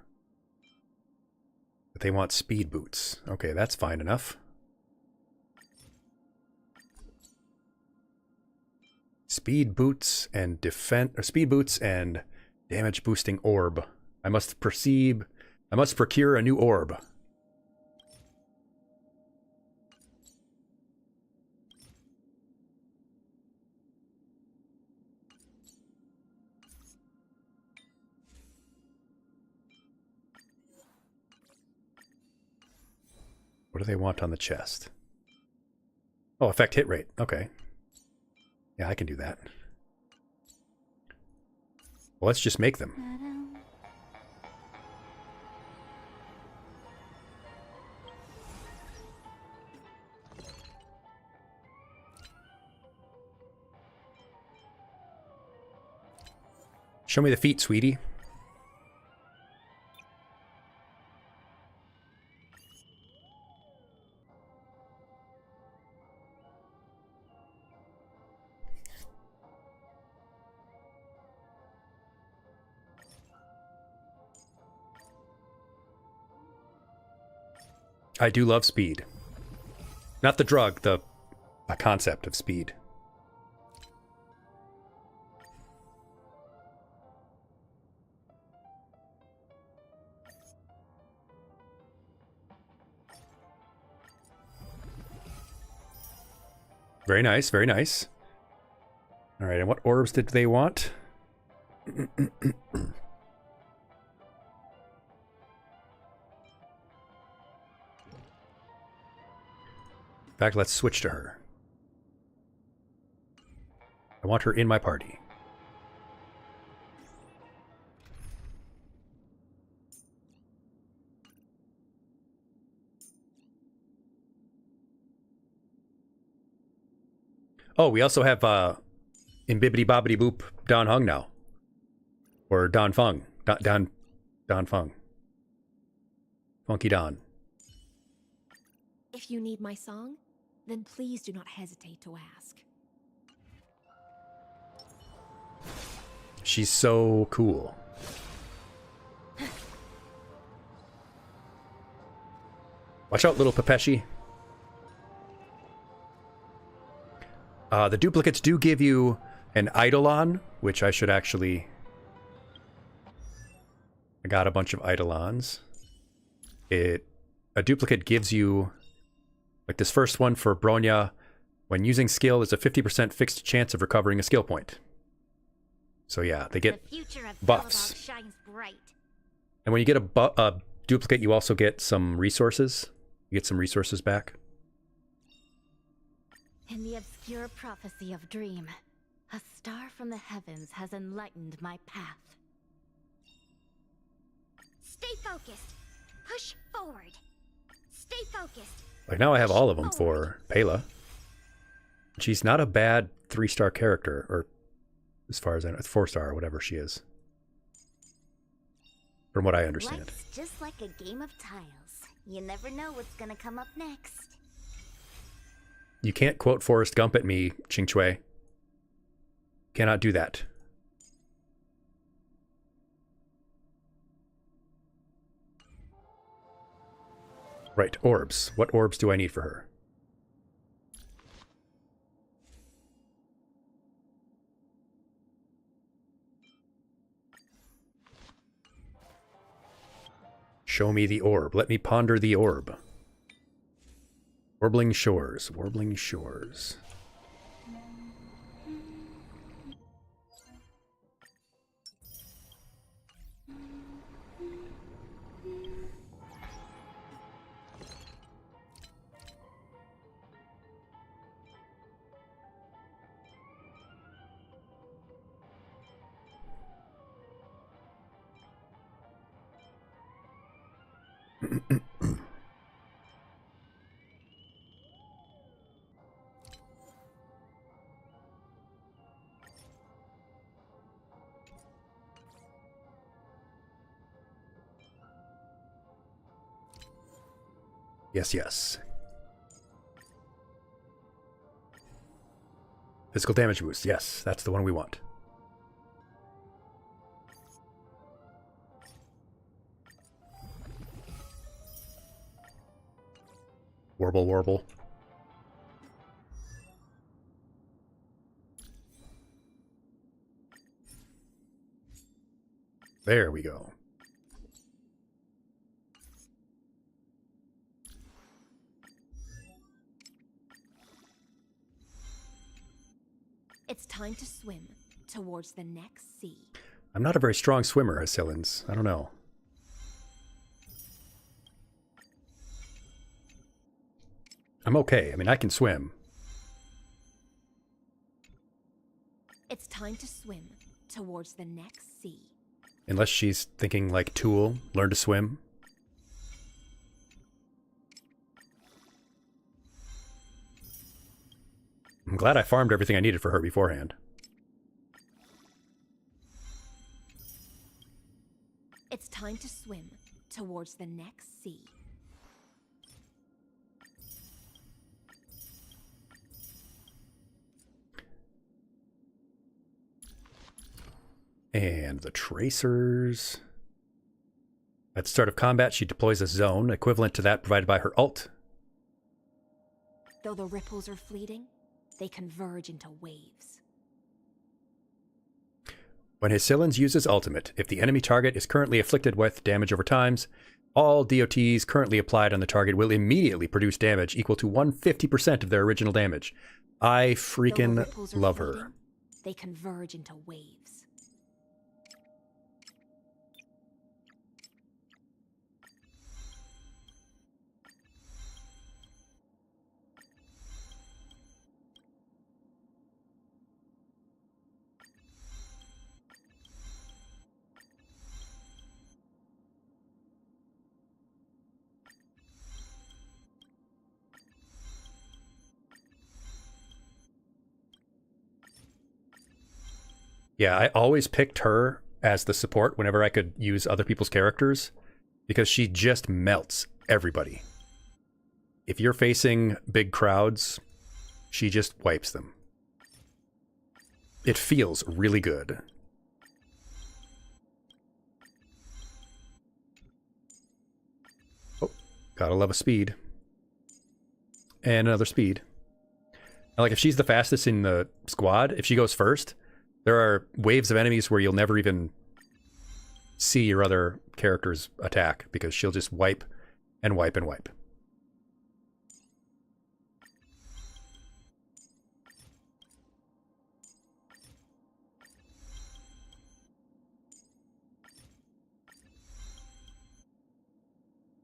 But they want speed boots. Okay, that's fine enough. Speed boots and speed boots and damage boosting orb. I must procure a new orb. What do they want on the chest? Oh, effect hit rate. Okay. Yeah, I can do that. Well, let's just make them. Show me the feet, sweetie. I do love speed. Not the drug, the concept of speed. Very nice, very nice. All right, and what orbs did they want? In fact, let's switch to her. I want her in my party. Oh, we also have in Bibbidi Bobbidi Boop Don Hung now. Or Don Fung. Don Fung. Funky Don. If you need my song, then please do not hesitate to ask. She's so cool. Watch out, little Pepeshi. The duplicates do give you an Eidolon, which I should actually... I got a bunch of Eidolons. A duplicate gives you, like this first one for Bronya, when using skill, there's a 50% fixed chance of recovering a skill point. So yeah, they get The future of buffs. Belobog shines bright. And when you get a duplicate, you also get some resources. You get some resources back. In the obscure prophecy of Dream, a star from the heavens has enlightened my path. Stay focused. Push forward. Stay focused. Like now I have all of them for Pela. She's not a bad 3-star character, or as far as I know, 4-star or whatever she is. From what I understand. Life's just like a game of tiles. You never know what's gonna come up next. You can't quote Forrest Gump at me, Ching Chui. Cannot do that. Right, orbs. What orbs do I need for her? Show me the orb. Let me ponder the orb. Warbling Shores. Warbling Shores. Yes, yes. Physical damage boost. Yes, that's the one we want. Warble, warble. There we go. It's time to swim towards the next sea. I'm not a very strong swimmer, Hycillans. I don't know. I'm okay. I mean, I can swim. It's time to swim towards the next sea. Unless she's thinking like Tool, learn to swim. I'm glad I farmed everything I needed for her beforehand. It's time to swim towards the next sea. And the tracers. At the start of combat, she deploys a zone equivalent to that provided by her ult. Though the ripples are fleeting, they converge into waves. When Hycillans uses ultimate, if the enemy target is currently afflicted with damage over times, all DOTs currently applied on the target will immediately produce damage equal to 150% of their original damage. I Though the freaking ripples are love her. fleeting, they converge into waves. Yeah, I always picked her as the support whenever I could use other people's characters, because she just melts everybody. If you're facing big crowds, she just wipes them. It feels really good. Oh, gotta love a speed. And another speed. And like if she's the fastest in the squad, if she goes first, there are waves of enemies where you'll never even see your other character's attack because she'll just wipe and wipe and wipe.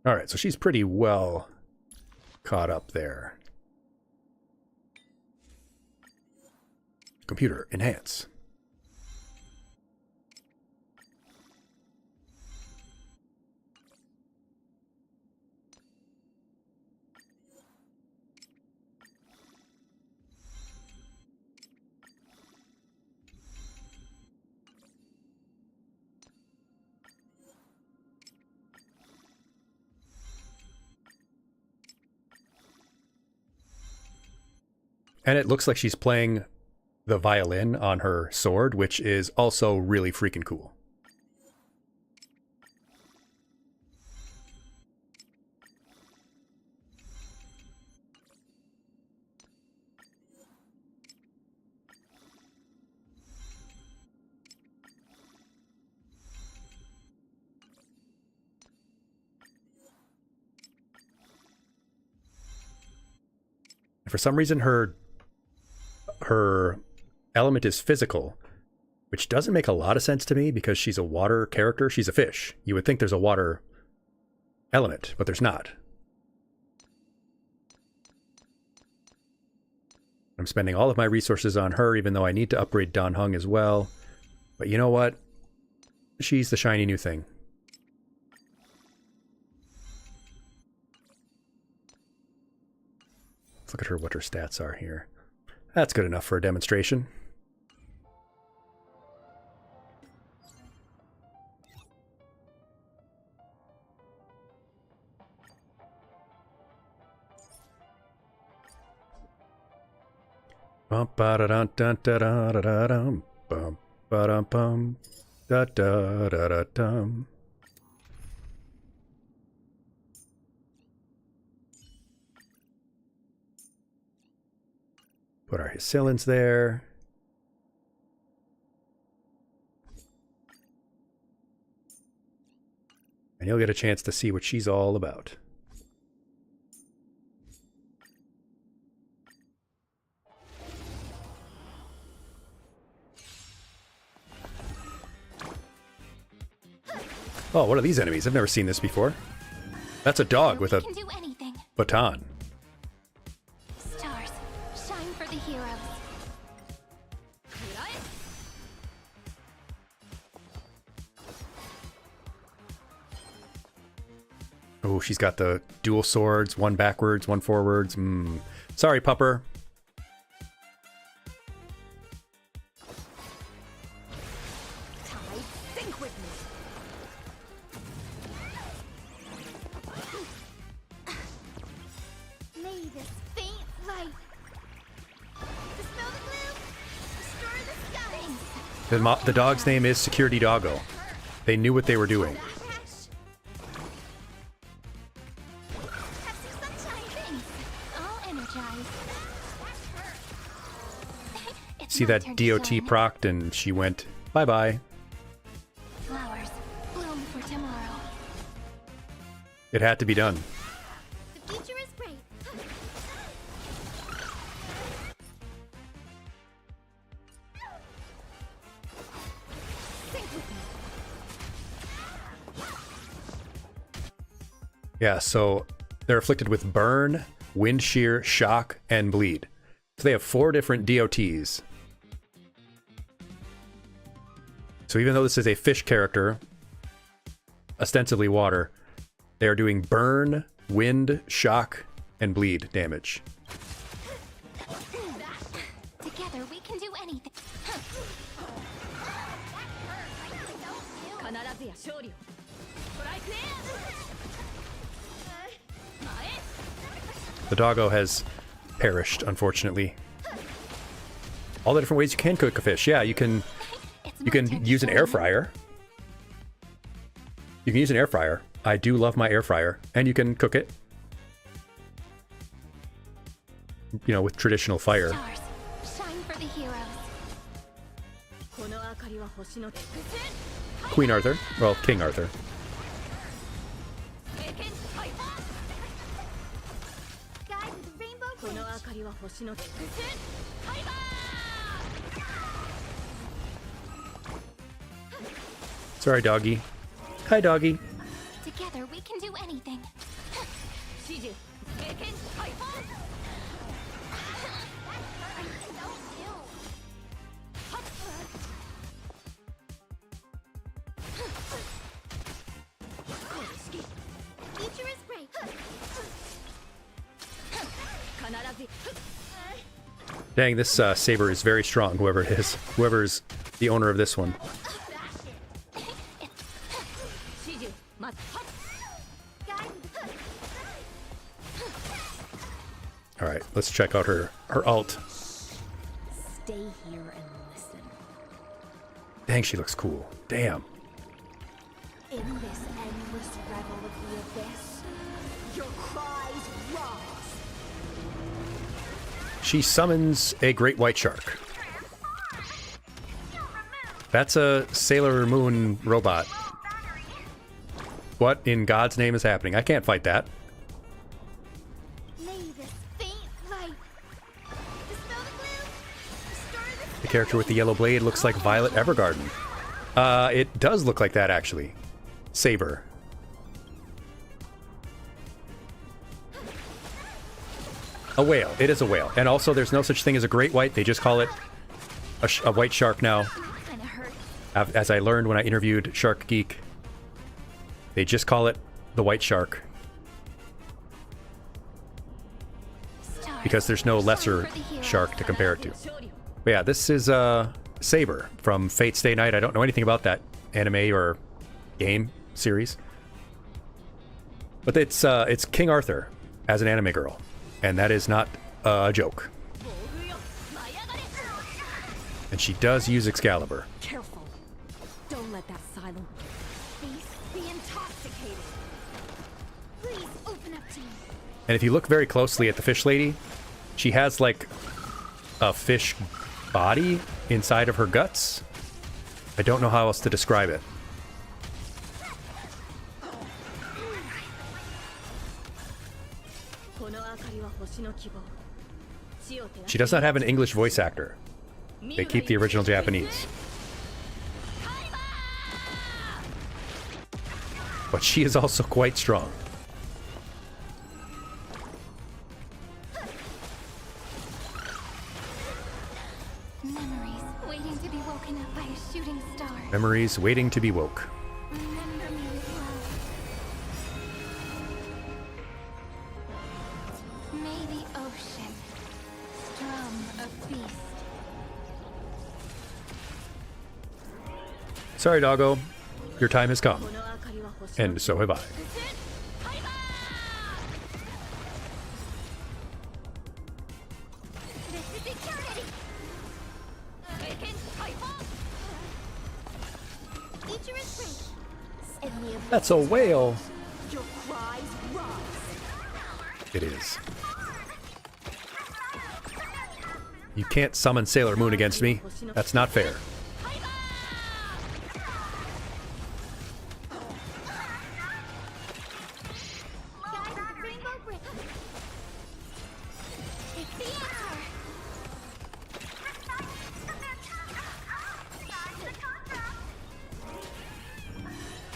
All right, so she's pretty well caught up there. Computer, enhance. And it looks like she's playing the violin on her sword, which is also really freaking cool. For some reason, her element is physical, which doesn't make a lot of sense to me because she's a water character. She's a fish. You would think there's a water element, but there's not. I'm spending all of my resources on her, even though I need to upgrade Dan Heng as well. But you know what? She's the shiny new thing. Let's look at her, what her stats are here. That's good enough for a demonstration. Bum ba da dun dun da da da da dum bum ba dum bum da da da da dum. Put our Hycillins there. And you'll get a chance to see what she's all about. Oh, what are these enemies? I've never seen this before. That's a dog with a Can do anything. baton. Stars, shine for the heroes. Oh, she's got the dual swords, one backwards, one forwards. Sorry, pupper. Think with me. May this faint light dispel the gloom, restore the skies. The dog's name is Security Doggo. They knew what they were doing. Have some sunshine things. All energized. It's See my that turn to DOT shine. procced and she went, bye-bye. Flowers bloom for tomorrow. It had to be done. The future is bright. Think with me. Yeah, so they're afflicted with burn, wind shear, shock, and bleed. So they have 4 different DOTs. So even though this is a fish character, ostensibly water, they are doing burn, wind, shock, and bleed damage. Together we can do anything. The doggo has perished, unfortunately. All the different ways you can cook a fish. Yeah, you can use an air fryer. You can use an air fryer. I do love my air fryer. And you can cook it. you know, with traditional fire. Stars, shine for the heroes. Queen Arthur. Well, King Arthur. Guide with rainbow bridge. Sorry, doggy. Hi, doggy. Together we can do anything. Future is great. Dang, this saber is very strong, whoever it is. Whoever's the owner of this one. Alright, let's check out her alt. Stay here and listen. Dang, she looks cool. Damn. In this endless revel of the abyss, your cries rise. She summons a great white shark. That's a Sailor Moon robot. What in God's name is happening? I can't fight that. May this faint light dispel the gloom. Restore the The character with the yellow blade looks like Violet Evergarden. It does look like that, actually. Saber. A whale. It is a whale. And also, there's no such thing as a great white. They just call it a white shark now. kinda hurt. As I learned when I interviewed Shark Geek, they just call it the white shark Stars, because there's no lesser shine for the heroes. shark to compare it to. But yeah, this is Saber from Fate Stay Night. I don't know anything about that anime or game series, but it's King Arthur as an anime girl, and that is not a joke. And she does use Excalibur. Careful. Don't let that silent Face be intoxicated. Please open up to me. And if you look very closely at the fish lady, she has like a fish body inside of her guts. I don't know how else to describe it. She does not have an English voice actor. They keep the original Japanese. But she is also quite strong. Memories waiting to be woken up by a shooting star. Memories waiting to be woke. Remember me with love. May the ocean strum a feast. Sorry, doggo. Your time has come. And so have I. This is eternity. Future is great. in the That's a whale. your cries rise. It is. You can't summon Sailor Moon against me. That's not fair. Guide with the rainbow bridge. It's the answer.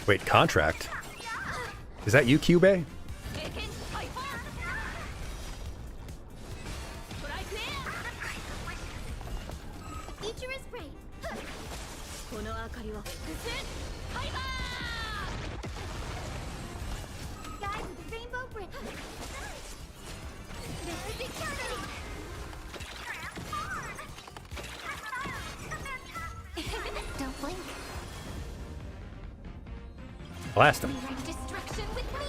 Wait, contract? Is that you, Cube? Future is great. Guide with the rainbow bridge. This is eternity. Don't blink. Blast him. Rewrite destruction with me.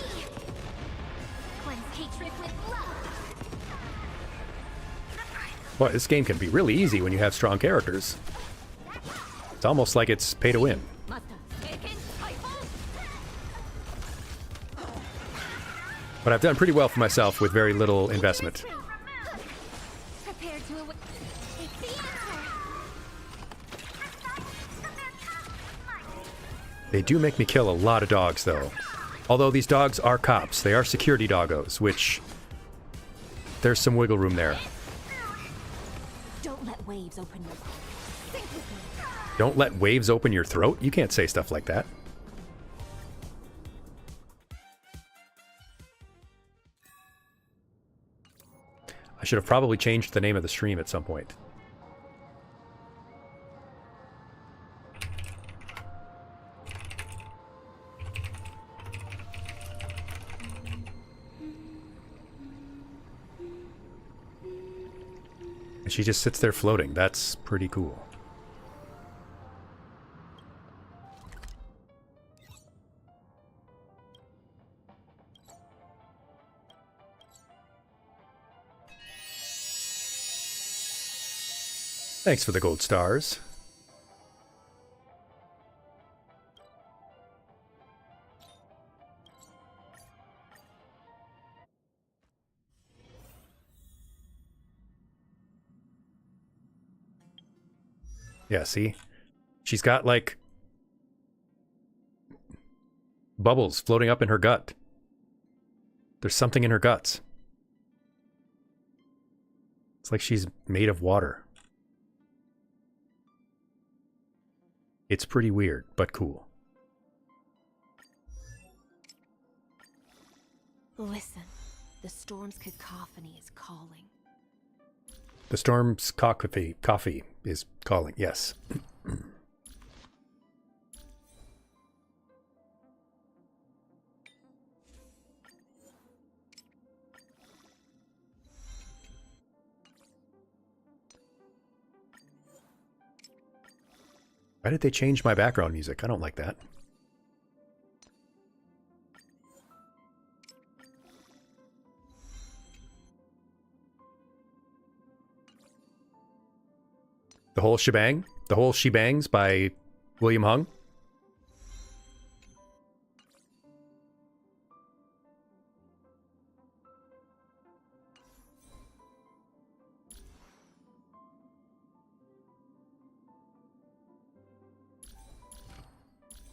Cleanse hatred with love. Boy, this game can be really easy when you have strong characters. It's almost like it's pay to win. But I've done pretty well for myself with very little investment. They do make me kill a lot of dogs, though. Although these dogs are cops. They are security doggos, which... there's some wiggle room there. Don't let waves open your Don't let waves open your throat? You can't say stuff like that. I should have probably changed the name of the stream at some point. And she just sits there floating. That's pretty cool. Thanks for the gold stars. Yeah, see? She's got, like, bubbles floating up in her gut. There's something in her guts. It's like she's made of water. It's pretty weird, but cool. Listen, the storm's cacophony is calling. The storm's coffee is calling, yes. Why did they change my background music? I don't like that. The whole shebang? The whole shebangs by William Hung?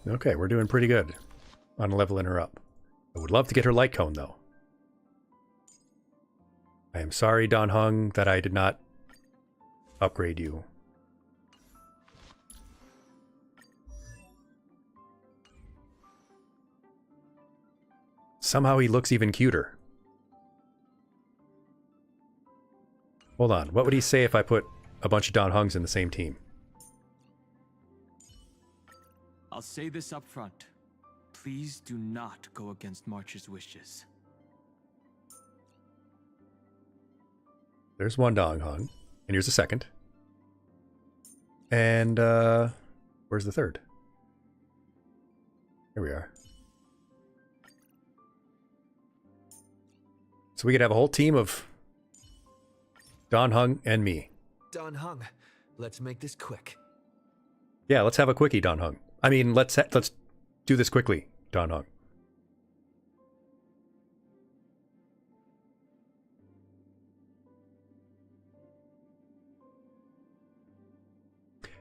Okay, we're doing pretty good on leveling her up. I would love to get her light cone, though. I am sorry, Don Hung, that I did not upgrade you. Somehow he looks even cuter. Hold on, what would he say if I put a bunch of Don Hungs in the same team? I'll say this up front. Please do not go against March's wishes. There's one Don Hung. And here's a second. And, where's the third? Here we are. So we could have a whole team of Don Hung and me. Don Hung, let's make this quick. Yeah, let's have a quickie, Don Hung. I mean, let's do this quickly, Don Hung.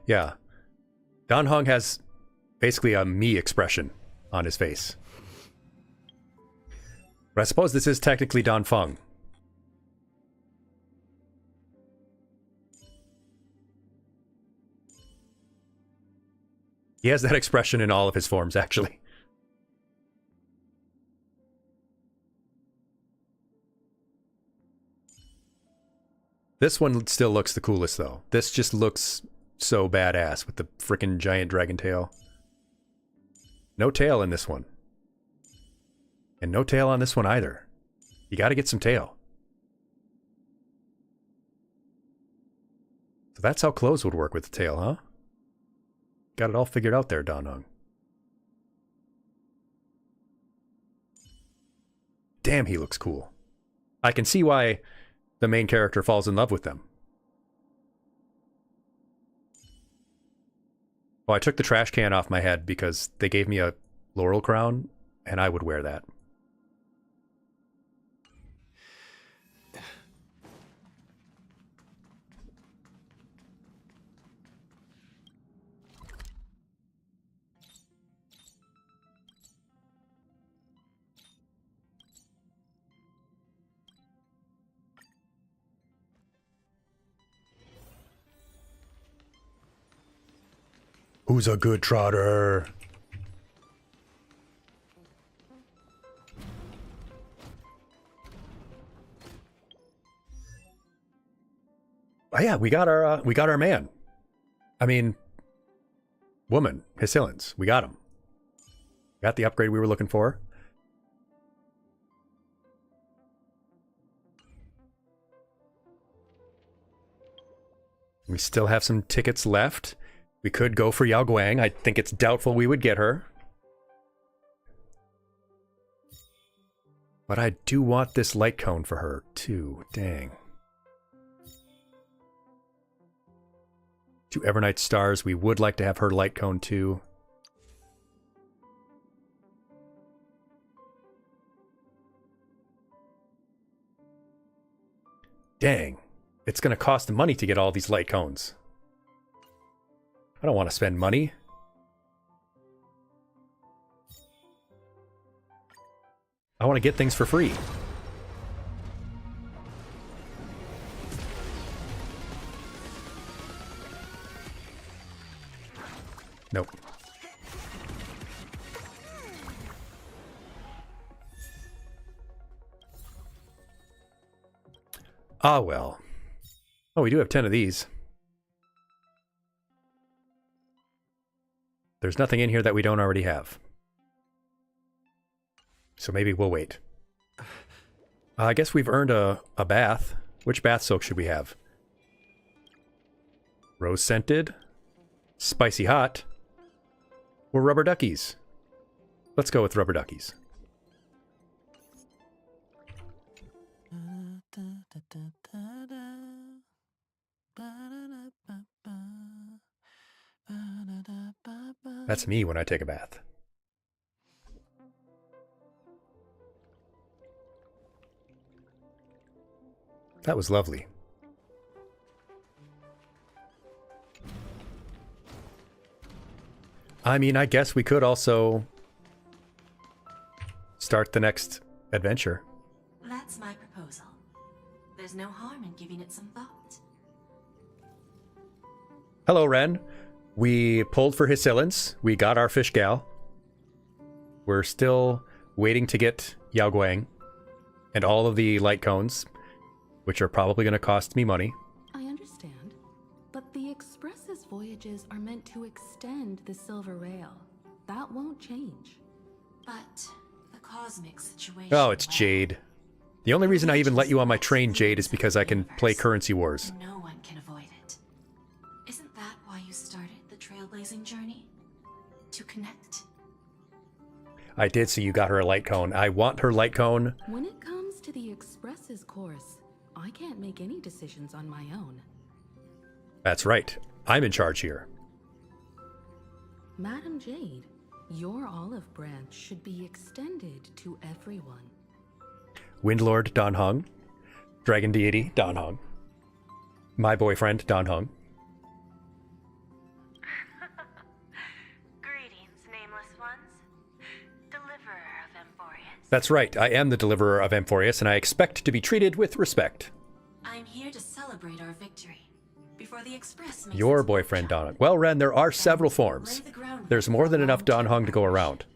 Yeah. Don Hung has basically a me expression on his face. But I suppose this is technically Don Fung. He has that expression in all of his forms, actually. This one still looks the coolest, though. This just looks so badass with the frickin' giant dragon tail. No tail in this one. And no tail on this one either. You gotta get some tail. So that's how clothes would work with the tail, huh? Got it all figured out there, Don Hung. Damn, he looks cool. I can see why the main character falls in love with them. Well, I took the trash can off my head because they gave me a laurel crown, and I would wear that. Who's a good trotter? Oh yeah, we got our man. I mean, woman, Hysilins. We got him. Got the upgrade we were looking for. We still have some tickets left. We could go for Yao Guang. I think it's doubtful we would get her. But I do want this light cone for her, too. Dang. 2 Evernight Stars. We would like to have her light cone, too. Dang. It's going to cost money to get all these light cones. I don't want to spend money. I want to get things for free. Nope. Ah, well. Oh, we do have 10 of these. There's nothing in here that we don't already have. So maybe we'll wait. I guess we've earned a bath. Which bath soak should we have? Rose scented, spicy hot, or rubber duckies? Let's go with rubber duckies. That's me when I take a bath. That was lovely. I mean, I guess we could also start the next adventure. That's my proposal. There's no harm in giving it some thought. Hello, Ren. We pulled for Hysilins. We got our fish gal. We're still waiting to get Yao Guang and all of the light cones, which are probably going to cost me money. I understand, but the Express's voyages are meant to extend the Silver Rail. That won't change. But the cosmic situation... Oh, it's Jade. The only reason I even let you on my train, Jade, is because I can play Currency Wars. No one can avoid it. Isn't that why you started the trailblazing journey? To connect? I did see you got her a light cone. I want her light cone. When it comes to the Express's course, I can't make any decisions on my own. That's right. I'm in charge here. Madam Jade, your olive branch should be extended to everyone. Windlord Dan Heng. Dragon Deity Dan Heng. My boyfriend Dan Heng. Greetings, nameless ones. Deliverer of Amphorius. That's right. I am the deliverer of Amphorius, and I expect to be treated with respect. I'm here to celebrate our victory. Before the Express makes Your its boyfriend workshop. Dan Heng. Well, Ren, there are several forms. Lay the groundwork There's more than for enough Dan Heng to go around.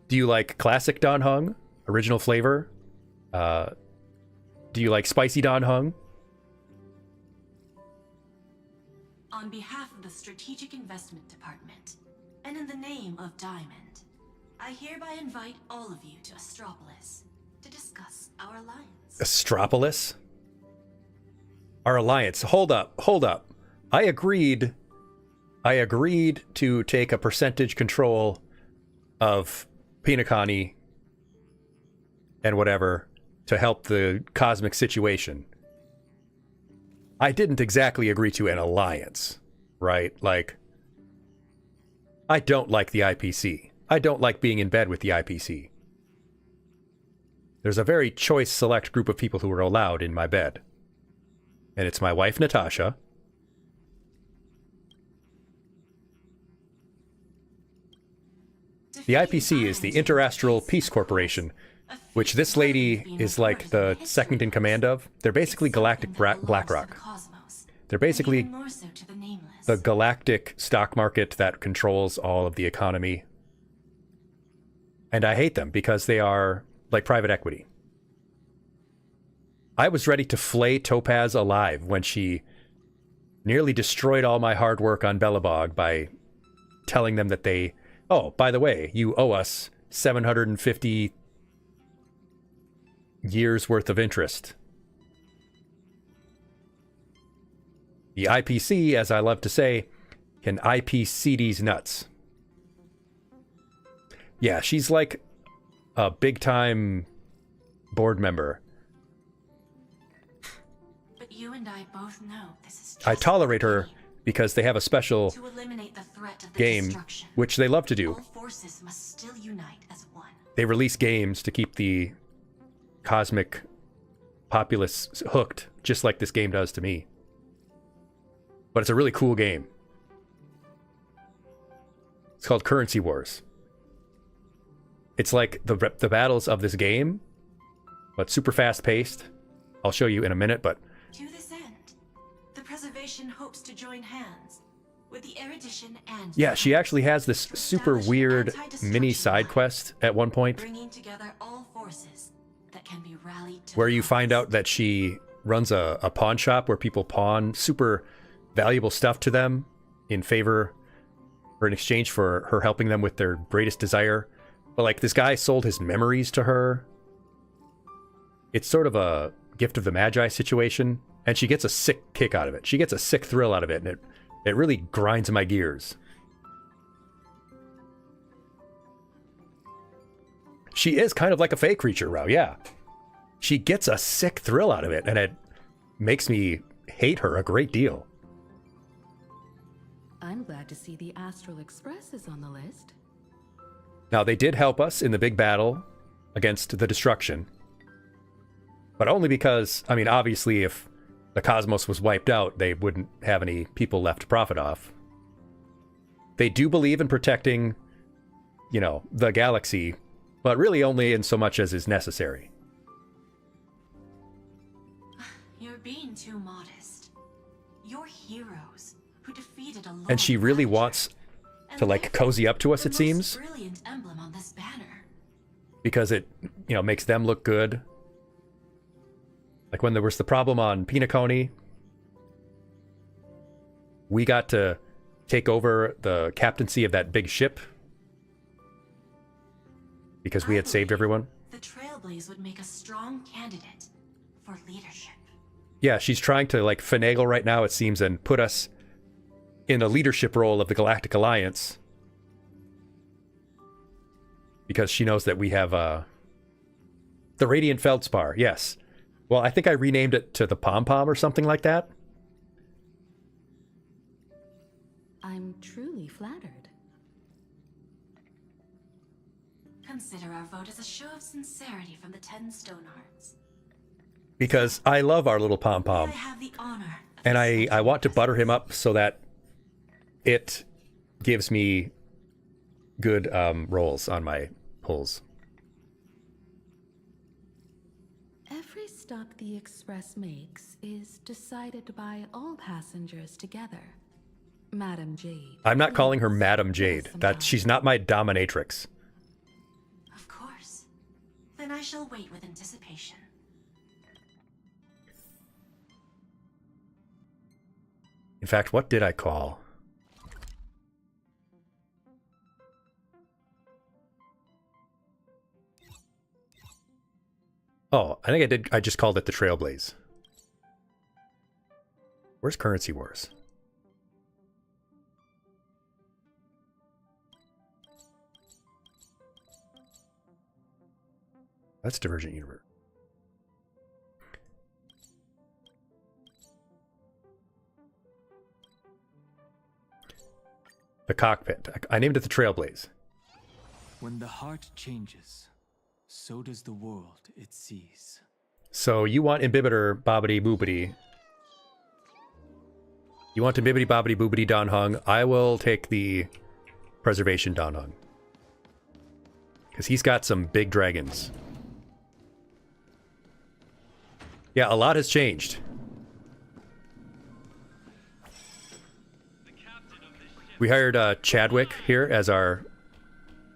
Do you like classic Dan Heng? Original flavor? Do you like spicy Dan Heng? On behalf of the Strategic Investment Department, and in the name of Diamond, I hereby invite all of you to Astropolis to discuss our alliance. Astropolis? Our alliance. Hold up. I agreed to take a percentage control of Pinakani and whatever to help the cosmic situation. I didn't exactly agree to an alliance, right? Like, I don't like the IPC. I don't like being in bed with the IPC. There's a very choice select group of people who are allowed in my bed. And it's my wife, Natasha. The IPC is the Interastral Peace Corporation, which this lady is like the second in command of. They're basically Galactic BlackRock. They're basically... More so to the nameless. the galactic stock market that controls all of the economy. And I hate them because they are like private equity. I was ready to flay Topaz alive when she nearly destroyed all my hard work on Belobog by telling them that they, oh, by the way, you owe us 750 years worth of interest. The IPC, as I love to say, can IPC these nuts. Yeah, she's like a big-time board member. But you and I both know this is just I tolerate her because they have a special to eliminate the threat of the game, destruction. which they love to do. All forces must still unite as one. They release games to keep the cosmic populace hooked, just like this game does to me. But it's a really cool game. It's called Currency Wars. It's like the battles of this game, but super fast paced. I'll show you in a minute, but To this end, the preservation hopes to join hands with the erudition and yeah, she actually has this to super establish an weird anti-destruction mini side line, quest at one point bringing together all forces that can be rallied to where the you find cause. out that she runs a pawn shop where people pawn super valuable stuff to them in favor or in exchange for her helping them with their greatest desire. But like this guy sold his memories to her. It's sort of a gift of the Magi situation, and she gets a sick kick out of it. She gets a sick thrill out of it, and it really grinds my gears. She is kind of like a fey creature, Rao, yeah. She gets a sick thrill out of it, and it makes me hate her a great deal. I'm glad to see the Astral Express is on the list. Now, they did help us in the big battle against the destruction. But only because, I mean, obviously, if the cosmos was wiped out, they wouldn't have any people left to profit off. They do believe in protecting, you know, the galaxy, but really only in so much as is necessary. You're being too modest. You're heroes who defeated a And she really Ravager, wants and to, like, therefore cozy up to us, the it most seems. Brilliant emblem on this banner. Because it, you know, makes them look good. Like when there was the problem on Pinaconi, we got to take over the captaincy of that big ship because we had saved everyone. The Trailblaze would make a strong candidate for leadership. Yeah, she's trying to like finagle right now, it seems, and put us in the leadership role of the Galactic Alliance because she knows that we have the Radiant Feldspar, yes. Well, I think I renamed it to the Pom Pom or something like that. I'm truly flattered. Consider our vote as a show of sincerity from the 10 Stonehearts. Because I love our little Pom May I Pom. have the honor of And I presenting want to this butter him up so that it gives me good rolls on my pulls. Every stop the Express makes is decided by all passengers together. Madam Jade. I'm not calling her please Madam give us Jade. some That time. she's not my dominatrix. Of course. Then I shall wait with anticipation. In fact, what did I call? Oh, I think I did. I just called it the Trailblaze. Where's Currency Wars? That's Divergent Universe. The cockpit. I named it the Trailblaze. When the heart changes, so does the world it sees. So you want Imbibitor Bobbity Boobity. You want Imbibitor Bobbity Boobity Don Hung. I will take the Preservation Don Hung. Because he's got some big dragons. Yeah, a lot has changed. We hired Chadwick here as our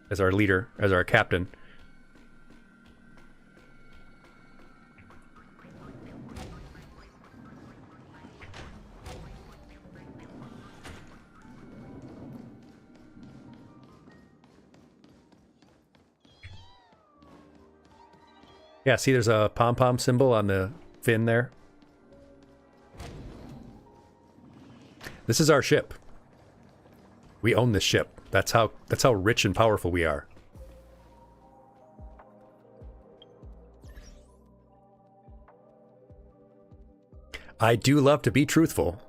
leader, as our captain. Yeah, see there's a pom-pom symbol on the fin there. This is our ship. We own this ship. That's how rich and powerful we are. I do love to be truthful.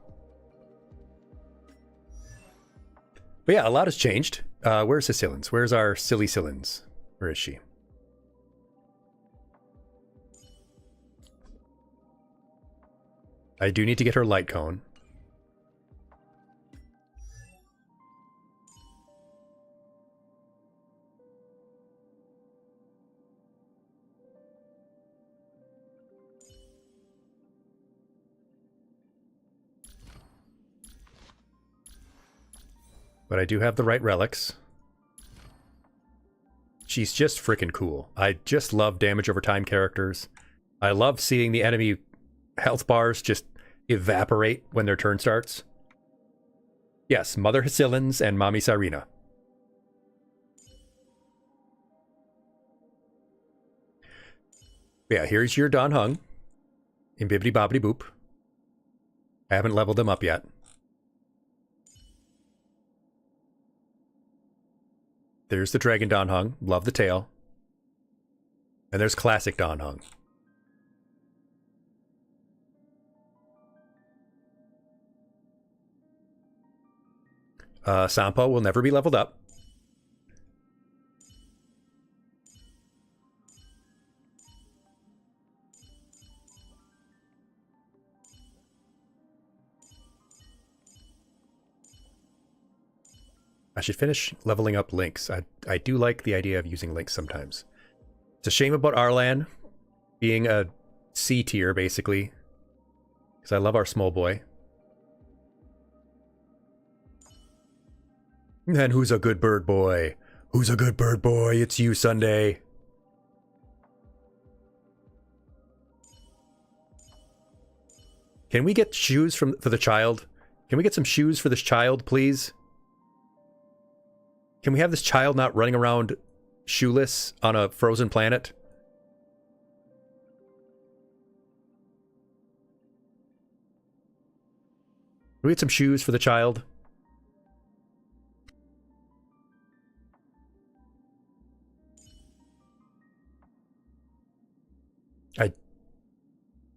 But yeah, a lot has changed. Where's Sicilians? Where's our silly Sillins? Where is she? I do need to get her light cone. But I do have the right relics. She's just freaking cool. I just love damage over time characters. I love seeing the enemy health bars just evaporate when their turn starts. Yes, Mother Hycillins and Mommy Cyrena. Yeah, here's your Don Hung in Bibbidi Bobbidi Boop. I haven't leveled them up yet. There's the Dragon Don Hung. Love the tail. And there's Classic Don Hung. Sampo will never be leveled up. I should finish leveling up Lynx. I do like the idea of using Lynx sometimes. It's a shame about Arlan being a C tier, basically. Because I love our small boy. And who's a good bird boy? Who's a good bird boy? It's you, Sunday. Can we get shoes for the child? Can we get some shoes for this child, please? Can we have this child not running around shoeless on a frozen planet? Can we get some shoes for the child?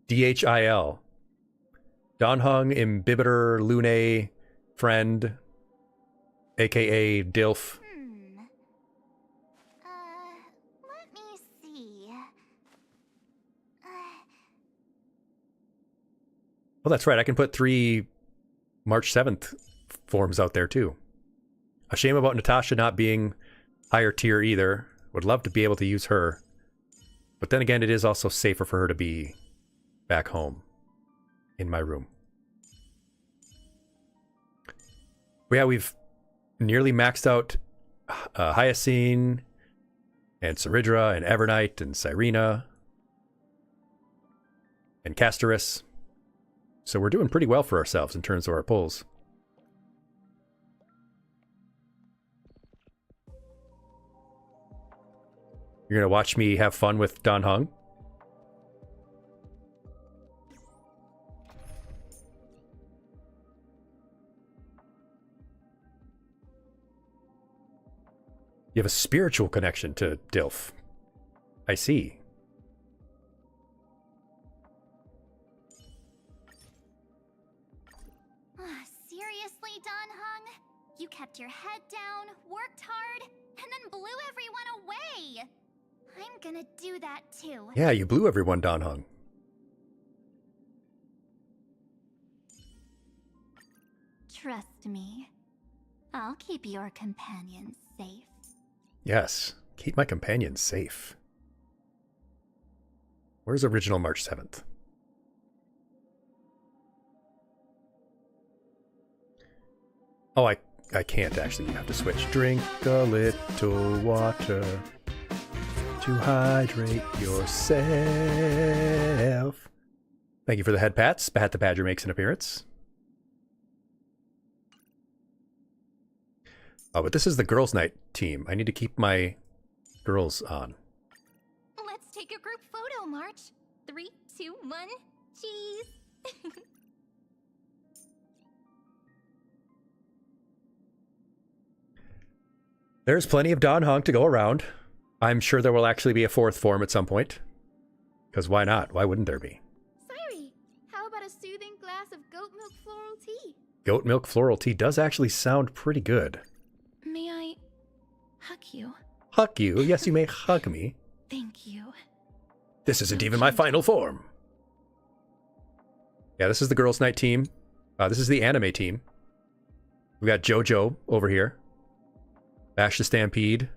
DHIL. Don Hung, Imbibitor, Lune, Friend, aka Dilf. Let me see. Well, that's right. I can put 3 March 7th forms out there, too. A shame about Natasha not being higher tier either. Would love to be able to use her. But then again, it is also safer for her to be back home in my room. But yeah, we've nearly maxed out Hyacine and Ceridra and Evernight and Cyrena and Castoris. So we're doing pretty well for ourselves in terms of our pulls. You're gonna watch me have fun with Don Hung? You have a spiritual connection to Dilf. I see. Seriously, Don Hung? You kept your head down, worked hard, and then blew everyone away! I'm gonna do that too. Yeah, you blew everyone, Don Hung. Trust me. I'll keep your companions safe. Yes, keep my companions safe. Where's original March 7th? Oh, I can't actually. You have to switch. Drink a little water to hydrate yourself. Thank you for the head pats. Bat the Badger makes an appearance. Oh, but this is the girls' night team. I need to keep my girls on. Let's take a group photo, March. 3, 2, 1, cheese. There's plenty of Dan Hong to go around. I'm sure there will actually be a fourth form at some point. Because why not? Why wouldn't there be? Sorry, how about a soothing glass of goat milk floral tea? Goat milk floral tea does actually sound pretty good. May I hug you? Hug you? Yes, you may hug me. Thank you. This isn't even my final form. Yeah, this is the girls' night team. This is the anime team. We got JoJo over here. Bash the Stampede.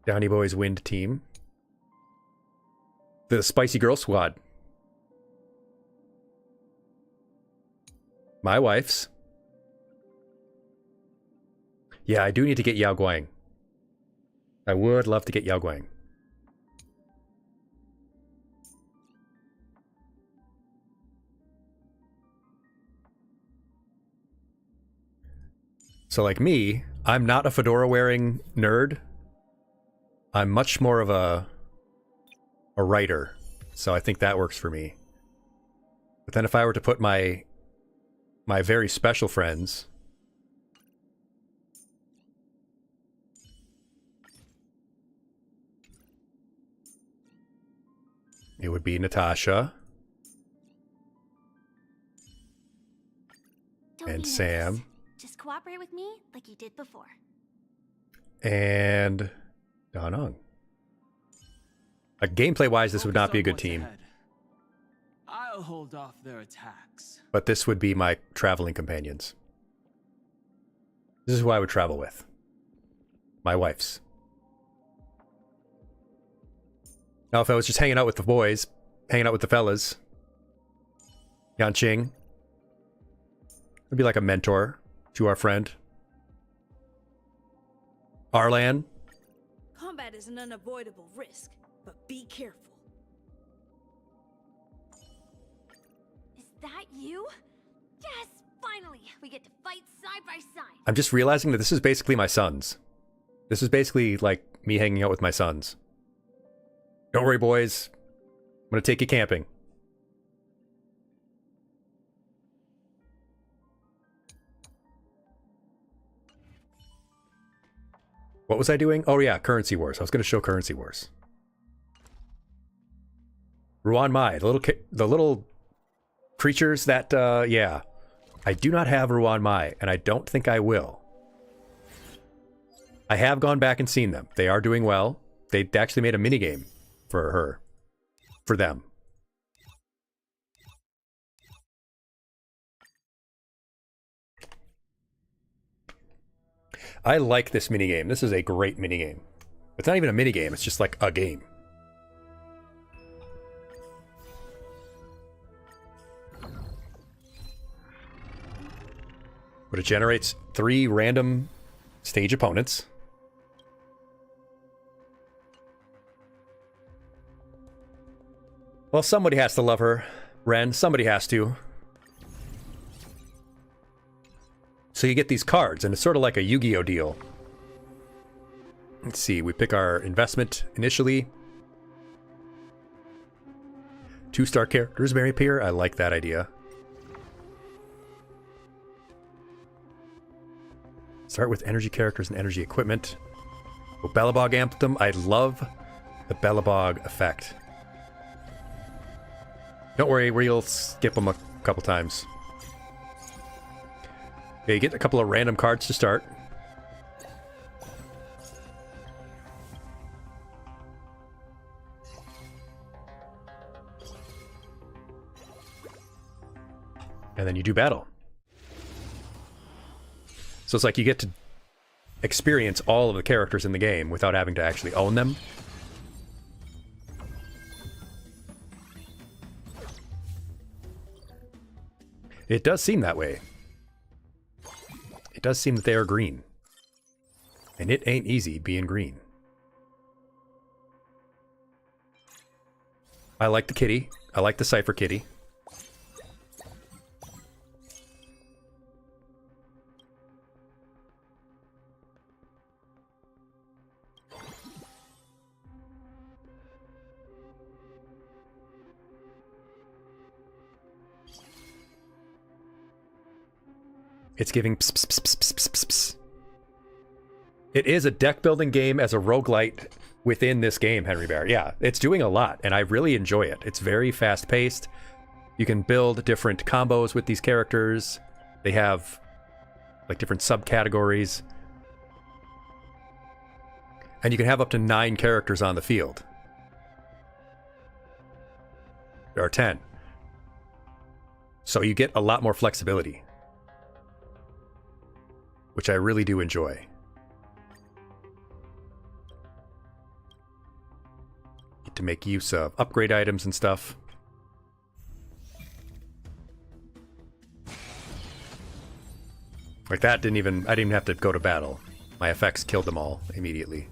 Downy Boys Wind team. The Spicy Girl Squad. My wife's. Yeah, I do need to get Yao Guang. I would love to get Yao Guang. So like me, I'm not a fedora-wearing nerd. I'm much more of a writer. So I think that works for me. But then if I were to put my very special friends... It would be Natasha. And Sam. Just cooperate with me like you did before. And Dan Hong. Like gameplay-wise, this would not be a good team. I'll hold off their attacks. But this would be my traveling companions. This is who I would travel with. My wife's. Now, if I was just hanging out with the boys, hanging out with the fellas, Yanqing would be like a mentor to our friend. Arlan. Combat is an unavoidable risk, but be careful. Is that you? Yes, finally, we get to fight side by side. I'm just realizing that this is basically my sons. This is basically like me hanging out with my sons. Don't worry, boys. I'm gonna take you camping. What was I doing? Oh yeah, Currency Wars. I was gonna show Currency Wars. Ruan Mai, the little creatures that, yeah. I do not have Ruan Mai, and I don't think I will. I have gone back and seen them. They are doing well. They actually made a minigame for her. For them. I like this minigame. This is a great minigame. It's not even a minigame, it's just like a game. But it generates 3 random stage opponents. Well, somebody has to love her, Ren. Somebody has to. So you get these cards, and it's sort of like a Yu-Gi-Oh deal. Let's see, we pick our investment initially. 2-star characters may appear. I like that idea. Start with energy characters and energy equipment. Oh, Bellabog Anthem. I love the Bellabog effect. Don't worry, we'll skip them a couple times. Okay, you get a couple of random cards to start. And then you do battle. So it's like you get to experience all of the characters in the game without having to actually own them. It does seem that way. It does seem that they are green. And it ain't easy being green. I like the kitty. I like the Cypher kitty. It's giving pss, pss, pss, pss, pss, pss, pss. It is a deck building game as a roguelite within this game, Henry Bear. Yeah, it's doing a lot, and I really enjoy it. It's very fast paced. You can build different combos with these characters. They have like different subcategories. And you can have up to 9 characters on the field. There are 10. So you get a lot more flexibility, which I really do enjoy. Get to make use of upgrade items and stuff. Like that I didn't even have to go to battle. My effects killed them all immediately.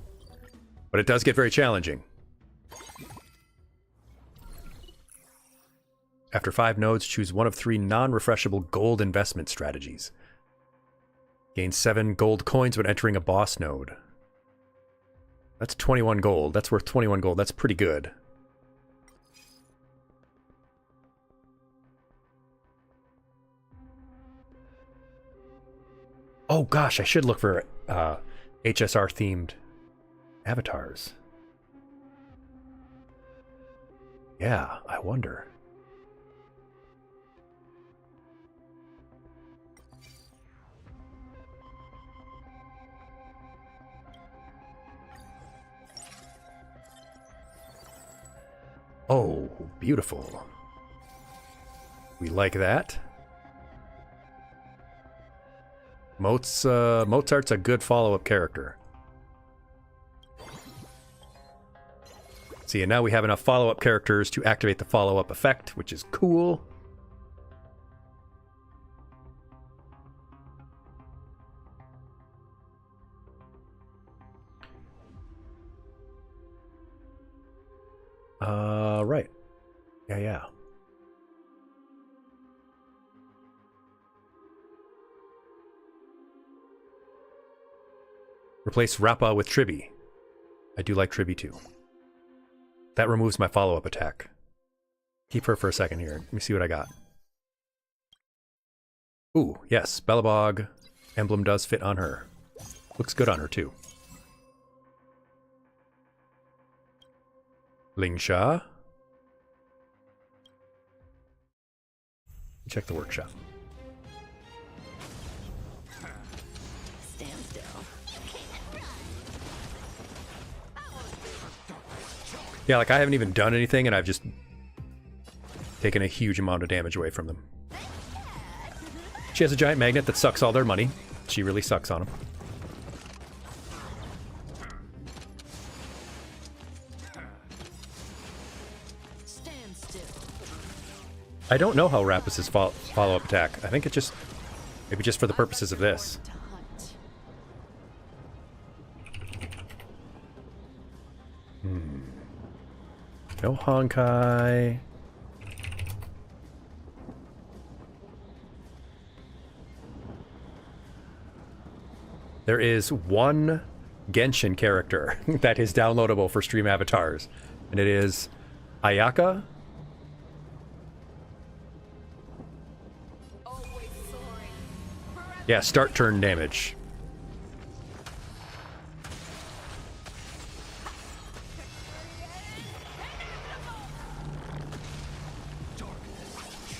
But it does get very challenging. After 5 nodes, choose one of 3 non-refreshable gold investment strategies. Gain 7 gold coins when entering a boss node. That's 21 gold. That's worth 21 gold. That's pretty good. Oh gosh, I should look for HSR themed avatars. Yeah, I wonder. Oh, beautiful. We like that. Mozart's a good follow-up character. See, and now we have enough follow-up characters to activate the follow-up effect, which is cool. Right. Yeah. Replace Rappa with Tribby. I do like Tribby too. That removes my follow-up attack. Keep her for a second here. Let me see what I got. Ooh, yes, Bellabog emblem does fit on her. Looks good on her too. Lingsha. Check the workshop. Stand still. Yeah, like I haven't even done anything and I've just taken a huge amount of damage away from them. She has a giant magnet that sucks all their money. She really sucks on them. Stand still. I don't know how Rappus's follow-up attack. I think it just... maybe just for the purposes of this. To hunt. No Honkai. There is one Genshin character that is downloadable for stream avatars, and it is Ayaka. Yeah, start turn damage.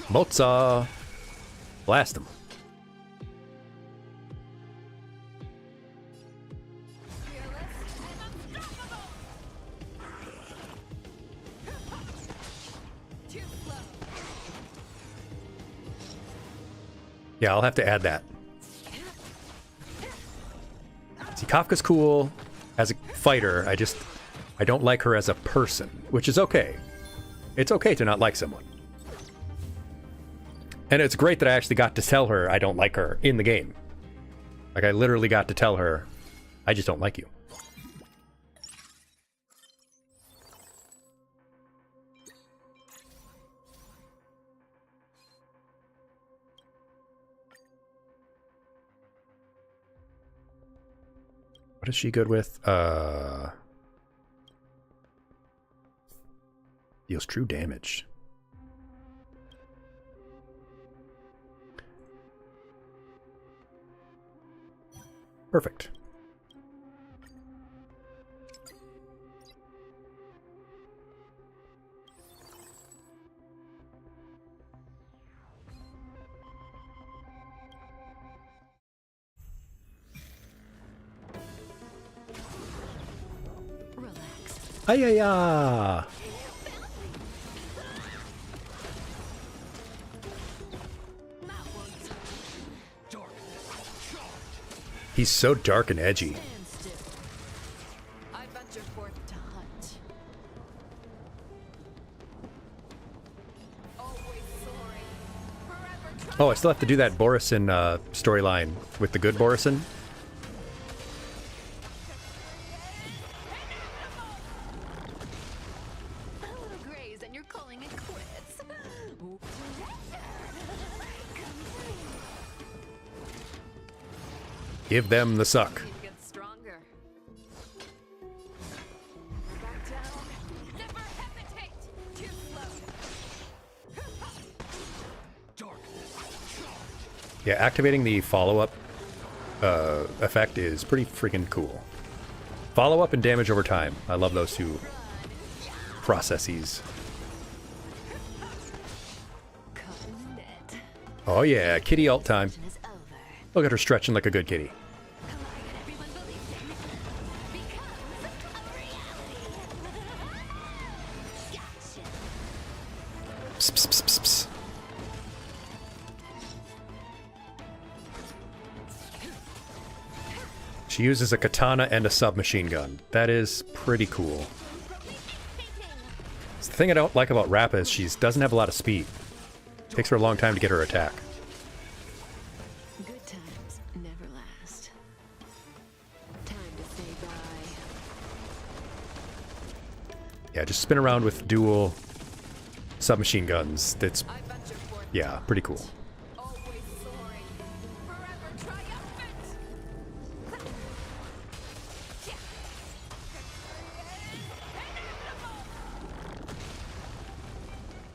Moza! Blast him. Yeah, I'll have to add that. See, Kafka's cool as a fighter. I don't like her as a person, which is okay. It's okay to not like someone. And it's great that I actually got to tell her I don't like her in the game. Like, I literally got to tell her, I just don't like you. What is she good with? Deals true damage. Perfect. Ay, ay, ay. He's so dark and edgy. I venture forth to hunt. Always soaring. Forever Oh, I still have to do that Borison storyline with the good Borison. A little graze and you're calling it quits. Give them the suck. get stronger. Back down. Never hesitate. Too slow. Yeah, activating the follow-up effect is pretty freaking cool. Follow-up and damage over time. I love those two processes. Oh yeah, kitty alt time. Look at her stretching like a good kitty. Psst, psst, psst, psst, psst. She uses a katana and a submachine gun. That is pretty cool. The thing I don't like about Rappa is she doesn't have a lot of speed. Takes her a long time to get her attack. Good times never last. Time to say bye. Yeah, just spin around with dual submachine guns. That's, yeah, pretty cool. Always soaring. Forever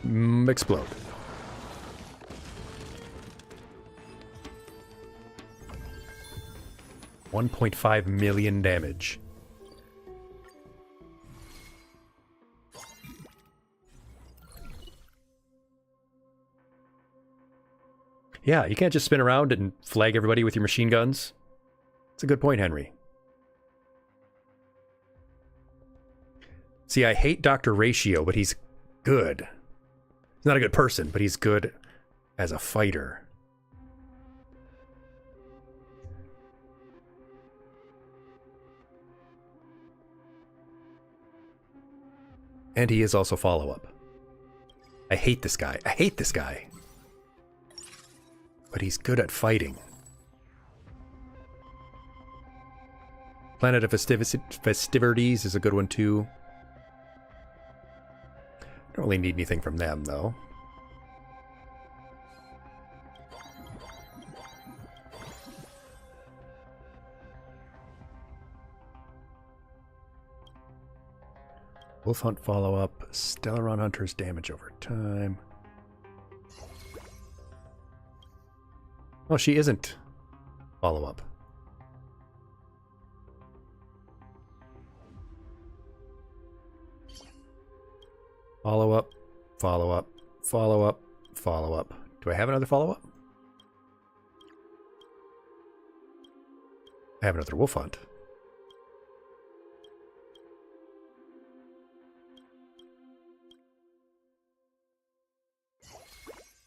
triumphant. Explode. $1.5 million damage. Yeah, you can't just spin around and flag everybody with your machine guns. That's a good point, Henry. See, I hate Dr. Ratio, but he's good. He's not a good person, but he's good as a fighter. And he is also follow-up. I hate this guy. I hate this guy. But he's good at fighting. Planet of Festivities is a good one too. Don't really need anything from them though. Wolf Hunt follow-up. Stellaron Hunter's damage over time. Oh, she isn't follow-up. Follow-up, follow-up, follow-up, follow-up. Do I have another follow-up? I have another Wolf Hunt.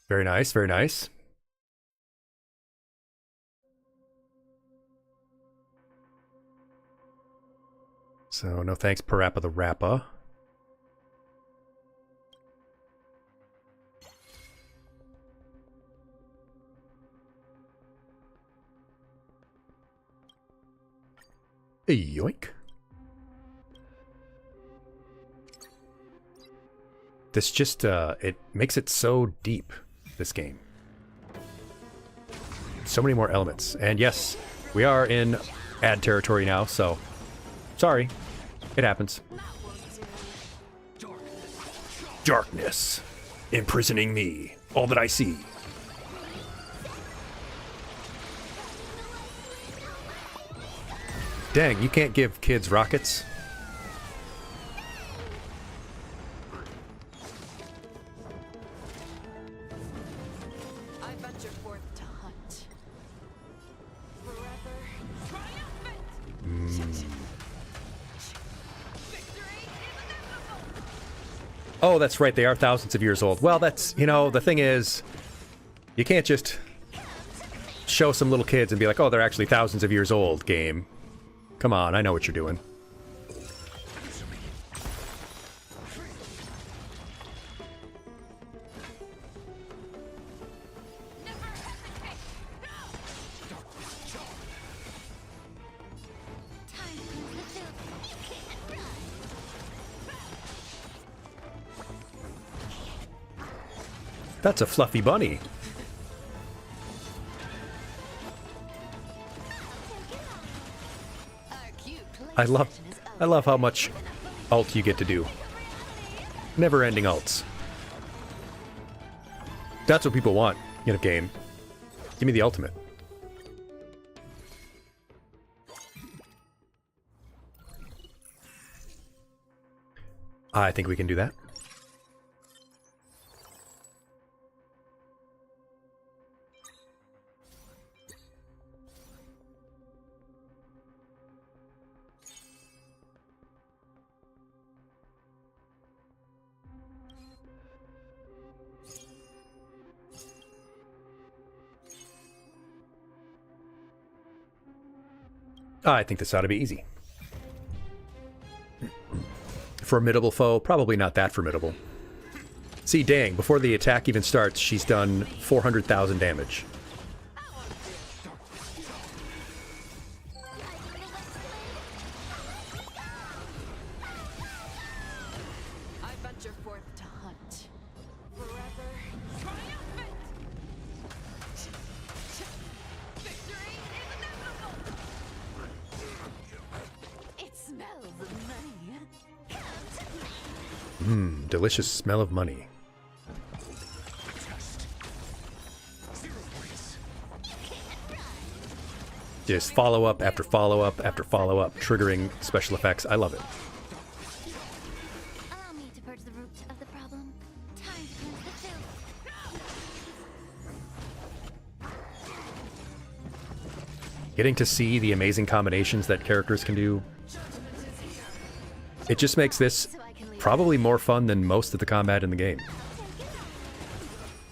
Very nice, very nice. So, no thanks, Parappa the Rappa. Yoink. This just, it makes it so deep, this game. So many more elements. And yes, we are in ad territory now, so sorry. It happens. Darkness. Imprisoning me. All that I see. Dang, you can't give kids rockets? I venture forth to hunt. Forever triumphant. Oh, that's right, they are thousands of years old. Well, that's, you know, the thing is, you can't just show some little kids and be like, oh, they're actually thousands of years old, game. Come on, I know what you're doing. That's a fluffy bunny. I love how much ult you get to do. Never-ending ults. That's what people want in a game. Give me the ultimate. I think we can do that. I think this ought to be easy. Formidable foe? Probably not that formidable. See, dang, before the attack even starts, she's done 400,000 damage. I venture forth to hunt. Forever triumphant. Victory is inevitable. It smells of money. Mmm, delicious smell of money. Just follow up after follow up after follow up, triggering special effects. I love it. Allow me to purge the root of the problem. Time to cleanse the filth. Getting to see the amazing combinations that characters can do, it just makes this probably more fun than most of the combat in the game.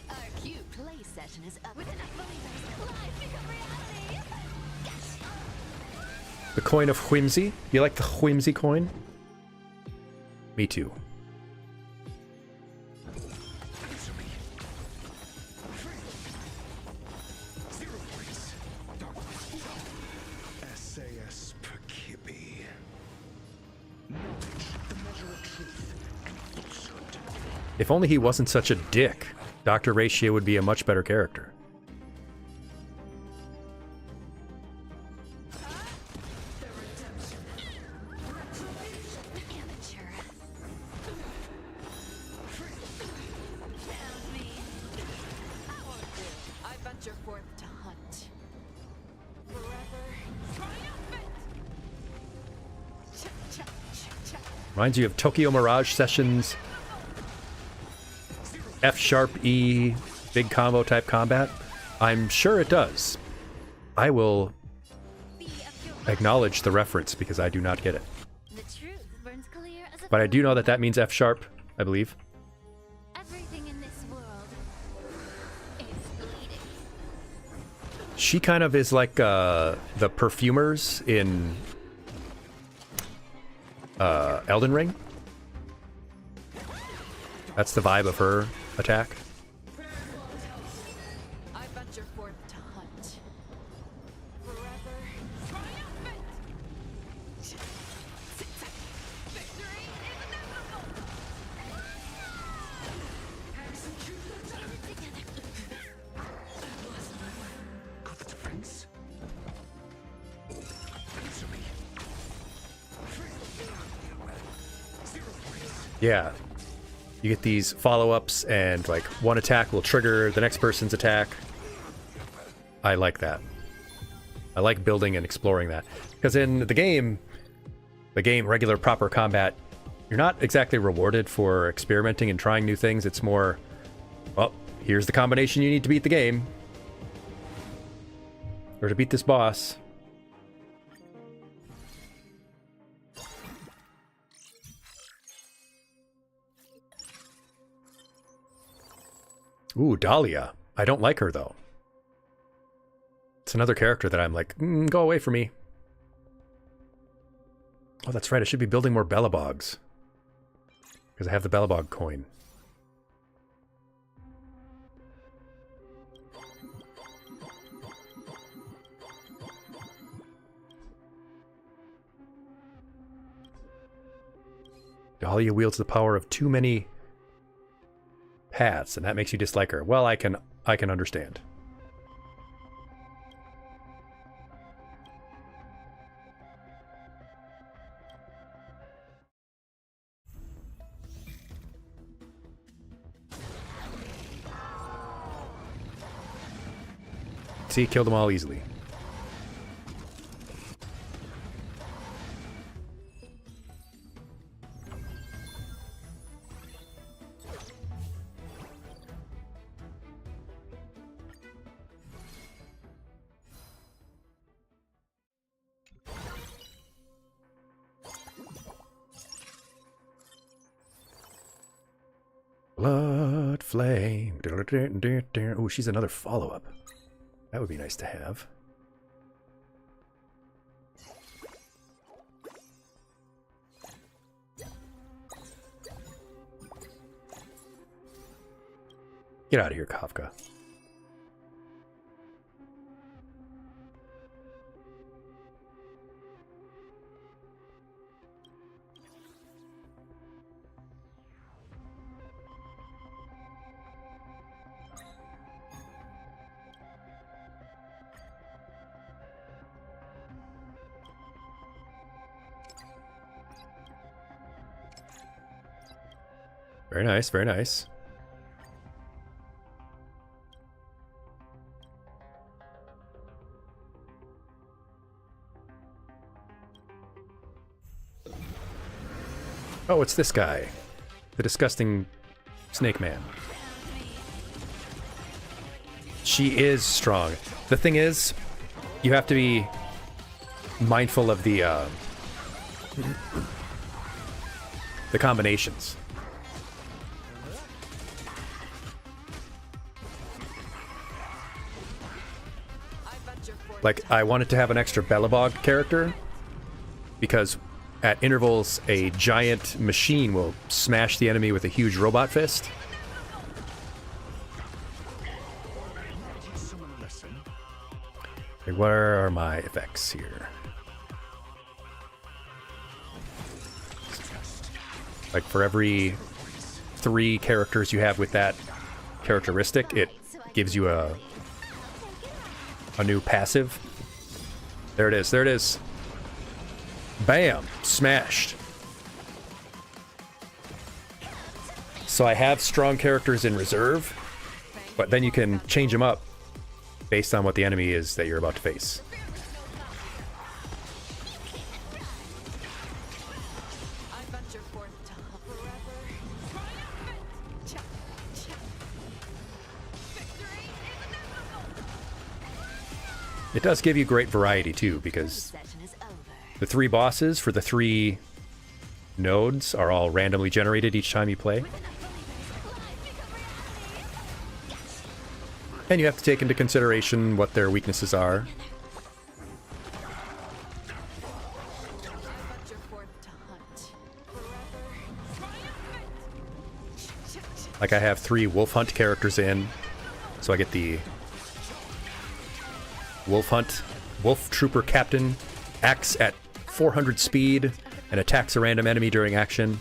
Our cute play session is up. With enough believers, lives become reality. The coin of whimsy? You like the whimsy coin? Me too. SAS per Kippy. If only he wasn't such a dick, Dr. Ratio would be a much better character. I venture forth to hunt. Forever triumphant. Reminds you of Tokyo Mirage Sessions, F# E, big combo type combat? I'm sure it does. I will acknowledge the reference because I do not get it. The truth burns clear as a But I do know that that means F#, I believe. everything in this world is bleeding. She kind of is like the perfumers in Elden Ring. That's the vibe of her attack. I venture forth to hunt. Forever triumphant. Yeah. You get these follow-ups, and like one attack will trigger the next person's attack. I like that. I like building and exploring that. Because in the game, regular proper combat, you're not exactly rewarded for experimenting and trying new things. It's more, well, here's the combination you need to beat the game. Or to beat this boss. Ooh, Dahlia. I don't like her, though. It's another character that I'm like, go away from me. Oh, that's right. I should be building more Bellabogs. Because I have the Bellabog coin. Dahlia wields the power of too many paths, and that makes you dislike her. Well, I can understand. See, killed them all easily. Blood flame. Oh, she's another follow-up. That would be nice to have. Get out of here, Kafka. Very nice, very nice. Oh, it's this guy. The disgusting snake man. She is strong. The thing is, you have to be mindful of the combinations. Like, I wanted to have an extra Bellabog character, because at intervals, a giant machine will smash the enemy with a huge robot fist. Okay, where are my effects here? Like, for every 3 characters you have with that characteristic, it gives you a new passive. There it is, there it is. Bam! Smashed. So I have strong characters in reserve, but then you can change them up based on what the enemy is that you're about to face. It does give you great variety too, because the 3 bosses for the 3 nodes are all randomly generated each time you play. And you have to take into consideration what their weaknesses are. Like, I have 3 Wolf Hunt characters in, so I get the Wolf Hunt, Wolf Trooper Captain, acts at 400 speed and attacks a random enemy during action.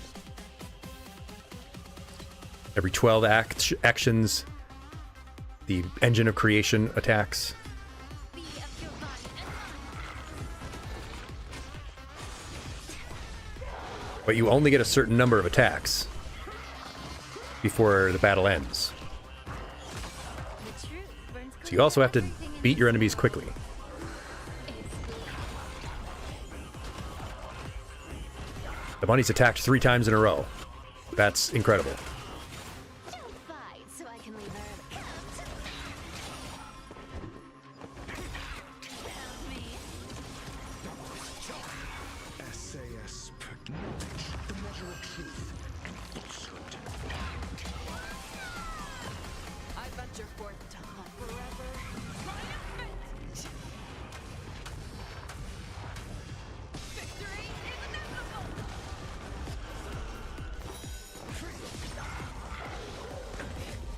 Every 12 actions, the Engine of Creation attacks. But you only get a certain number of attacks. before the battle ends. So you also have to beat your enemies quickly. The bunny's attacked 3 times in a row. That's incredible.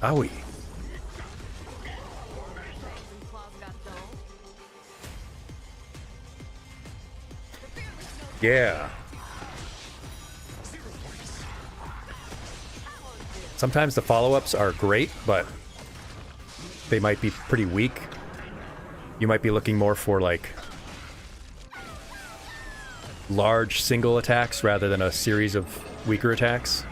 Owie. Yeah. Sometimes the follow-ups are great, but they might be pretty weak. You might be looking more for, like, large single attacks rather than a series of weaker attacks.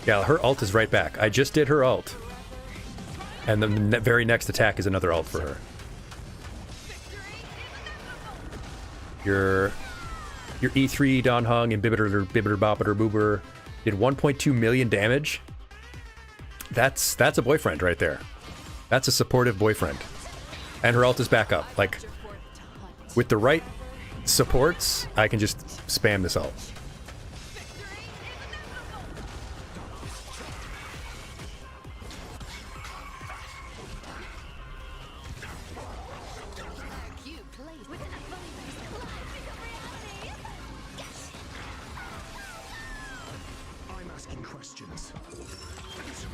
Yeah, her ult is right back. I just did her ult. And then the very next attack is another ult for her. Your E3 Don Hung and Bibbiter Boppiter Boober did 1.2 million damage. That's a boyfriend right there. That's a supportive boyfriend. And her ult is back up. Like, with the right supports, I can just spam this ult.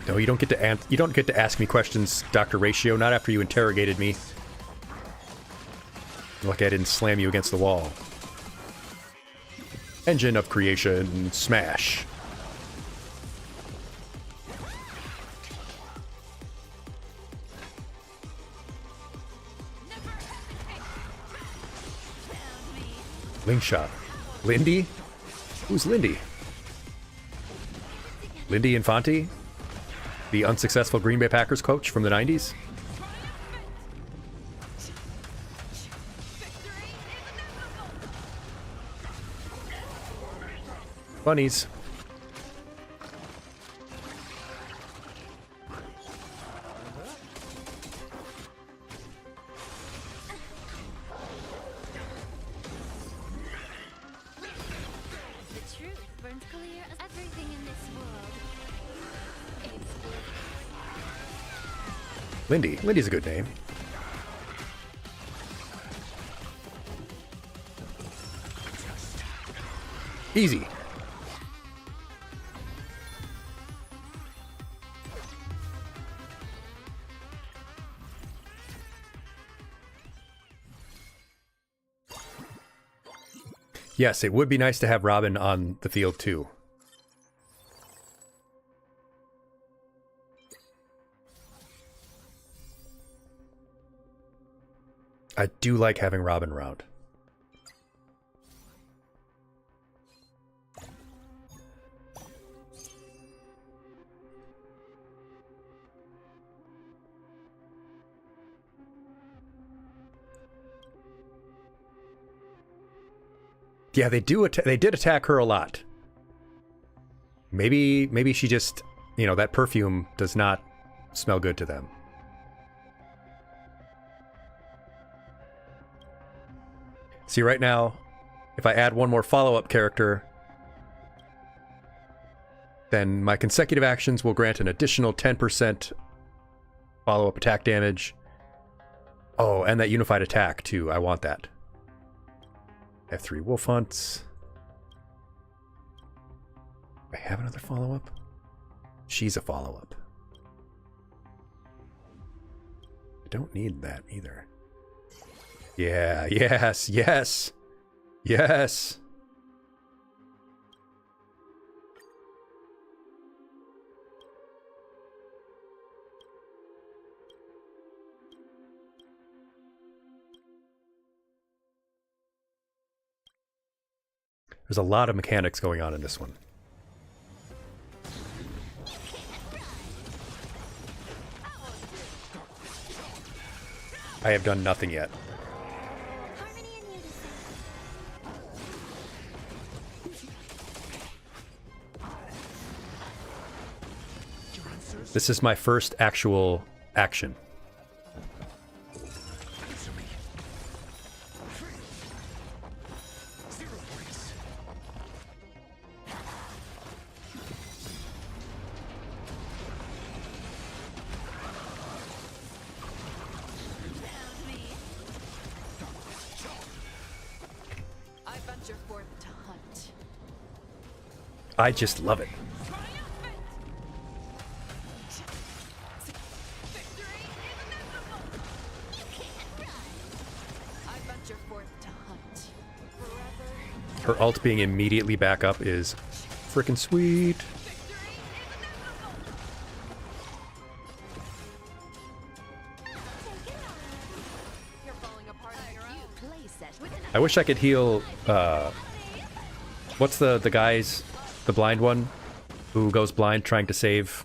No, you don't get to ask me questions, Dr. Ratio, not after you interrogated me. Lucky I didn't slam you against the wall. Engine of creation, smash. Ling shot. Lindy? Who's Lindy? Lindy Infante? The unsuccessful Green Bay Packers coach from the 90s? Bunnies. Lindy. Lindy's a good name. Easy. Yes, it would be nice to have Robin on the field too. I do like having Robin around. Yeah, they did attack her a lot. Maybe she just, you know, that perfume does not smell good to them. See, right now, if I add one more follow-up character, then my consecutive actions will grant an additional 10% follow-up attack damage. Oh, and that unified attack, too. I want that. I have 3 wolf hunts. I have another follow-up? She's a follow-up. I don't need that either. Yeah, yes, yes, yes. There's a lot of mechanics going on in this one. I have done nothing yet. This is my first actual action. I just love it. Her ult being immediately back up is freaking sweet. I wish I could heal, what's the guy's, the blind one who goes blind trying to save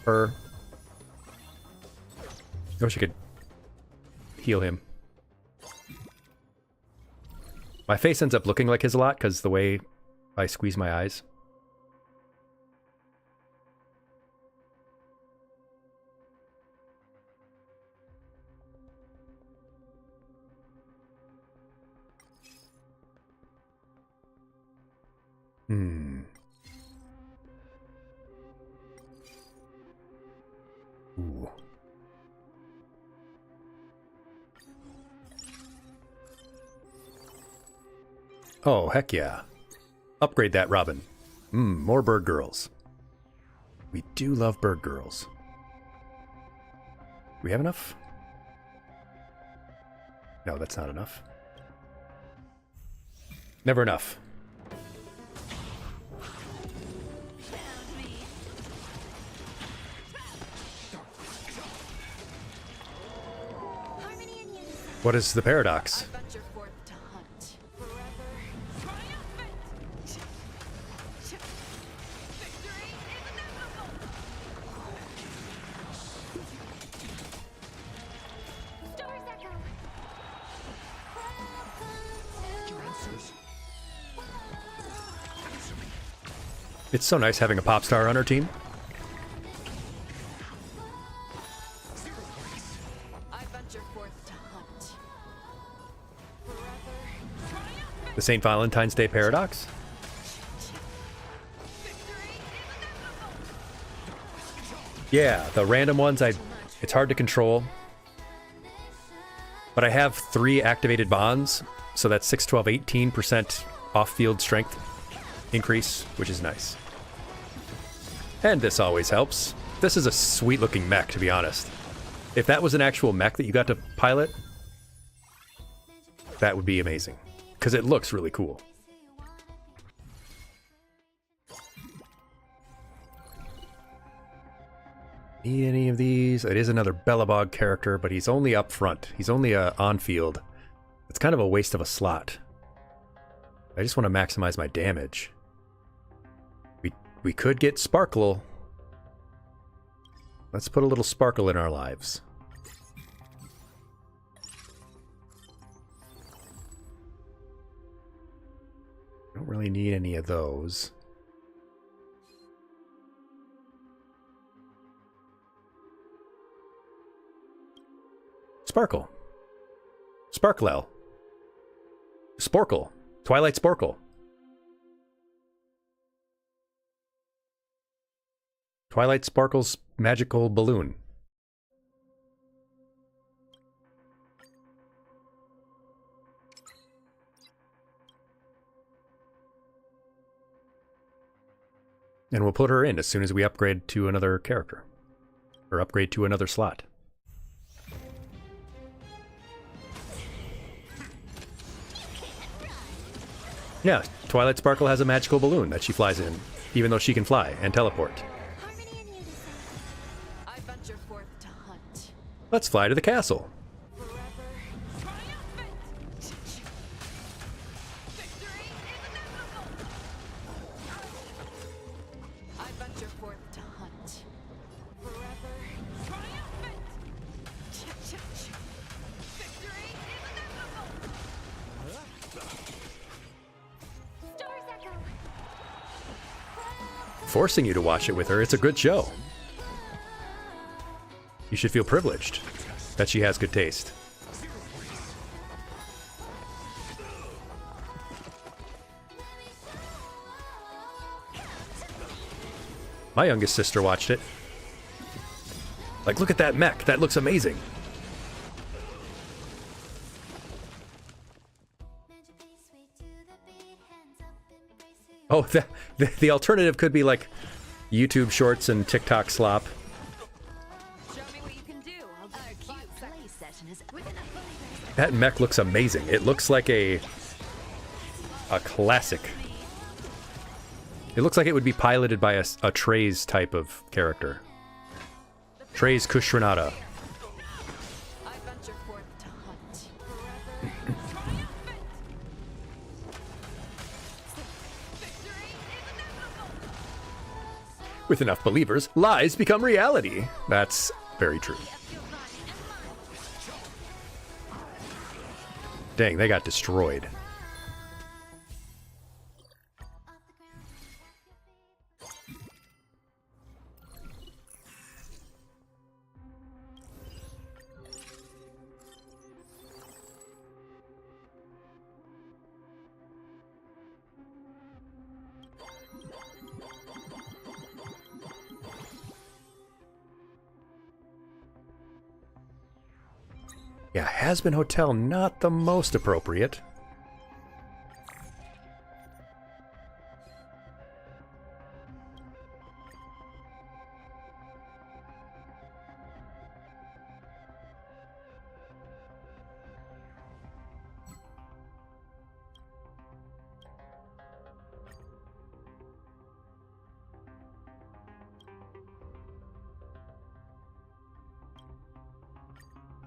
her? I wish I could heal him. My face ends up looking like his a lot because the way I squeeze my eyes. Ooh. Oh, heck yeah. Upgrade that, Robin. More bird girls. We do love bird girls. Do we have enough? No, that's not enough. Never enough. What is the paradox? It's so nice having a pop star on our team. The St. Valentine's Day paradox? Yeah, the random ones, it's hard to control. But I have 3 activated bonds, so that's 6, 12, 18% off-field strength increase, which is nice. And this always helps. This is a sweet-looking mech, to be honest. If that was an actual mech that you got to pilot, that would be amazing. Because it looks really cool. Need any of these? It is another Bellabog character, but he's only up front. He's only on-field. It's kind of a waste of a slot. I just want to maximize my damage. We could get Sparkle. Let's put a little sparkle in our lives. Don't really need any of those. Sparkle. Sparklel. Sporkle. Twilight Sporkle. Twilight Sparkle's magical balloon. And we'll put her in as soon as we upgrade to another character. Or upgrade to another slot. Yeah, Twilight Sparkle has a magical balloon that she flies in, even though she can fly and teleport. Let's fly to the castle. venture forth to hunt. Forever triumphant! Victory is inevitable! Stars echo. Forcing you to watch it with her, it's a good show. You should feel privileged that she has good taste. My youngest sister watched it. Like, look at that mech. That looks amazing. Oh, the alternative could be like YouTube shorts and TikTok slop. Show me what you can do. Our cute play session is within a That mech looks amazing. It looks like a classic. It looks like it would be piloted by a Trey's type of character. Trey's Kushranada. I venture forth to hunt. With enough believers, lies become reality. That's very true. Dang, they got destroyed. Yeah, Has-Been Hotel, not the most appropriate.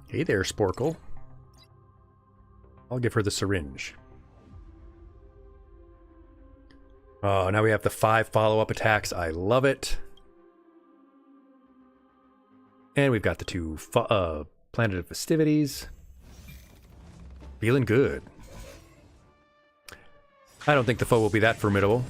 Hey there, Sporkle. I'll give her the syringe. Oh, now we have the 5 follow-up attacks. I love it. And we've got the 2 Planet of Festivities. Feeling good. I don't think the foe will be that formidable.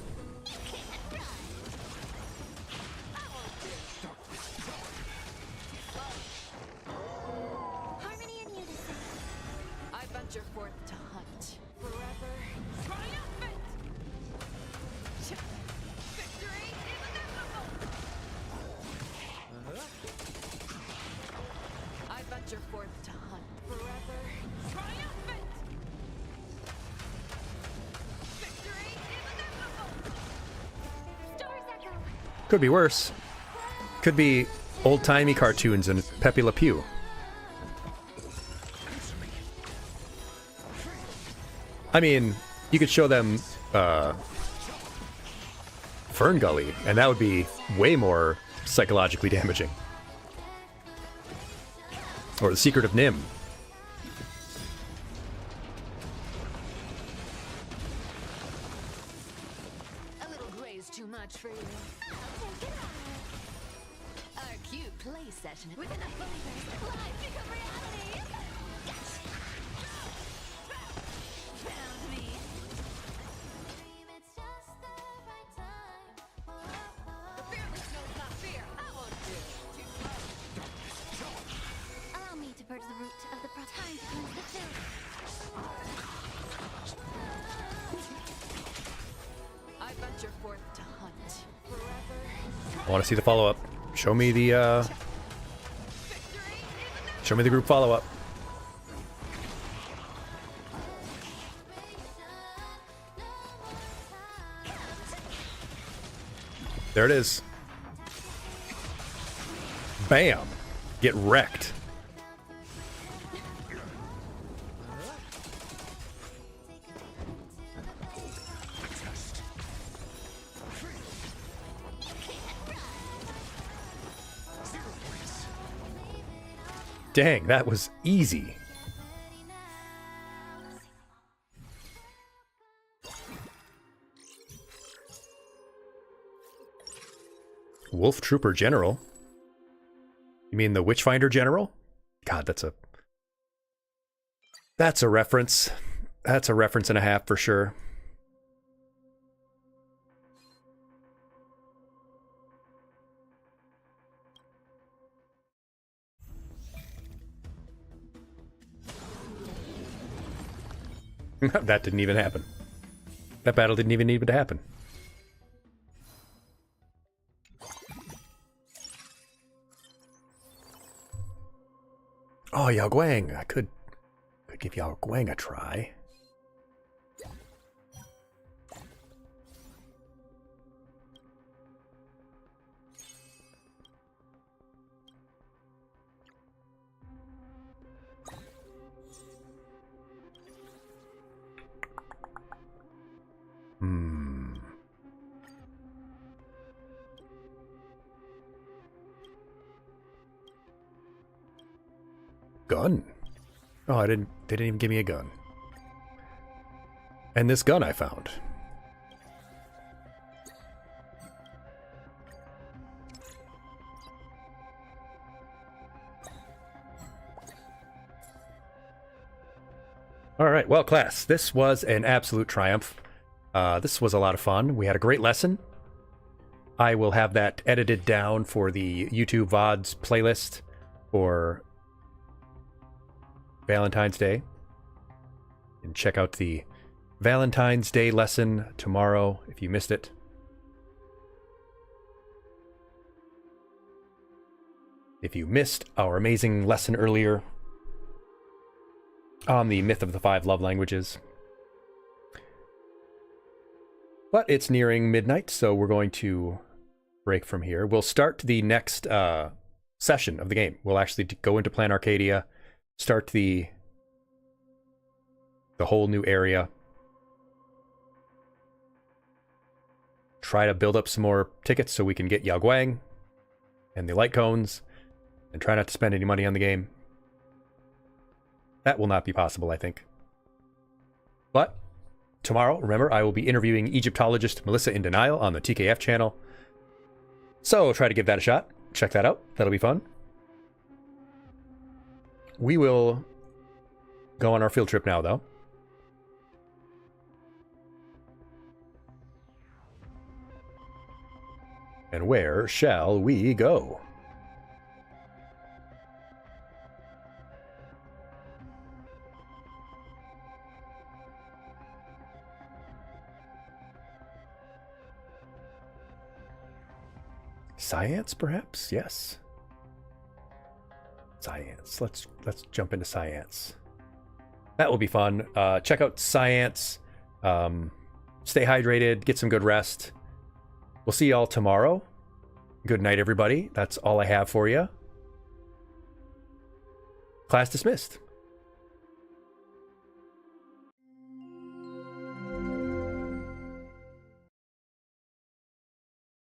Could be worse. Could be old-timey cartoons and Pepe Le Pew. I mean, you could show them Fern Gully, and that would be way more psychologically damaging. Or The Secret of Nim. A little gray's too much for you. Our cute play session within a believers. Life become reality. Found me. The fearless knows not fear. I won't do it. Allow me to purge the root of the time to cleanse the filth. I venture forth to hunt. I want to see the follow-up. Show me the group follow-up. There it is. Bam. Get wrecked. Dang, that was easy. Wolf Trooper General? You mean the Witchfinder General? God, that's a reference. That's a reference and a half for sure. That didn't even happen. That battle didn't even need to happen. Oh, Yao Guang. I could give Yao Guang a try. Gun? Oh, they didn't even give me a gun. And this gun I found. All right, well, class, this was an absolute triumph. This was a lot of fun. We had a great lesson. I will have that edited down for the YouTube VODs playlist for Valentine's Day. And check out the Valentine's Day lesson tomorrow if you missed it. If you missed our amazing lesson earlier on the myth of the 5 love languages. But it's nearing midnight, so we're going to break from here. We'll start the next session of the game. We'll actually go into Plan Arcadia, start the whole new area. Try to build up some more tickets so we can get Yao Guang and the light cones, and try not to spend any money on the game. That will not be possible, I think. But tomorrow, remember, I will be interviewing Egyptologist Melissa in Denial on the TKF channel. So try to give that a shot. Check that out. That'll be fun. We will go on our field trip now, though. And where shall we go? Science, perhaps? Yes. Science. Let's jump into science. That will be fun. Check out science. Stay hydrated. Get some good rest. We'll see y'all tomorrow. Good night, everybody. That's all I have for you. Class dismissed.